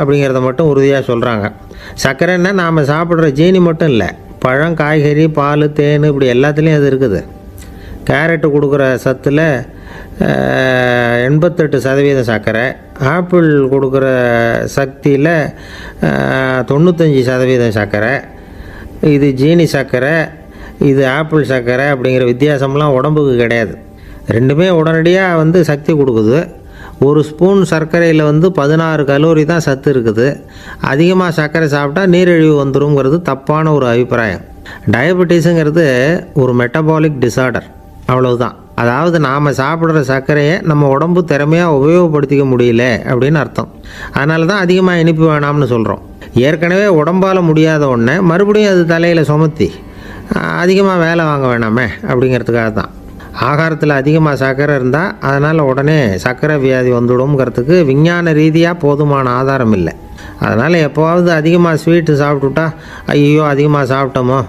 Speaker 1: அப்படிங்கிறத மட்டும் உறுதியாக சொல்கிறாங்க. சர்க்கரைன்னா நாம் சாப்பிட்ற ஜீனி மட்டும் இல்லை, பழம், காய்கறி, பால், தேன், இப்படி எல்லாத்துலேயும் அது இருக்குது. கேரட்டு கொடுக்குற சத்தில் 88% சர்க்கரை, ஆப்பிள் கொடுக்குற சக்தியில் 95% சர்க்கரை. இது ஜீனி சர்க்கரை, இது ஆப்பிள் சர்க்கரை அப்படிங்கிற வித்தியாசம்லாம் உடம்புக்கு கிடையாது. ரெண்டுமே உடனடியாக சக்தி கொடுக்குது. ஒரு ஸ்பூன் சர்க்கரையில் 16 கலோரி தான் சத்து இருக்குது. அதிகமாக சர்க்கரை சாப்பிட்டா நீரிழிவு வந்துருங்கிறது தப்பான ஒரு அபிப்பிராயம். டயபெட்டிஸுங்கிறது ஒரு மெட்டபாலிக் டிசார்டர், அவ்வளவுதான். அதாவது நாம் சாப்பிட்ற சர்க்கரையை நம்ம உடம்பு திறமையாக உபயோகப்படுத்திக்க முடியல அப்படின்னு அர்த்தம். அதனால தான் அதிகமாக இனிப்பு வேணாம்னு சொல்கிறோம். ஏற்கனவே உடம்பால் முடியாத ஒன்றை மறுபடியும் அது தலையில் சுமத்தி அதிகமாக வேலை வாங்க வேணாமே அப்படிங்கிறதுக்காக தான். ஆகாரத்தில் அதிகமாக சர்க்கரை இருந்தால் அதனால் உடனே சர்க்கரை வியாதி வந்துடும்ங்கிறதுக்கு விஞ்ஞான ரீதியாக போதுமான ஆதாரம் இல்லை. அதனால் எப்போவாவது அதிகமாக ஸ்வீட்டு சாப்பிட்டுட்டா, ஐயோ அதிகமாக சாப்பிட்டோமோ,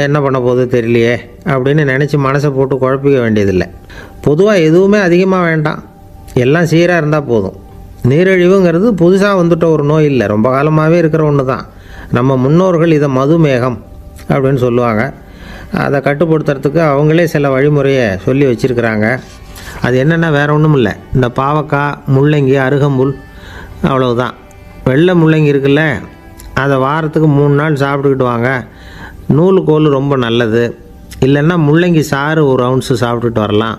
Speaker 1: என்ன பண்ண போகுது தெரியலையே அப்படின்னு நினச்சி மனசை போட்டு குழப்பிக்க வேண்டியதில்லை. பொதுவாக எதுவுமே அதிகமாக வேண்டாம், எல்லாம் சீராக இருந்தால் போதும். நீரிழிவுங்கிறது புதுசாக வந்துட்ட ஒரு நோய் இல்லை, ரொம்ப காலமாகவே இருக்கிற ஒன்று தான். நம்ம முன்னோர்கள் இதை மதுமேகம் அப்படின்னு சொல்லுவாங்க. அதை கட்டுப்படுத்துறதுக்கு அவங்களே சில வழிமுறையை சொல்லி வச்சுருக்கிறாங்க. அது என்னென்னா வேறு ஒன்றும் இல்லை, இந்த பாவக்காய், முள்ளங்கி, அருகம்புல், அவ்வளவுதான். வெள்ளை முள்ளங்கி இருக்குல்ல, அதை வாரத்துக்கு 3 நாள் சாப்பிட்டுக்கிட்டு வாங்க. நூலுக்கோல் ரொம்ப நல்லது. இல்லைன்னா முள்ளங்கி சாறு 1 ounce சாப்பிட்டுட்டு வரலாம்.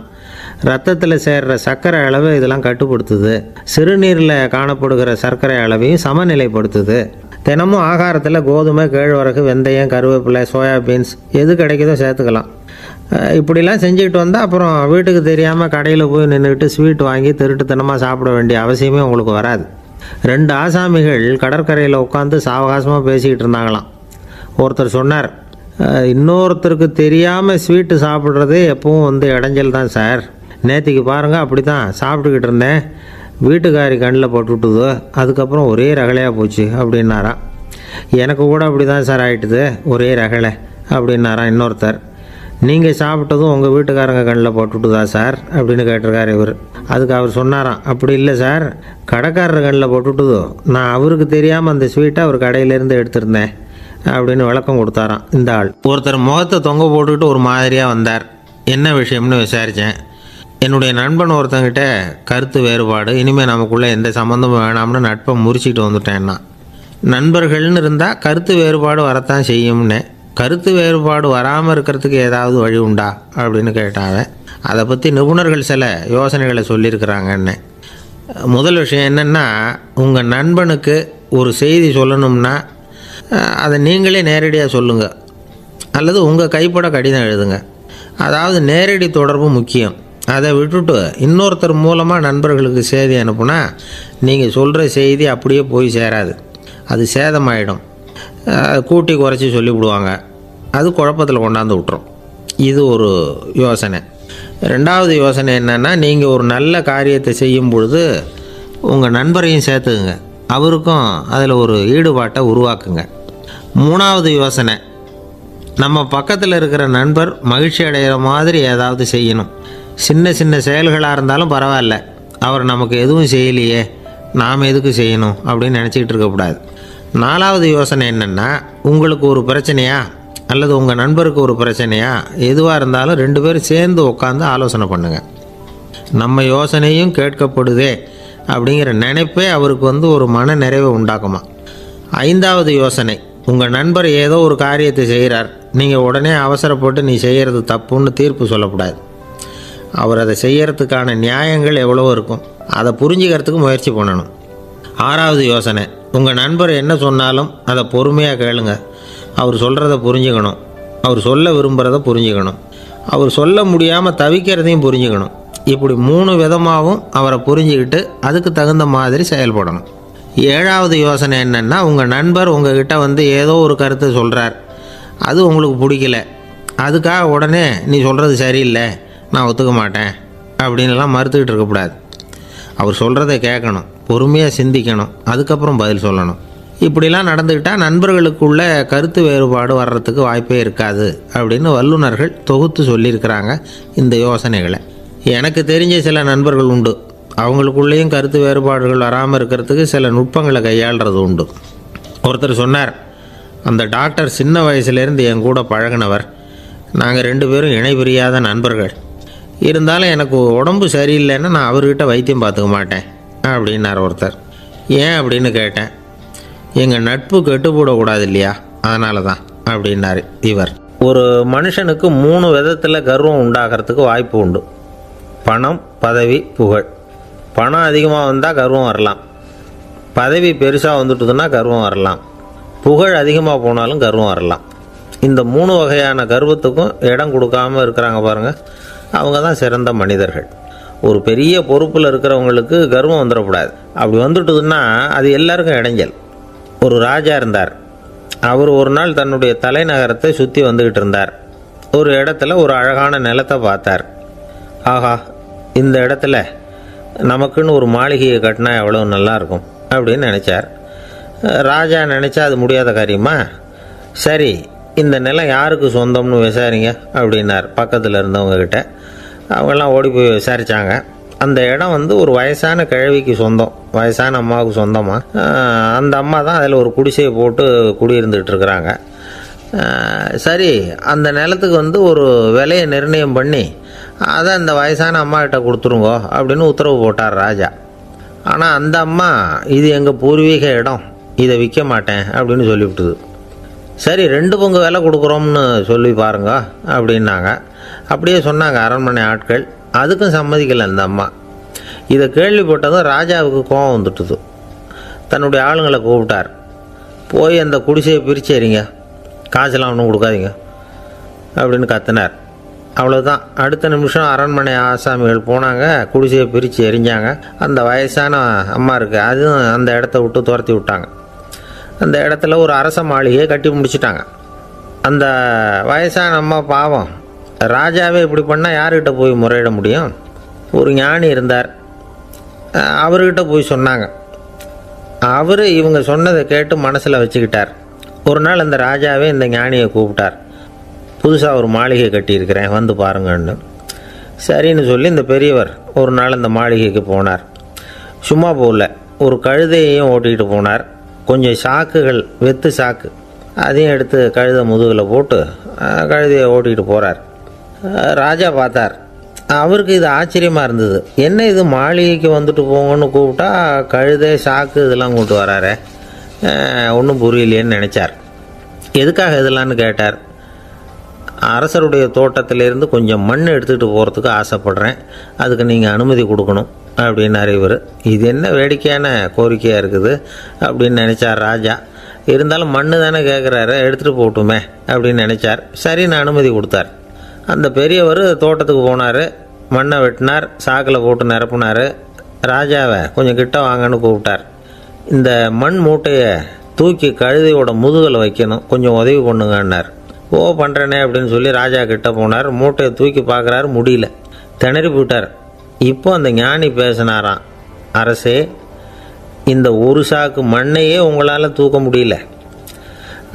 Speaker 1: ரத்தத்தில் சேர்கிற சர்க்கரை அளவு இதெல்லாம் கட்டுப்படுத்துது. சிறுநீரில் காணப்படுகிற சர்க்கரை அளவையும் சமநிலைப்படுத்துது. தினமும் ஆகாரத்தில் கோதுமை, கேழ்வரகு, வெந்தயம், கருவேப்பிலை, சோயாபீன்ஸ் எது கிடைக்குதோ சேர்த்துக்கலாம். இப்படிலாம் செஞ்சுக்கிட்டு வந்தால் அப்புறம் வீட்டுக்கு தெரியாமல் கடையில் போய் நின்றுக்கிட்டு ஸ்வீட் வாங்கி திருட்டுத்தனமாக சாப்பிட வேண்டிய அவசியமே உங்களுக்கு வராது. 2 ஆசாமிகள் கடற்கரையில் உட்காந்து சாவகாசமாக பேசிக்கிட்டு இருந்தாங்களாம். ஒருத்தர் சொன்னார், இன்னொருத்தருக்கு தெரியாமல் ஸ்வீட்டு சாப்பிட்றதே எப்பவும் இடைஞ்சல் தான் சார். நேற்றுக்கு பாருங்கள், அப்படி தான் சாப்பிட்டுக்கிட்டு இருந்தேன், வீட்டுக்காரி கண்ணில் போட்டுவிட்டுது, அதுக்கப்புறம் ஒரே ரகலையாக போச்சு அப்படின்னாராம். எனக்கு கூட அப்படி தான் சார் ஆகிட்டுது, ஒரே ரகலை அப்படின்னாராம் இன்னொருத்தர். நீங்கள் சாப்பிட்டதும் உங்கள் வீட்டுக்காரங்க கண்ணில் போட்டுவிட்டுதா சார் அப்படின்னு கேட்டிருக்காரு இவர். அதுக்கு அவர் சொன்னாராம், அப்படி இல்லை சார், கடைக்காரர் கண்ணில் போட்டுவிட்டுதோ, நான் அவருக்கு தெரியாமல் அந்த ஸ்வீட்டை அவர் கடையிலேருந்து எடுத்திருந்தேன் அப்படின்னு விளக்கம் கொடுத்தாராம் இந்த ஆள். ஒருத்தர் முகத்தை தொங்க போட்டுக்கிட்டு ஒரு மாதிரியாக வந்தார். என்ன விஷயம்னு விசாரித்தேன். என்னுடைய நண்பன் ஒருத்தங்கிட்ட கருத்து வேறுபாடு, இனிமேல் நமக்குள்ளே எந்த சம்மந்தமும் வேணாம்னு நட்பை முறிச்சிட்டு வந்துட்டேன்னா. நண்பர்கள்னு இருந்தால் கருத்து வேறுபாடு வரத்தான் செய்யும்னு. கருத்து வேறுபாடு வராமல் இருக்கிறதுக்கு ஏதாவது வழி உண்டா அப்படின்னு கேட்டாங்க. அதை பற்றி நிபுணர்கள் சில யோசனைகளை சொல்லியிருக்கிறாங்கன்னு. முதல் விஷயம் என்னென்னா, உங்கள் நண்பனுக்கு ஒரு செய்தி சொல்லணும்னா அதை நீங்களே நேரடியாக சொல்லுங்கள், அல்லது உங்கள் கைப்பட கடிதம் எழுதுங்க. அதாவது நேரடி தொடர்பு முக்கியம். அதை விட்டுட்டு இன்னொருத்தர் மூலமாக நண்பர்களுக்கு செய்தி அனுப்புனா நீங்கள் சொல்கிற செய்தி அப்படியே போய் சேராது, அது சேதமாயிடும். கூட்டி குறைச்சி சொல்லிவிடுவாங்க, அது குழப்பத்தில் கொண்டாந்து விட்டுரும். இது ஒரு யோசனை. ரெண்டாவது யோசனை என்னென்னா, நீங்கள் ஒரு நல்ல காரியத்தை செய்யும் பொழுது உங்கள் நண்பரையும் சேர்த்துக்குங்க, அவருக்கும் அதில் ஒரு ஈடுபாட்டை உருவாக்குங்க. மூணாவது யோசனை, நம்ம பக்கத்தில் இருக்கிற நண்பர் மகிழ்ச்சி அடைகிற மாதிரி ஏதாவது செய்யணும். சின்ன சின்ன செயல்களாக இருந்தாலும் பரவாயில்ல, அவர் நமக்கு எதுவும் செய்யலையே, நாம் எதுக்கு செய்யணும் அப்படின்னு நினச்சிக்கிட்டு இருக்கக்கூடாது. நாலாவது யோசனை என்னென்னா, உங்களுக்கு ஒரு பிரச்சனையா அல்லது உங்கள் நண்பருக்கு ஒரு பிரச்சனையா, எதுவாக இருந்தாலும் 2 பேரும் சேர்ந்து உட்காந்து ஆலோசனை பண்ணுங்கள். நம்ம யோசனையும் கேட்கப்படுதே அப்படிங்கிற நினைப்பே அவருக்கு ஒரு மன நிறைவை உண்டாக்குமா. 5வது யோசனை, உங்கள் நண்பர் ஏதோ ஒரு காரியத்தை செய்கிறார், நீங்கள் உடனே அவசரப்பட்டு நீ செய்கிறது தப்புன்னு தீர்ப்பு சொல்லக்கூடாது. அவர் அதை செய்யறதுக்கான நியாயங்கள் எவ்வளவோ இருக்கும், அதை புரிஞ்சுக்கிறதுக்கு முயற்சி பண்ணணும். 6வது யோசனை, உங்கள் நண்பர் என்ன சொன்னாலும் அதை பொறுமையாக கேளுங்க. அவர் சொல்கிறத புரிஞ்சுக்கணும், அவர் சொல்ல விரும்புகிறத புரிஞ்சுக்கணும், அவர் சொல்ல முடியாமல் தவிக்கிறதையும் புரிஞ்சுக்கணும். இப்படி 3 விதமாகவும் அவரை புரிஞ்சுக்கிட்டு அதுக்கு தகுந்த மாதிரி செயல்படணும். 7வது யோசனை என்னென்னா, உங்கள் நண்பர் உங்ககிட்ட ஏதோ ஒரு கருத்தை சொல்கிறார், அது உங்களுக்கு பிடிக்கல, அதுக்காக உடனே நீ சொல்கிறது சரியில்லை, நான் ஒத்துக்க மாட்டேன் அப்படின்லாம் மறுத்துக்கிட்டு இருக்கக்கூடாது. அவர் சொல்கிறத கேட்கணும், பொறுமையாக சிந்திக்கணும், அதுக்கப்புறம் பதில் சொல்லணும். இப்படிலாம் நடந்துக்கிட்டால் நண்பர்களுக்குள்ள கருத்து வேறுபாடு வர்றதுக்கு வாய்ப்பே இருக்காது அப்படின்னு வல்லுநர்கள் தொகுத்து சொல்லியிருக்கிறாங்க இந்த யோசனைகளை. எனக்கு தெரிஞ்ச சில நண்பர்கள் உண்டு, அவங்களுக்குள்ளேயும் கருத்து வேறுபாடுகள் வராமல் இருக்கிறதுக்கு சில நுட்பங்களை கையாளுறது உண்டு. ஒருத்தர் சொன்னார், அந்த டாக்டர் சின்ன வயசுலேருந்து என் கூட பழகினவர், நாங்கள் 2 பேரும் இணை பிரியாத நண்பர்கள், இருந்தாலும் எனக்கு உடம்பு சரியில்லைன்னா நான் அவர்கிட்ட வைத்தியம் பார்த்துக்க மாட்டேன் அப்படின்னார் ஒருத்தர். ஏன் அப்படின்னு கேட்டேன். எங்கள் நட்பு கெட்டுப்போடக்கூடாது இல்லையா, அதனால தான் அப்படின்னாரு இவர். ஒரு மனுஷனுக்கு 3 விதத்தில் கர்வம் உண்டாகிறதுக்கு வாய்ப்பு உண்டு. பணம், பதவி, புகழ். பணம் அதிகமாக வந்தால் கர்வம் வரலாம், பதவி பெருசாக வந்துட்டுதுன்னா கர்வம் வரலாம், புகழ் அதிகமாக போனாலும் கர்வம் வரலாம். இந்த 3 வகையான கர்வத்துக்கும் இடம் கொடுக்காமல் இருக்கிறாங்க பாருங்கள், அவங்க தான் சிறந்த மனிதர்கள். ஒரு பெரிய பொறுப்பில் இருக்கிறவங்களுக்கு கர்வம் வந்துடக்கூடாது. அப்படி வந்துட்டுதுன்னா அது எல்லாருக்கும் இடைஞ்சல். ஒரு ராஜா இருந்தார். அவர் ஒரு நாள் தன்னுடைய தலைநகரத்தை சுற்றி வந்துக்கிட்டு இருந்தார். ஒரு இடத்துல ஒரு அழகான நிலத்தை பார்த்தார். ஆஹா, இந்த இடத்துல நமக்குன்னு ஒரு மாளிகையை கட்டினா எவ்வளோ நல்லாயிருக்கும் அப்படின்னு நினச்சார். ராஜா நினச்சா அது முடியாத காரியமா? சரி, இந்த நிலம் யாருக்கு சொந்தம்னு விசாரிங்க அப்படின்னார் பக்கத்தில் இருந்தவங்கக்கிட்ட. அவங்கெல்லாம் ஓடி போய் விசாரித்தாங்க. அந்த இடம் ஒரு வயசான கிழவிக்கு சொந்தம், வயசான அம்மாவுக்கு சொந்தமாக. அந்த அம்மா தான் அதில் ஒரு குடிசையை போட்டு குடியிருந்துகிட்டு இருக்கிறாங்க. சரி, அந்த நிலத்துக்கு ஒரு விலையை நிர்ணயம் பண்ணி அதை அந்த வயசான அம்மாக்கிட்ட கொடுத்துருங்கோ அப்படின்னு உத்தரவு போட்டார் ராஜா. ஆனால் அந்த அம்மா, இது எங்கள் பூர்வீக இடம், இதை விற்க மாட்டேன் அப்படின்னு சொல்லிவிட்டுது. சரி, 2 பங்கு விலை கொடுக்குறோம்னு சொல்லி பாருங்க அப்படின்னாங்க. அப்படியே சொன்னாங்க அரண்மனை ஆட்கள். அதுக்கும் சம்மதிக்கலை அந்த அம்மா. இதை கேள்விப்பட்டதும் ராஜாவுக்கு கோபம் வந்துட்டுது. தன்னுடைய ஆளுங்களை கூப்பிட்டார். போய் அந்த குடிசையை பிரித்து எறிங்க, காசெல்லாம் ஒன்றும் கொடுக்காதீங்க அப்படின்னு கத்தினார். அவ்வளோதான். அடுத்த நிமிஷம் அரண்மனை ஆசாமிகள் போனாங்க, குடிசையை பிரித்து எரிஞ்சாங்க. அந்த வயசான அம்மா இருக்குது, அதுவும் அந்த இடத்த விட்டு துரத்தி விட்டாங்க. அந்த இடத்துல ஒரு அரச மாளிகையை கட்டி முடிச்சிட்டாங்க. அந்த வயசான அம்மா பாவம், ராஜாவே இப்படி பண்ணால் யார்கிட்ட போய் முறையிட முடியும்? ஒரு ஞானி இருந்தார், அவர்கிட்ட போய் சொன்னாங்க. அவர் இவங்க சொன்னதை கேட்டு மனசில் வச்சுக்கிட்டார். ஒரு நாள் அந்த ராஜாவே இந்த ஞானியை கூப்பிட்டார். புதுசாக ஒரு மாளிகை கட்டியிருக்கிறேன், வந்து பாருங்கன்னு. சரின்னு சொல்லி இந்த பெரியவர் ஒரு நாள் அந்த மாளிகைக்கு போனார். சும்மா போகல, ஒரு கழுதையையும் ஓட்டிகிட்டு போனார். கொஞ்சம் சாக்குகள், வெத்து சாக்கு, அதையும் எடுத்து கழுதை முதுகில் போட்டு கழுதையை ஓட்டிகிட்டு போகிறார். ராஜா பார்த்தார். அவருக்கு இது ஆச்சரியமாக இருந்தது. என்ன இது, மாளிகைக்கு வந்துட்டு போங்கன்னு கூப்பிட்டா கழுதை, சாக்கு இதெல்லாம் கூப்பிட்டு வராரு, ஒன்றும் புரியலையேன்னு நினச்சார். எதுக்காக இதெல்லாம்னு கேட்டார். அரசருடைய தோட்டத்திலேருந்து கொஞ்சம் மண் எடுத்துகிட்டு போகிறதுக்கு ஆசைப்படுறேன், அதுக்கு நீங்கள் அனுமதி கொடுக்கணும் அப்படின்னாரு இவர். இது என்ன வேடிக்கையான கோரிக்கையாக இருக்குது அப்படின்னு நினச்சார் ராஜா. இருந்தாலும் மண் தானே கேட்குறாரு, எடுத்துகிட்டு போகட்டுமே அப்படின்னு நினச்சார். சரி, நான் அனுமதி கொடுத்தார். அந்த பெரியவர் தோட்டத்துக்கு போனார். மண்ணை வெட்டினார், சாக்கில் போட்டு நிரப்புனார். ராஜாவை கொஞ்சம் கிட்ட வாங்கன்னு கூப்பிட்டார். இந்த மண் மூட்டையை தூக்கி கழுதையோட முதுகில் வைக்கணும், கொஞ்சம் உதவி பண்ணுங்கன்னார். ஓ பண்ணுறேனே அப்படின்னு சொல்லி ராஜா கிட்ட போனார். மூட்டையை தூக்கி பார்க்குறாரு, முடியல, திணறி போயிட்டார். இப்போ அந்த ஞானி பேசினாராம், அரசே, இந்த ஒரு சாக்கு மண்ணையே உங்களால் தூக்க முடியல,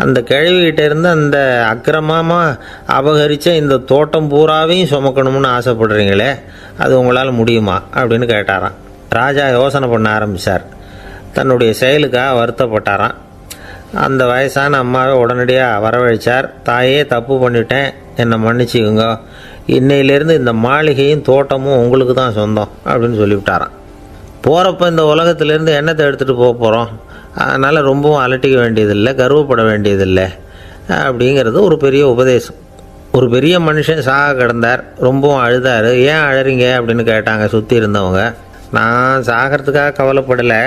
Speaker 1: அந்த கிழவிகிட்ட இருந்து அந்த அக்கிரமமாக அபகரித்த இந்த தோட்டம் பூராவையும் சுமக்கணும்னு ஆசைப்படுறீங்களே, அது உங்களால் முடியுமா அப்படின்னு கேட்டாராம். ராஜா யோசனை பண்ண ஆரம்பித்தார். தன்னுடைய செயலுக்காக வருத்தப்பட்டாராம். அந்த வயசான அம்மாவை உடனடியாக வரவழைச்சார். தாயே, தப்பு பண்ணிட்டேன், என்னை மன்னிச்சுக்குங்க, இன்னையிலேருந்து இந்த மாளிகையும் தோட்டமும் உங்களுக்கு தான் சொந்தம் அப்படின்னு சொல்லிவிட்டாராம். போகிறப்ப இந்த உலகத்திலேருந்து எண்ணத்தை எடுத்துகிட்டு போக போகிறோம், அதனால் ரொம்பவும் அலட்டிக்க வேண்டியதில்லை, கர்வப்பட வேண்டியதில்லை அப்படிங்கிறது ஒரு பெரிய உபதேசம். ஒரு பெரிய மனுஷன் சாக கிடந்தார், ரொம்பவும் அழுதார். ஏன் அழறீங்க அப்படின்னு கேட்டாங்க சுற்றி இருந்தவங்க. நான் சாகிறதுக்காக கவலைப்படலை,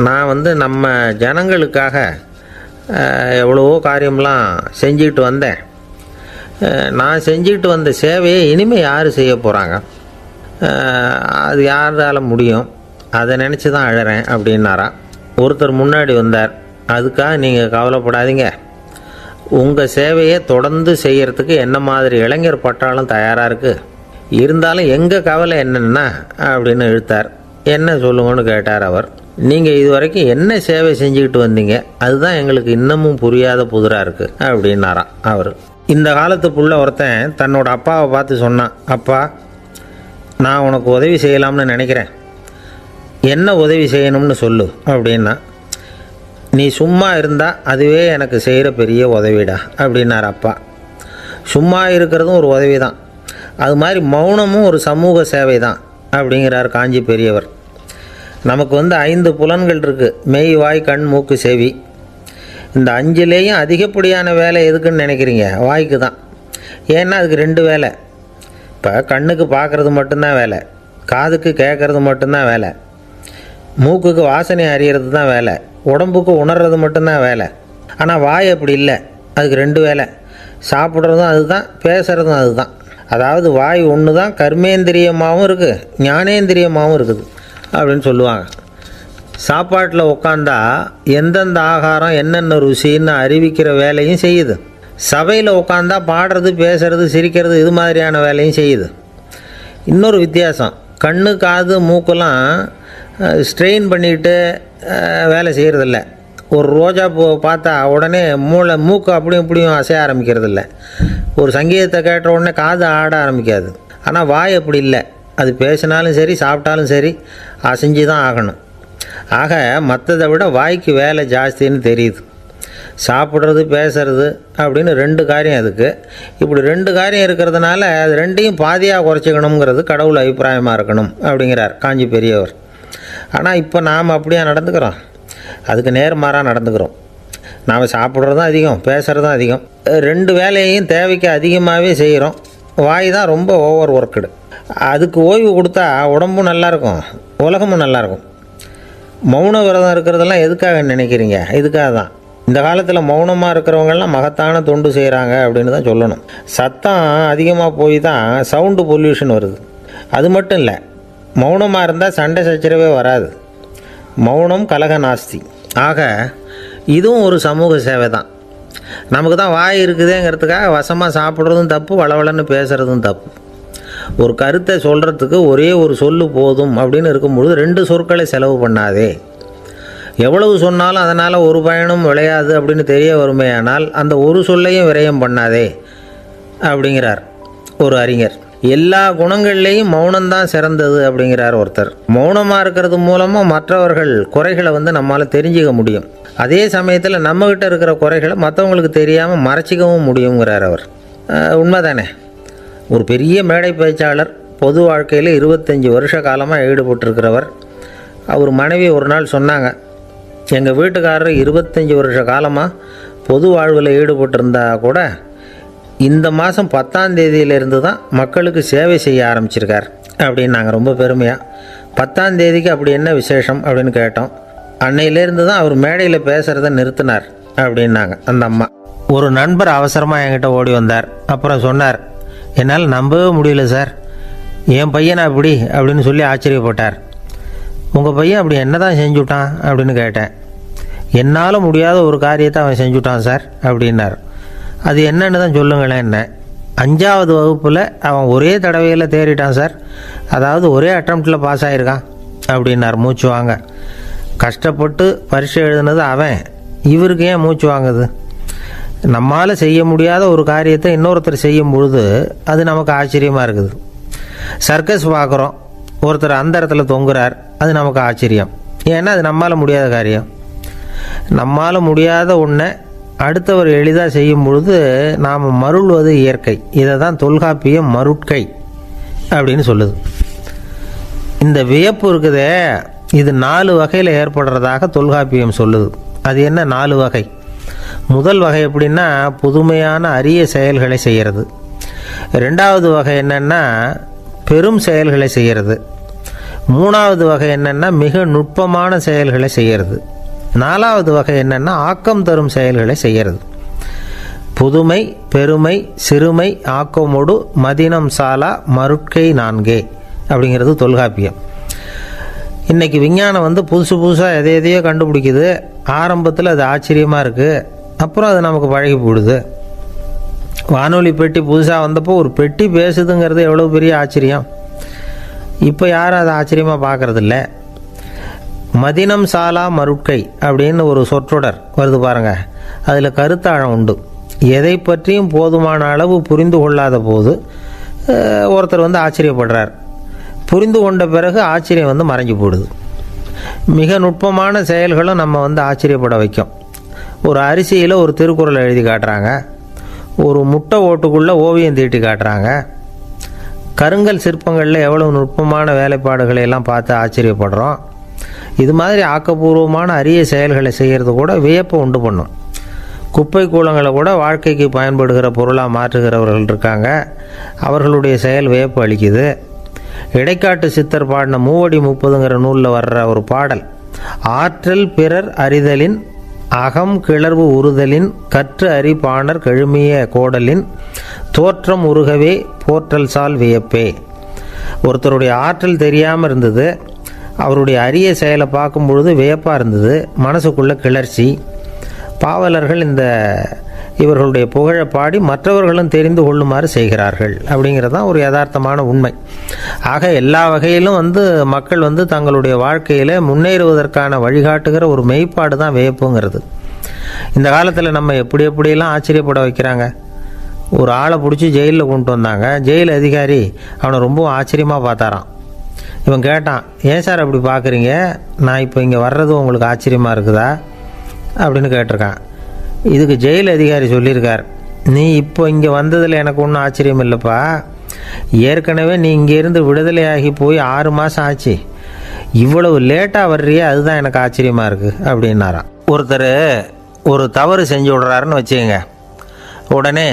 Speaker 1: நான் நம்ம ஜனங்களுக்காக எவ்வளவோ காரியம்லாம் செஞ்சுக்கிட்டு வந்தேன். நான் செஞ்சுக்கிட்டு வந்த சேவையை இனிமேல் யார் செய்ய போகிறாங்க, அது யாரால முடியும், அதை நினச்சி தான் அழறேன் அப்படின்னாராம். ஒருத்தர் முன்னாடி வந்தார். அதுக்காக நீங்கள் கவலைப்படாதீங்க, உங்கள் சேவையை தொடர்ந்து செய்கிறதுக்கு என்ன மாதிரி இளைஞர் பட்டாலும் தயாராக இருக்குது, இருந்தாலும் எங்கள் கவலை என்னென்னா அப்படின்னு இழுத்தார். என்ன சொல்லுங்கன்னு கேட்டார் அவர். நீங்கள் இது வரைக்கும் என்ன சேவை செஞ்சுக்கிட்டு வந்தீங்க, அதுதான் எங்களுக்கு இன்னமும் புரியாத புதிராக இருக்குது அப்படின்னாராம் அவர். இந்த காலத்து புள்ள ஒருத்தன் தன்னோட அப்பாவை பார்த்து சொன்னான், அப்பா, நான் உனக்கு உதவி செய்யலாம்னு நினைக்கிறேன், என்ன உதவி செய்யணும்னு சொல்லு அப்படின்னா. நீ சும்மா இருந்தால் அதுவே எனக்கு செய்கிற பெரிய உதவிடா அப்படின்னார் அப்பா. சும்மா இருக்கிறதும் ஒரு உதவி தான், அது மாதிரி மௌனமும் ஒரு சமூக சேவை தான் அப்படிங்கிறார் காஞ்சி பெரியவர். நமக்கு 5 புலன்கள் இருக்குது, மெய், வாய், கண், மூக்கு, செவி. இந்த 5லேயும் அதிகப்படியான வேலை எதுக்குன்னு நினைக்கிறீங்க? வாய்க்கு தான். ஏன்னா அதுக்கு 2 வேலை. இப்போ கண்ணுக்கு பார்க்குறது மட்டும்தான் வேலை, காதுக்கு கேட்குறது மட்டும்தான் வேலை, மூக்குக்கு வாசனை அறியறது தான் வேலை, உடம்புக்கு உணர்றது மட்டும்தான் வேலை. ஆனால் வாய் அப்படி இல்லை, அதுக்கு 2 வேலை, சாப்பிட்றதும் அதுதான், பேசுகிறதும் அதுதான். அதாவது வாய் ஒன்று தான் கர்மேந்திரியமாகவும் இருக்குது, ஞானேந்திரியமாகவும் இருக்குது அப்படின்னு சொல்லுவாங்க. சாப்பாட்டில் உட்காந்தா எந்தெந்த ஆகாரம் என்னென்ன ருசின்னு அறிவிக்கிற வேலையும் செய்யுது. சபையில் உட்காந்தா பாடுறது, பேசுறது, சிரிக்கிறது, இது மாதிரியான வேலையும் செய்யுது. இன்னொரு வித்தியாசம், கண்ணு, காது, மூக்கெல்லாம் ஸ்ட்ரெயின் பண்ணிட்டு வேலை செய்கிறதில்ல. ஒரு ரோஜா பூ பார்த்தா உடனே மூக்கு அப்படியும் இப்படியும் அசைய ஆரம்பிக்கிறதில்ல. ஒரு சங்கீதத்தை கேட்ட உடனே காது ஆட ஆரம்பிக்காது. ஆனால் வாய் அப்படி இல்லை, அது பேசினாலும் சரி சாப்பிட்டாலும் சரி அசைஞ்சு தான் ஆகணும். ஆக மற்றதை விட வாய்க்கு வேலை ஜாஸ்தின்னு தெரியுது. சாப்பிட்றது, பேசுறது அப்படின்னு 2 காரியம் அதுக்கு. இப்படி 2 காரியம் இருக்கிறதுனால அது 2ஐயும் பாதியாக குறைச்சிக்கணுங்கிறது கடவுள் அபிப்பிராயமாக இருக்கணும் அப்படிங்கிறார் காஞ்சி பெரியவர். ஆனால் இப்போ நாம் அப்படியே நடந்துக்கிறோம், அதுக்கு நேர்மாறாக நடந்துக்கிறோம். நாம் சாப்பிட்றதும் அதிகம், பேசுகிறதும் அதிகம், 2 வேலையையும் தேவைக்கு அதிகமாகவே செய்கிறோம். வாய் தான் ரொம்ப ஓவர் ஒர்க்குடு. அதுக்கு ஓய்வு கொடுத்தா உடம்பும் நல்லாயிருக்கும், உலகமும் நல்லாயிருக்கும். மௌன விரதம் இருக்கிறதெல்லாம் எதுக்காக நினைக்கிறீங்க? இதுக்காக தான். இந்த காலத்தில் மௌனமாக இருக்கிறவங்கெல்லாம் மகத்தான தொண்டு செய்கிறாங்க அப்படின்னு தான் சொல்லணும். சத்தம் அதிகமாக போய் தான் சவுண்டு பொல்யூஷன் வருது. அது மட்டும் இல்லை, மௌனமாக இருந்தால் சண்டை சச்சரவே வராது. மௌனம் கலக நாஸ்தி. ஆக இதுவும் ஒரு சமூக சேவை தான். நமக்கு தான் வாய் இருக்குதுங்கிறதுக்காக வசமாக சாப்பிட்றதும் தப்பு, வளவளன்னு பேசுகிறதும் தப்பு. ஒரு கருத்தை சொல்கிறதுக்கு ஒரே ஒரு சொல்லு போதும் அப்படின்னு இருக்கும்பொழுது 2 சொற்களை செலவு பண்ணாதே. எவ்வளவு சொன்னாலும் அதனால் ஒரு பயனும் விளையாது அப்படின்னு தெரிய வருமேயானால் அந்த ஒரு சொல்லையும் விரயம் பண்ணாதே அப்படிங்கிறார் ஒரு அறிஞர். எல்லா குணங்கள்லேயும் மௌனம்தான் சிறந்தது அப்படிங்கிறார் ஒருத்தர். மௌனமாக இருக்கிறது மூலமாக மற்றவர்கள் குறைகளை நம்மளால் தெரிஞ்சிக்க முடியும். அதே சமயத்தில் நம்மகிட்ட இருக்கிற குறைகளை மற்றவங்களுக்கு தெரியாமல் மறைச்சிக்கவும் முடியுங்கிறார் அவர். உண்மைதானே? ஒரு பெரிய மேடை பேச்சாளர், பொது வாழ்க்கையில் 25 வருஷ காலமாக ஈடுபட்டிருக்கிறவர். அவர் மனைவி ஒரு நாள் சொன்னாங்க, எங்கள் வீட்டுக்காரர் 25 வருஷ காலமாக பொது வாழ்வில் ஈடுபட்டிருந்தா கூட இந்த மாதம் 10ஆம் தேதியிலிருந்து தான் மக்களுக்கு சேவை செய்ய ஆரம்பிச்சிருக்கார் அப்படின்னாங்க ரொம்ப பெருமையாக. 10ஆம் தேதிக்கு அப்படி என்ன விசேஷம் அப்படின்னு கேட்டோம். அன்னையிலேருந்து தான் அவர் மேடையில் பேசுகிறத நிறுத்தினார் அப்படின்னாங்க அந்த அம்மா. ஒரு நண்பர் அவசரமாக என்கிட்ட ஓடி வந்தார். அப்புறம் சொன்னார், என்னால் நம்பவே முடியல சார், என் பையனை அப்படி அப்படின்னு சொல்லி ஆச்சரியப்பட்டார். உங்கள் பையன் அப்படி என்ன தான் செஞ்சுட்டான் அப்படின்னு கேட்டேன். என்னால் முடியாத ஒரு காரியத்தை அவன் செஞ்சுட்டான் சார் அப்படின்னார். அது என்னன்னு தான் சொல்லுங்களேன். என்ன 5வது வகுப்பில் அவன் ஒரே தடவையில் தேறிட்டான் சார், அதாவது ஒரே அட்டம்ப்டில் பாஸ் ஆகிருக்கான் அப்படின்னார் மூச்சு வாங்க. கஷ்டப்பட்டு பரீட்சை எழுதுனது அவன், இவருக்கு ஏன் மூச்சு வாங்குது? நம்மால் செய்ய முடியாத ஒரு காரியத்தை இன்னொருத்தர் செய்யும் பொழுது அது நமக்கு ஆச்சரியமாக இருக்குது. சர்க்கஸ் பார்க்குறோம், ஒருத்தர் அந்த இடத்துல தொங்குறார், அது நமக்கு ஆச்சரியம். ஏன்னா அது நம்மால் முடியாத காரியம். நம்மால் முடியாத ஒன்றை அடுத்தவர் எளிதாக செய்யும் பொழுது நாம் மருள்வது இயற்கை. இதை தான் தொல்காப்பியம் மருட்கை அப்படின்னு சொல்லுது. இந்த வியப்பு இருக்குதே, இது 4 வகையில் ஏற்படுறதாக தொல்காப்பியம் சொல்லுது. அது என்ன 4 வகை? முதல் வகை எப்படின்னா புதுமையான அரிய செயல்களை செய்கிறது. 2வது வகை என்னென்னா பெரும் செயல்களை செய்கிறது. 3வது வகை என்னென்னா மிக நுட்பமான செயல்களை செய்கிறது. 4வது வகை என்னென்னா ஆக்கம் தரும் செயல்களை செய்கிறது. புதுமை, பெருமை, சிறுமை, ஆக்கமோடு மதினம் சாலா மருட்கை 4 அப்படிங்கிறது தொல்காப்பியம். இன்றைக்கி விஞ்ஞானம் புதுசு புதுசாக எதையோ கண்டுபிடிக்குது. ஆரம்பத்தில் அது ஆச்சரியமாக இருக்குது, அப்புறம் அது நமக்கு பழகி போயிடுது. வானொலி பெட்டி புதுசாக வந்தப்போ ஒரு பெட்டி பேசுதுங்கிறது எவ்வளோ பெரிய ஆச்சரியம். இப்போ யாரும் அதை ஆச்சரியமாக பார்க்குறதில்ல. மதினம் சாலா மருட்கை அப்படின்னு ஒரு சொற்றொடர் வருது பாருங்கள், அதில் கருத்தாழம் உண்டு. எதை பற்றியும் போதுமான அளவு புரிந்து கொள்ளாத போது ஒருத்தர் ஆச்சரியப்படுறார். புரிந்து கொண்ட பிறகு ஆச்சரியம் மறைஞ்சு போடுது. மிக நுட்பமான செயல்களும் நம்ம ஆச்சரியப்பட வைக்கும். ஒரு அரிசியில் ஒரு திருக்குறளை எழுதி காட்டுறாங்க, ஒரு முட்டை ஓட்டுக்குள்ளே ஓவியம் தீட்டி காட்டுறாங்க. கருங்கல் சிற்பங்களில் எவ்வளவு நுட்பமான வேலைப்பாடுகளை எல்லாம் பார்த்து ஆச்சரியப்படுறோம். இது மாதிரி ஆக்கப்பூர்வமான அரிய செயல்களை செய்கிறது கூட வியப்பை உண்டு பண்ணும். குப்பை கூலங்களை கூட வாழ்க்கைக்கு பயன்படுகிற பொருளாக மாற்றுகிறவர்கள் இருக்காங்க, அவர்களுடைய செயல் வியப்பு அளிக்குது. இடைக்காட்டு சித்தர் பாடின 30 நூலில் வர்ற ஒரு பாடல், ஆற்றல் பிறர் அறிதலின் அகம் கிளர்வு உறுதலின் கற்று அறி பாணர் கெழுமிய கோடலின் தோற்றம் உருகவே போற்றல் சால் வியப்பே. ஒருத்தருடைய ஆற்றல் தெரியாமல் இருந்தது, அவருடைய அரிய செயலை பார்க்கும் பொழுது வியப்பாக இருந்தது, மனசுக்குள்ள கிளர்ச்சி. பாவலர்கள் இவர்களுடைய புகழை பாடி மற்றவர்களும் தெரிந்து கொள்ளுமாறு செய்கிறார்கள் அப்படிங்கிறது தான் ஒரு யதார்த்தமான உண்மை. ஆக எல்லா வகையிலும் மக்கள் தங்களுடைய வாழ்க்கையில் முன்னேறுவதற்கான வழிகாட்டுகிற ஒரு மெய்ப்பாடு தான் வியப்புங்கிறது. இந்த காலத்தில் நம்ம எப்படியெல்லாம் ஆச்சரியப்பட வைக்கிறாங்க. ஒரு ஆளை பிடிச்சி ஜெயிலில் கொண்டு வந்தாங்க. ஜெயில் அதிகாரி அவனை ரொம்ப ஆச்சரியமாக பார்த்தாராம். இவன் கேட்டான், ஏன் சார் அப்படி பார்க்குறீங்க, நான் இப்போ இங்கே வர்றது உங்களுக்கு ஆச்சரியமாக இருக்குதா அப்படின்னு கேட்டிருக்கான். இதுக்கு ஜெயில் அதிகாரி சொல்லியிருக்கார், நீ இப்போ இங்கே வந்ததில் எனக்கு ஒன்றும் ஆச்சரியம் இல்லைப்பா, ஏற்கனவே நீ இங்கேருந்து விடுதலையாகி போய் 6 மாதம் ஆச்சு, இவ்வளவு லேட்டாக வர்றியே அதுதான் எனக்கு ஆச்சரியமாக இருக்குது அப்படின்னாராம். ஒருத்தர் ஒரு தவறு செஞ்சு விடுறாருன்னு வச்சுக்கோங்க, உடனே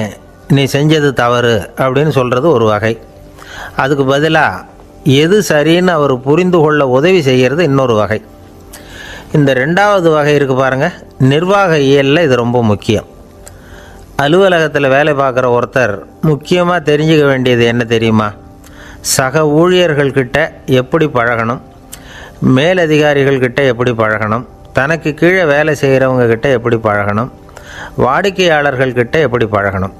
Speaker 1: நீ செஞ்சது தவறு அப்படின்னு சொல்கிறது ஒரு வகை. அதுக்கு பதிலாக எது சரின்னு அவர் புரிந்து கொள்ள உதவி செய்கிறது இன்னொரு வகை. இந்த 2வது வகை இருக்குது பாருங்கள், நிர்வாக இயலில் இது ரொம்ப முக்கியம். அலுவலகத்தில் வேலை பார்க்குற ஒருத்தர் முக்கியமாக தெரிஞ்சுக்க வேண்டியது என்ன தெரியுமா? சக ஊழியர்கள்கிட்ட எப்படி பழகணும், மேலதிகாரிகள்கிட்ட எப்படி பழகணும், தனக்கு கீழே வேலை செய்கிறவங்கக்கிட்ட எப்படி பழகணும், வாடிக்கையாளர்கள்கிட்ட எப்படி பழகணும்,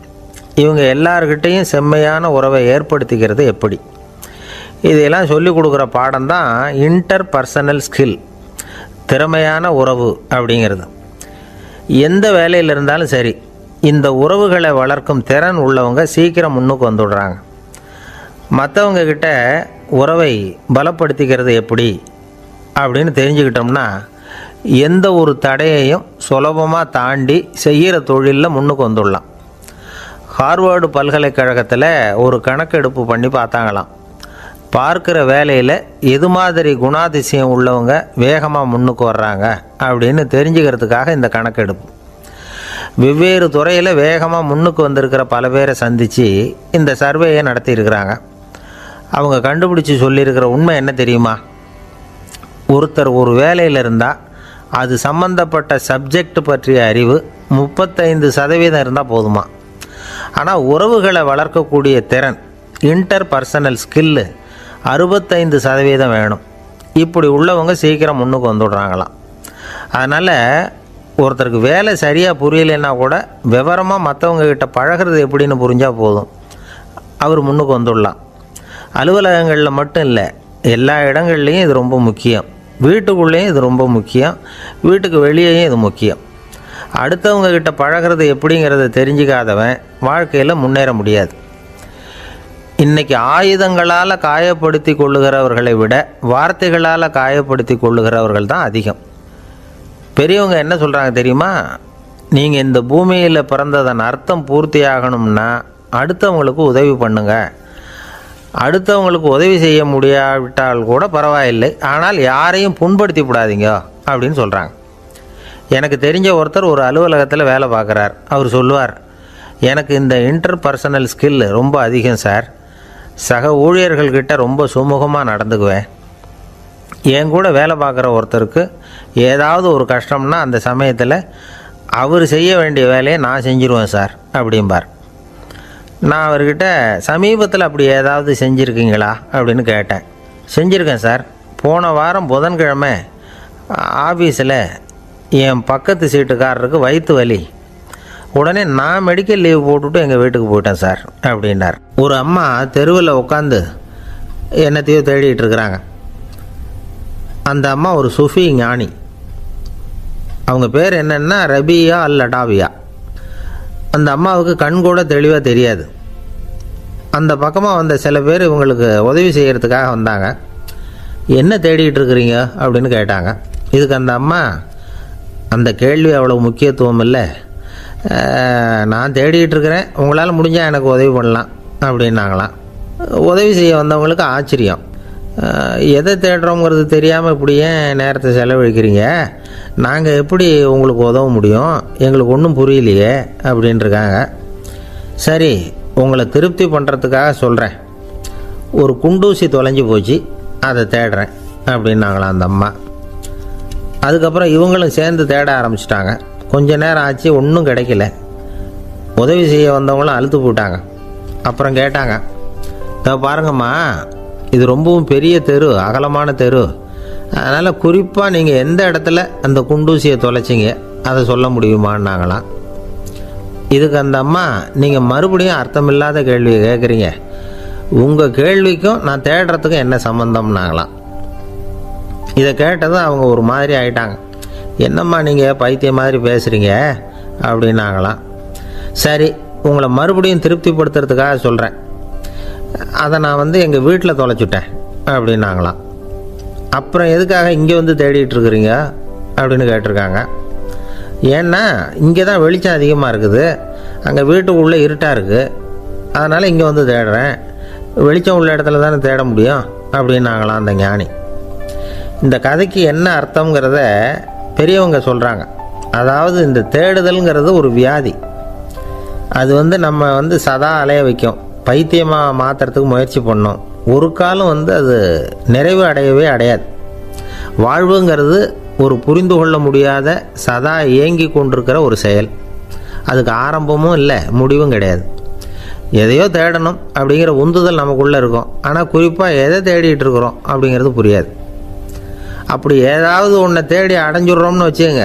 Speaker 1: இவங்க எல்லார்கிட்டையும் செம்மையான உறவை ஏற்படுத்திக்கிறது எப்படி, இதையெல்லாம் சொல்லிக் கொடுக்குற பாடம் தான் இன்டர் பர்சனல் ஸ்கில், திறமையான உறவு அப்படிங்கிறது. எந்த வேலையில் இருந்தாலும் சரி, இந்த உறவுகளை வளர்க்கும் திறன் உள்ளவங்க சீக்கிரம் முன்னுக்கு வந்துடுறாங்க. மற்றவங்க கிட்ட உறவை பலப்படுத்திக்கிறது எப்படி அப்படின்னு தெரிஞ்சுக்கிட்டோம்னா எந்த ஒரு தடையையும் சுலபமாக தாண்டி செய்கிற தொழிலில் முன்னுக்கு வந்துடலாம். ஹார்வர்டு பல்கலைக்கழகத்தில் ஒரு கணக்கெடுப்பு பண்ணி பார்த்தாங்களாம். பார்க்குற வேலையில் எது மாதிரி குணாதிசயம் உள்ளவங்க வேகமாக முன்னுக்கு வர்றாங்க அப்படின்னு தெரிஞ்சுக்கிறதுக்காக இந்த கணக்கெடுப்பு. வெவ்வேறு துறையில் வேகமாக முன்னுக்கு வந்திருக்கிற பல பேரை சந்தித்து இந்த சர்வேயை நடத்தியிருக்கிறாங்க. அவங்க கண்டுபிடிச்சி சொல்லியிருக்கிற உண்மை என்ன தெரியுமா? ஒருத்தர் ஒரு வேலையில் இருந்தால் அது சம்பந்தப்பட்ட சப்ஜெக்ட் பற்றிய அறிவு 35% இருந்தால் போதுமா. ஆனால் உறவுகளை வளர்க்கக்கூடிய திறன், இன்டர் பர்சனல் ஸ்கில்லு 65% வேணும். இப்படி உள்ளவங்க சீக்கிரம் முன்னுக்கு வந்துடுறாங்களாம். அதனால் ஒருத்தருக்கு வேலை சரியாக புரியலைன்னா கூட விவரமாக மற்றவங்கக்கிட்ட பழகிறது எப்படின்னு புரிஞ்சால் போதும், அவர் முன்னுக்கு வந்துடலாம். அலுவலகங்களில் மட்டும் இல்லை, எல்லா இடங்கள்லேயும் இது ரொம்ப முக்கியம். வீட்டுக்குள்ளேயும் இது ரொம்ப முக்கியம், வீட்டுக்கு வெளியேயும் இது முக்கியம். அடுத்தவங்கக்கிட்ட பழகிறது எப்படிங்கிறத தெரிஞ்சிக்காதவன் வாழ்க்கையில் முன்னேற முடியாது. இன்றைக்கி ஆயுதங்களால் காயப்படுத்தி கொள்ளுகிறவர்களை விட வார்த்தைகளால் காயப்படுத்தி கொள்ளுகிறவர்கள் தான் அதிகம். பெரியவங்க என்ன சொல்கிறாங்க தெரியுமா? நீங்கள் இந்த பூமியில் பிறந்ததன் அர்த்தம் பூர்த்தி ஆகணும்னா அடுத்தவங்களுக்கு உதவி பண்ணுங்க. அடுத்தவங்களுக்கு உதவி செய்ய முடியாவிட்டால் கூட பரவாயில்லை, ஆனால் யாரையும் புண்படுத்தி விடாதீங்க அப்படின்னு சொல்கிறாங்க. எனக்கு தெரிஞ்ச ஒருத்தர் ஒரு அலுவலகத்தில் வேலை பார்க்குறார். அவர் சொல்லுவார், எனக்கு இந்த இன்டர்பர்சனல் ஸ்கில் ரொம்ப அதிகம் சார். சக ஊழியர்கள்கிட்ட ரொம்ப சுமூகமாக நடந்துக்குவேன். என் கூட வேலை பார்க்குற ஒருத்தருக்கு ஏதாவது ஒரு கஷ்டம்னா அந்த சமயத்தில் அவர் செய்ய வேண்டிய வேலையை நான் செஞ்சுருவேன் சார் அப்படிம்பார். நான் அவர்கிட்ட சமீபத்தில் அப்படி ஏதாவது செஞ்சுருக்கீங்களா அப்படின்னு கேட்டேன். செஞ்சுருக்கேன் சார். போன வாரம் புதன்கிழமை ஆஃபீஸில் என் பக்கத்து சீட்டுக்காரருக்கு வயிற்று வலி. உடனே நான் மெடிக்கல் லீவ் போட்டுவிட்டு எங்கள் வீட்டுக்கு போயிட்டேன் சார் அப்படின்னார். ஒரு அம்மா தெருவில் உட்காந்து என்னத்தையோ தேடிட்டு இருக்கிறாங்க. அந்த அம்மா ஒரு சுஃபி ஞானி. அவங்க பேர் என்னென்னா ரபியா அல் அடாவியா. அந்த அம்மாவுக்கு கண் கூட தெளிவாக தெரியாது. அந்த பக்கமாக வந்த சில பேர் இவங்களுக்கு உதவி செய்கிறதுக்காக வந்தாங்க. என்ன தேடிகிட்டு இருக்கிறீங்க அப்படின்னு கேட்டாங்க. இதுக்கு அந்த அம்மா, அந்த கேள்வி அவ்வளோ முக்கியத்துவம் இல்லை, நான் தேடிகிட்டு இருக்கிறேன், உங்களால் முடிஞ்சால் எனக்கு உதவி பண்ணலாம் அப்படின்னாங்களாம். உதவி செய்ய வந்தவங்களுக்கு ஆச்சரியம். எதை தேடுறோங்கிறது தெரியாமல் இப்படி ஏன் நேரத்தை செலவழிக்கிறீங்க? நாங்கள் எப்படி உங்களுக்கு உதவ முடியும்? எங்களுக்கு ஒன்றும் புரியலையே அப்படின்ட்டுருக்காங்க. சரி, உங்களை திருப்தி பண்ணுறதுக்காக சொல்கிறேன். ஒரு குண்டூசி தொலைஞ்சி போச்சு, அதை தேடுறேன் அப்படின்னாங்களாம் அந்த அம்மா. அதுக்கப்புறம் இவங்களும் சேர்ந்து தேட ஆரம்பிச்சிட்டாங்க. கொஞ்ச நேரம் ஆச்சு, ஒன்றும் கிடைக்கல. உதவி செய்ய வந்தவங்களும் அழுத்து போட்டாங்க. அப்புறம் கேட்டாங்க, பாருங்கம்மா, இது ரொம்பவும் பெரிய தெரு, அகலமான தெரு, அதனால் குறிப்பாக நீங்கள் எந்த இடத்துல அந்த குண்டூசியை தொலைச்சிங்க அதை சொல்ல முடியுமான்னாங்களாம். இதுக்கு அந்த அம்மா, நீங்கள் மறுபடியும் அர்த்தமில்லாத கேள்வியை கேட்குறீங்க, உங்கள் கேள்விக்கும் நான் தேடுறதுக்கும் என்ன சம்மந்தம்னாங்களாம். இதை கேட்டதும் அவங்க ஒரு மாதிரி ஆகிட்டாங்க. என்னம்மா நீங்கள் பைத்தியம் மாதிரி பேசுகிறீங்க அப்படின்னாங்களாம். சரி, உங்களை மறுபடியும் திருப்திப்படுத்துறதுக்காக சொல்கிறேன், அதை நான் எங்கள் வீட்டில் தொலைச்சுட்டேன் அப்படின்னாங்களாம். அப்புறம் எதுக்காக இங்கே தேடிட்டு இருக்கிறீங்க அப்படின்னு கேட்டிருக்காங்க. ஏன்னா இங்கே தான் வெளிச்சம் அதிகமாக இருக்குது, அங்கே வீட்டுக்குள்ளே இருட்டாக இருக்குது, அதனால் இங்கே தேடுறேன். வெளிச்சம் உள்ள இடத்துல தானே தேட முடியும் அப்படின்னாங்களாம் அந்த ஞானி. இந்த கதைக்கு என்ன அர்த்தங்கிறத பெரியவங்க சொல்கிறாங்க. அதாவது இந்த தேடுதல்ங்கிறது ஒரு வியாதி. அது நம்ம சதா அலைய வைக்கும், பைத்தியமாக மாற்றுறதுக்கு முயற்சி பண்ணோம். ஒரு காலம் அது நிறைவு அடையவே அடையாது. வாழ்வுங்கிறது ஒரு புரிந்து கொள்ள முடியாத, சதா ஏங்கி கொண்டிருக்கிற ஒரு செயல். அதுக்கு ஆரம்பமும் இல்லை, முடிவும் கிடையாது. எதையோ தேடணும் அப்படிங்கிற உந்துதல் நமக்குள்ளே இருக்கும், ஆனால் குறிப்பாக எதை தேடிட்டு இருக்கிறோம் அப்படிங்கிறது புரியாது. அப்படி ஏதாவது ஒன்றை தேடி அடைஞ்சிட்றோம்னு வச்சுங்க,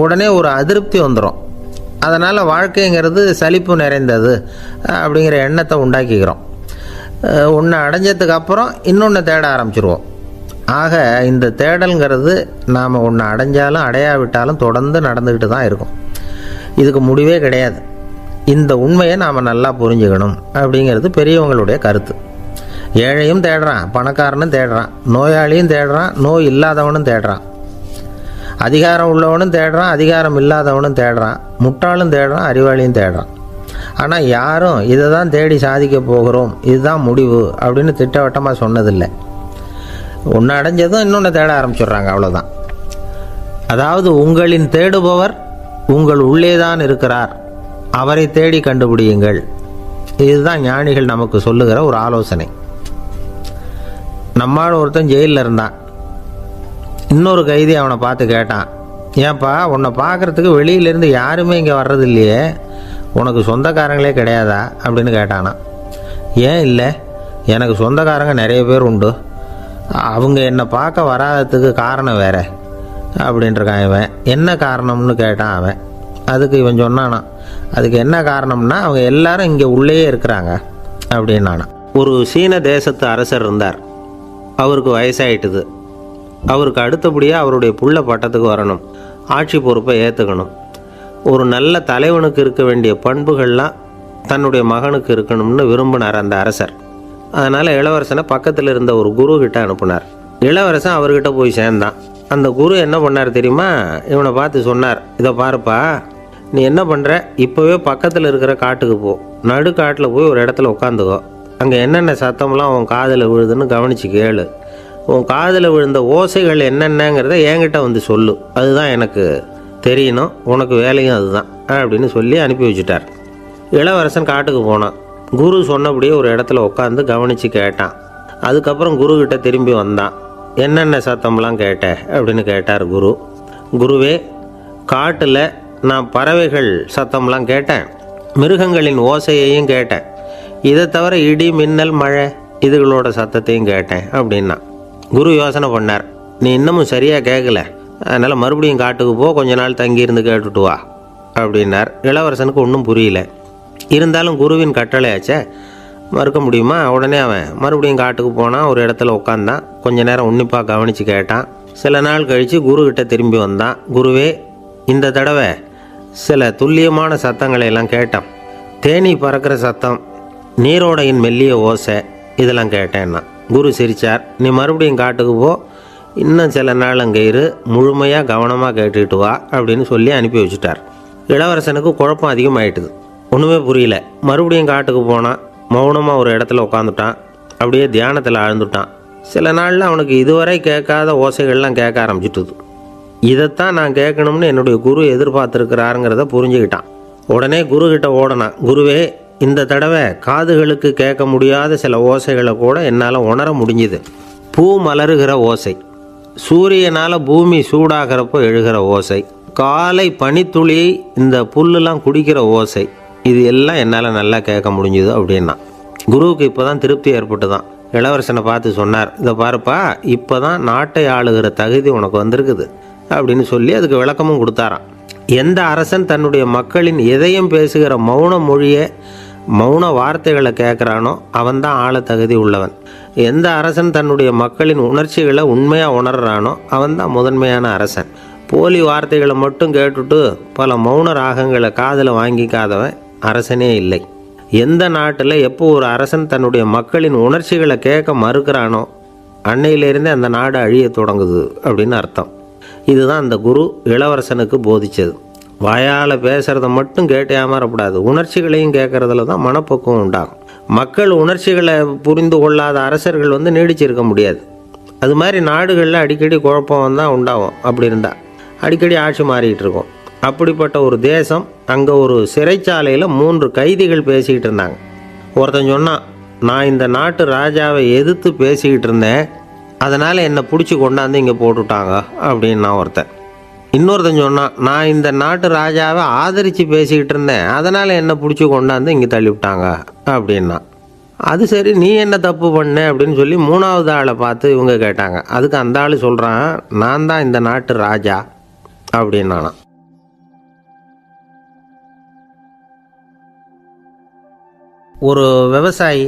Speaker 1: உடனே ஒரு அதிருப்தி வந்துடும். அதனால் வாழ்க்கைங்கிறது சலிப்பு நிறைந்தது அப்படிங்கிற எண்ணத்தை உண்டாக்கிக்கிறோம். ஒன்று அடைஞ்சதுக்கு அப்புறம் இன்னொன்று தேட ஆரம்பிச்சிருவோம். ஆக இந்த தேடல்ங்கிறது நாம் ஒன்று அடைஞ்சாலும் அடையாவிட்டாலும் தொடர்ந்து நடந்துக்கிட்டு தான் இருக்கும். இதுக்கு முடிவே கிடையாது. இந்த உண்மையை நாம் நல்லா புரிஞ்சுக்கணும் அப்படிங்கிறது பெரியவங்களுடைய கருத்து. ஏழையும் தேடுறான், பணக்காரனும் தேடுறான், நோயாளியும் தேடுறான், நோய் இல்லாதவனும் தேடுறான், அதிகாரம் உள்ளவனும் தேடுறான், அதிகாரம் இல்லாதவனும் தேடுறான், முட்டாளும் தேடுறான், அறிவாளியும் தேடுறான். ஆனால் யாரும் இதை தான் தேடி சாதிக்க போகிறோம், இதுதான் முடிவு அப்படின்னு திட்டவட்டமாக சொன்னதில்லை. ஒன்று அடைஞ்சதும் இன்னொன்று தேட ஆரம்பிச்சிடுறாங்க, அவ்வளோதான். அதாவது உங்களின் தேடுபவர் உங்கள் உள்ளே தான் இருக்கிறார், அவரை தேடி கண்டுபிடியுங்கள். இதுதான் ஞானிகள் நமக்கு சொல்லுகிற ஒரு ஆலோசனை. நம்மால் ஒருத்தன் ஜெயிலில் இருந்தான். இன்னொரு கைதி அவனை பார்த்து கேட்டான், ஏன்பா உன்னை பார்க்குறதுக்கு வெளியிலேருந்து யாருமே இங்கே வர்றது இல்லையே, உனக்கு சொந்தக்காரங்களே கிடையாதா அப்படின்னு கேட்டானா. ஏன் இல்லை, எனக்கு சொந்தக்காரங்க நிறைய பேர் உண்டு, அவங்க என்னை பார்க்க வராததுக்கு காரணம் வேற அப்படின்ட்டுருக்கான் இவன். என்ன காரணம்னு கேட்டான் அவன். அதுக்கு இவன் சொன்னானா, அதுக்கு என்ன காரணம்னா அவங்க எல்லாரும் இங்கே உள்ளேயே இருக்கிறாங்க அப்படின்னானா. ஒரு சீன தேசத்து அரசர் இருந்தார். அவருக்கு வயசாயிட்டுது. அவருக்கு அடுத்தபடியாக அவருடைய புள்ள பட்டத்துக்கு வரணும், ஆட்சி பொறுப்பை ஏற்றுக்கணும். ஒரு நல்ல தலைவனுக்கு இருக்க வேண்டிய பண்புகள்லாம் தன்னுடைய மகனுக்கு இருக்கணும்னு விரும்பினார் அந்த அரசர். அதனால் இளவரசனை பக்கத்தில் இருந்த ஒரு குரு கிட்ட அனுப்புனார். இளவரசன் அவர்கிட்ட போய் சேர்ந்தான். அந்த குரு என்ன பண்ணார் தெரியுமா, இவனை பார்த்து சொன்னார், இதை பாருப்பா, நீ என்ன பண்ணுற, இப்போவே பக்கத்தில் இருக்கிற காட்டுக்கு போ, நடு காட்டில் போய் ஒரு இடத்துல உட்காந்துக்கோ. அங்கே என்னென்ன சத்தம்லாம் உன் காதில் விழுதுன்னு கவனித்து கேளு. உன் காதில் விழுந்த ஓசைகள் என்னென்னங்கிறத என்கிட்ட வந்து சொல்லு, அதுதான் எனக்கு தெரியணும், உனக்கு வேலையும் அதுதான் அப்படின்னு சொல்லி அனுப்பி வச்சுட்டார். இளவரசன் காட்டுக்கு போனான். குரு சொன்னபடியே ஒரு இடத்துல உட்காந்து கவனித்து கேட்டான். அதுக்கப்புறம் குருக்கிட்ட திரும்பி வந்தான். என்னென்ன சத்தம்லாம் கேட்ட அப்படின்னு கேட்டார் குரு. குருவே, காட்டில் நான் பறவைகள் சத்தம்லாம் கேட்டேன், மிருகங்களின் ஓசையையும் கேட்டேன், இதை தவிர இடி மின்னல் மழை இதுகளோட சத்தத்தையும் கேட்டேன் அப்படின்னா. குரு யோசனை பண்ணார், நீ இன்னமும் சரியாக கேட்கல, அதனால் மறுபடியும் காட்டுக்கு போ, கொஞ்ச நாள் தங்கியிருந்து கேட்டுட்டு வா அப்படின்னார். இளவரசனுக்கு ஒன்றும் புரியல. இருந்தாலும் குருவின் கட்டளையாச்சே, மறுக்க முடியுமா? உடனே அவன் மறுபடியும் காட்டுக்கு போனான். ஒரு இடத்துல உட்காந்தான். கொஞ்ச நேரம் உன்னிப்பாக கவனித்து கேட்டான். சில நாள் கழித்து குருக்கிட்ட திரும்பி வந்தான். குருவே, இந்த தடவை சில துல்லியமான சத்தங்களை எல்லாம் கேட்டான். தேனீ பறக்கிற சத்தம், நீரோடையின் மெல்லிய ஓசை, இதெல்லாம் கேட்டேன்னா. குரு சிரித்தார். நீ மறுபடியும் காட்டுக்கு போ, இன்னும் சில நாள் அங்கே இரு, முழுமையாக கவனமாக கேட்டுக்கிட்டு வா அப்படின்னு சொல்லி அனுப்பி வச்சுட்டார். இளவரசனுக்கு குழப்பம் அதிகமாயிட்டுது. ஒன்றுமே புரியல. மறுபடியும் காட்டுக்கு போனான். மௌனமாக ஒரு இடத்துல உட்காந்துட்டான். அப்படியே தியானத்தில் ஆழ்ந்துட்டான். சில நாளில் அவனுக்கு இதுவரை கேட்காத ஓசைகள்லாம் கேட்க ஆரம்பிச்சிட்டுது. இதைத்தான் நான் கேட்கணும்னு என்னுடைய குரு எதிர்பார்த்துருக்கிறாருங்கிறத புரிஞ்சுக்கிட்டான். உடனே குருக்கிட்ட ஓடனான். குருவே, இந்த தடவை காதுகளுக்கு கேட்க முடியாத சில ஓசைகளை கூட என்னால் உணர முடிஞ்சுது. பூ மலருகிற ஓசை, சூரியனால் பூமி சூடாகிறப்போ எழுகிற ஓசை, காலை பனித்துளி இந்த புல்லுலாம் குடிக்கிற ஓசை, இது எல்லாம் என்னால் நல்லா கேட்க முடிஞ்சுது அப்படின்னா. குருவுக்கு இப்போ தான் திருப்தி ஏற்பட்டு தான். இளவரசனை பார்த்து சொன்னார், இதை பாருப்பா, இப்போ தான் நாட்டை ஆளுகிற தகுதி உனக்கு வந்திருக்குது அப்படின்னு சொல்லி அதுக்கு விளக்கமும் கொடுத்தாராம். எந்த அரசன் தன்னுடைய மக்களின் எதையும் பேசுகிற மௌன மொழியை, மௌன வார்த்தைகளை கேட்குறானோ அவன்தான் ஆள தகுதி உள்ளவன். எந்த அரசன் தன்னுடைய மக்களின் உணர்ச்சிகளை உண்மையாக உணர்றானோ அவன்தான் முதன்மையான அரசன். போலி வார்த்தைகளை மட்டும் கேட்டுட்டு பல மௌன ராகங்களை காதில் வாங்கிக்காதவன் அரசனே இல்லை. எந்த நாட்டில் எப்போ ஒரு அரசன் தன்னுடைய மக்களின் உணர்ச்சிகளை கேட்க மறுக்கிறானோ அன்னையிலேருந்தே அந்த நாடு அழிய தொடங்குது அப்படின்னு அர்த்தம். இதுதான் அந்த குரு இளவரசனுக்கு போதிச்சது. வாயால் பேசுகிறத மட்டும் கேட்டு ஏமாறக்கூடாது, உணர்ச்சிகளையும் கேட்குறதுல தான் மனப்பக்குவம் உண்டாகும். மக்கள் உணர்ச்சிகளை புரிந்து கொள்ளாத அரசர்கள் நீடிச்சிருக்க முடியாது. அது மாதிரி நாடுகளில் அடிக்கடி குழப்பம் தான் உண்டாகும். அப்படி இருந்தால் அடிக்கடி ஆட்சி மாறிக்கிட்டு இருக்கும். அப்படிப்பட்ட ஒரு தேசம், அங்கே ஒரு சிறைச்சாலையில் 3 கைதிகள் பேசிக்கிட்டு இருந்தாங்க. ஒருத்தன் சொன்னான், நான் இந்த நாட்டு ராஜாவை எதிர்த்து பேசிக்கிட்டு இருந்தேன், அதனால் என்னை பிடிச்சி கொண்டாந்து இங்கே போட்டுட்டாங்க அப்படின்னா ஒருத்தன். இன்னொருத்தன் சொன்னான், நான் இந்த நாட்டு ராஜாவை ஆதரித்து பேசிக்கிட்டு இருந்தேன், அதனால் என்னை பிடிச்சி கொண்டாந்து இங்கே தள்ளிவிட்டாங்க அப்படின்னா. அது சரி, நீ என்ன தப்பு பண்ண அப்படின்னு சொல்லி 3வது ஆளை பார்த்து இவங்க கேட்டாங்க. அதுக்கு அந்த ஆள் சொல்கிறான், நான் தான் இந்த நாட்டு ராஜா அப்படின்னானா. ஒரு விவசாயி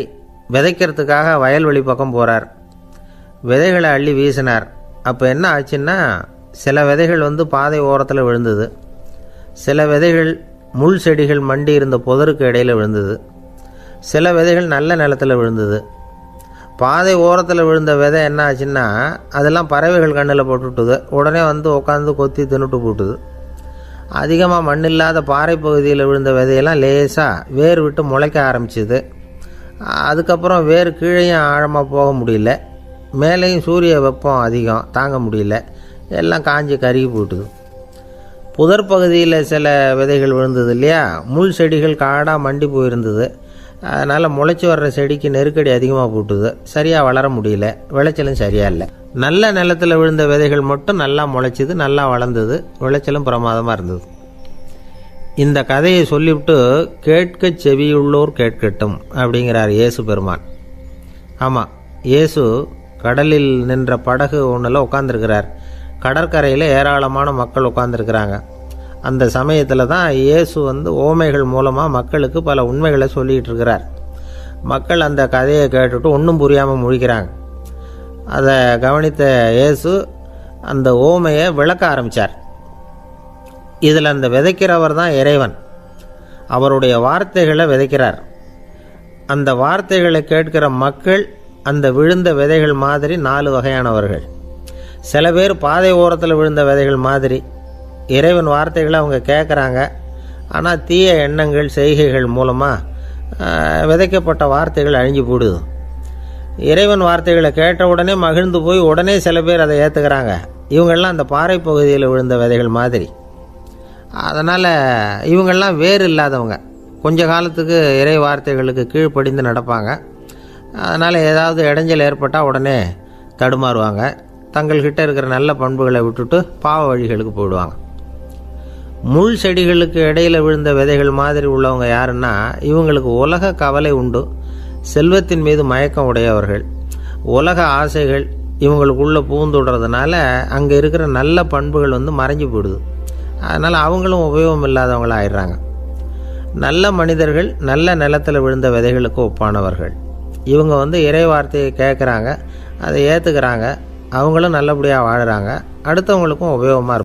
Speaker 1: விதைக்கிறதுக்காக வயல்வெளி பக்கம் போகிறார். விதைகளை அள்ளி வீசினார். அப்போ என்ன ஆச்சுன்னா, சில விதைகள் பாதை ஓரத்தில் விழுந்தது, சில விதைகள் முள் செடிகள் மண்டி இருந்த புதருக்கு இடையில் விழுந்தது, சில விதைகள் நல்ல நிலத்தில் விழுந்தது. பாதை ஓரத்தில் விழுந்த விதை என்ன ஆச்சுன்னா, அதெல்லாம் பறவைகள் கண்ணில் போட்டுவிட்டுது. உடனே உட்காந்து கொத்தி தின்னுட்டு போட்டுது. அதிகமாக மண் இல்லாத பாறை பகுதியில் விழுந்த விதையெல்லாம் லேசாக வேர் விட்டு முளைக்க ஆரம்பிச்சிது. அதுக்கப்புறம் வேர் கீழேயும் ஆழமாக போக முடியல, மேலேயும் சூரிய வெப்பம் அதிகம் தாங்க முடியல, எல்லாம் காஞ்சி கருகி போட்டுது. புதர் பகுதியில் சில விதைகள் விழுந்தது இல்லையா, முள் செடிகள் காடாக மண்டி போயிருந்தது. அதனால் முளைச்சி வர்ற செடிக்கு நெருக்கடி அதிகமாக போட்டுது, சரியாக வளர முடியல, விளைச்சலும் சரியாக இல்லை. நல்ல நிலத்தில் விழுந்த விதைகள் மட்டும் நல்லா முளைச்சிது, நல்லா வளர்ந்தது, விளைச்சலும் பிரமாதமாக இருந்தது. இந்த கதையை சொல்லிவிட்டு கேட்க செவியுள்ளோர் கேட்கட்டும் அப்படிங்கிறார் இயேசு பெருமான். ஆமாம், இயேசு கடலில் நின்ற படகு ஒன்றில் உட்காந்துருக்கிறார். கடற்கரையில் ஏராளமான மக்கள் உட்காந்துருக்கிறாங்க. அந்த சமயத்தில் தான் இயேசு ஓமைகள் மூலமாக மக்களுக்கு பல உண்மைகளை சொல்லிகிட்டு இருக்கிறார். மக்கள் அந்த கதையை கேட்டுட்டு ஒன்றும் புரியாமல் முழிக்கிறாங்க. அதை கவனித்த இயேசு அந்த ஓமையை விளக்க ஆரம்பித்தார். இதில் அந்த விதைக்கிறவர் தான் இறைவன். அவருடைய வார்த்தைகளை விதைக்கிறார். அந்த வார்த்தைகளை கேட்கிற மக்கள் அந்த விழுந்த விதைகள் மாதிரி 4 வகையானவர்கள். சில பேர் பாதை ஓரத்தில் விழுந்த விதைகள் மாதிரி. இறைவன் வார்த்தைகளை அவங்க கேட்குறாங்க, ஆனால் தீய எண்ணங்கள் செய்கைகள் மூலமாக விதைக்கப்பட்ட வார்த்தைகள் அழிஞ்சு போடுது. இறைவன் வார்த்தைகளை கேட்ட உடனே மகிழ்ந்து போய் உடனே சில பேர் அதை ஏற்றுக்கிறாங்க. இவங்கெல்லாம் அந்த பாறை பகுதியில் விழுந்த விதைகள் மாதிரி. அதனால் இவங்கெல்லாம் வேறு இல்லாதவங்க. கொஞ்ச காலத்துக்கு இறை வார்த்தைகளுக்கு கீழ்ப்படிந்து நடப்பாங்க. அதனால் ஏதாவது இடைஞ்சல் ஏற்பட்டால் உடனே தடுமாறுவாங்க. தங்கள்கிட்ட இருக்கிற நல்ல பண்புகளை விட்டுட்டு பாவ வழிகளுக்கு போயிடுவாங்க. முள் செடிகளுக்கு இடையில் விழுந்த விதைகள் மாதிரி உள்ளவங்க யாருன்னா, இவங்களுக்கு உலக கவலை உண்டு, செல்வத்தின் மீது மயக்கம் உடையவர்கள். உலக ஆசைகள் இவங்களுக்குள்ளே பூந்துடுறதுனால அங்கே இருக்கிற நல்ல பண்புகள் மறைஞ்சு போயிடுது. அதனால் அவங்களும் உபயோகம் இல்லாதவங்களாக ஆயிடுறாங்க. நல்ல மனிதர்கள் நல்ல நிலத்தில் விழுந்த விதைகளுக்கு ஒப்பானவர்கள். இவங்க இறை வார்த்தையை கேட்குறாங்க, அதை ஏற்றுக்கிறாங்க, அவங்களும் நல்லபடியாக வாழுறாங்க, அடுத்தவங்களுக்கும் உபயோகமாக இருக்கும்.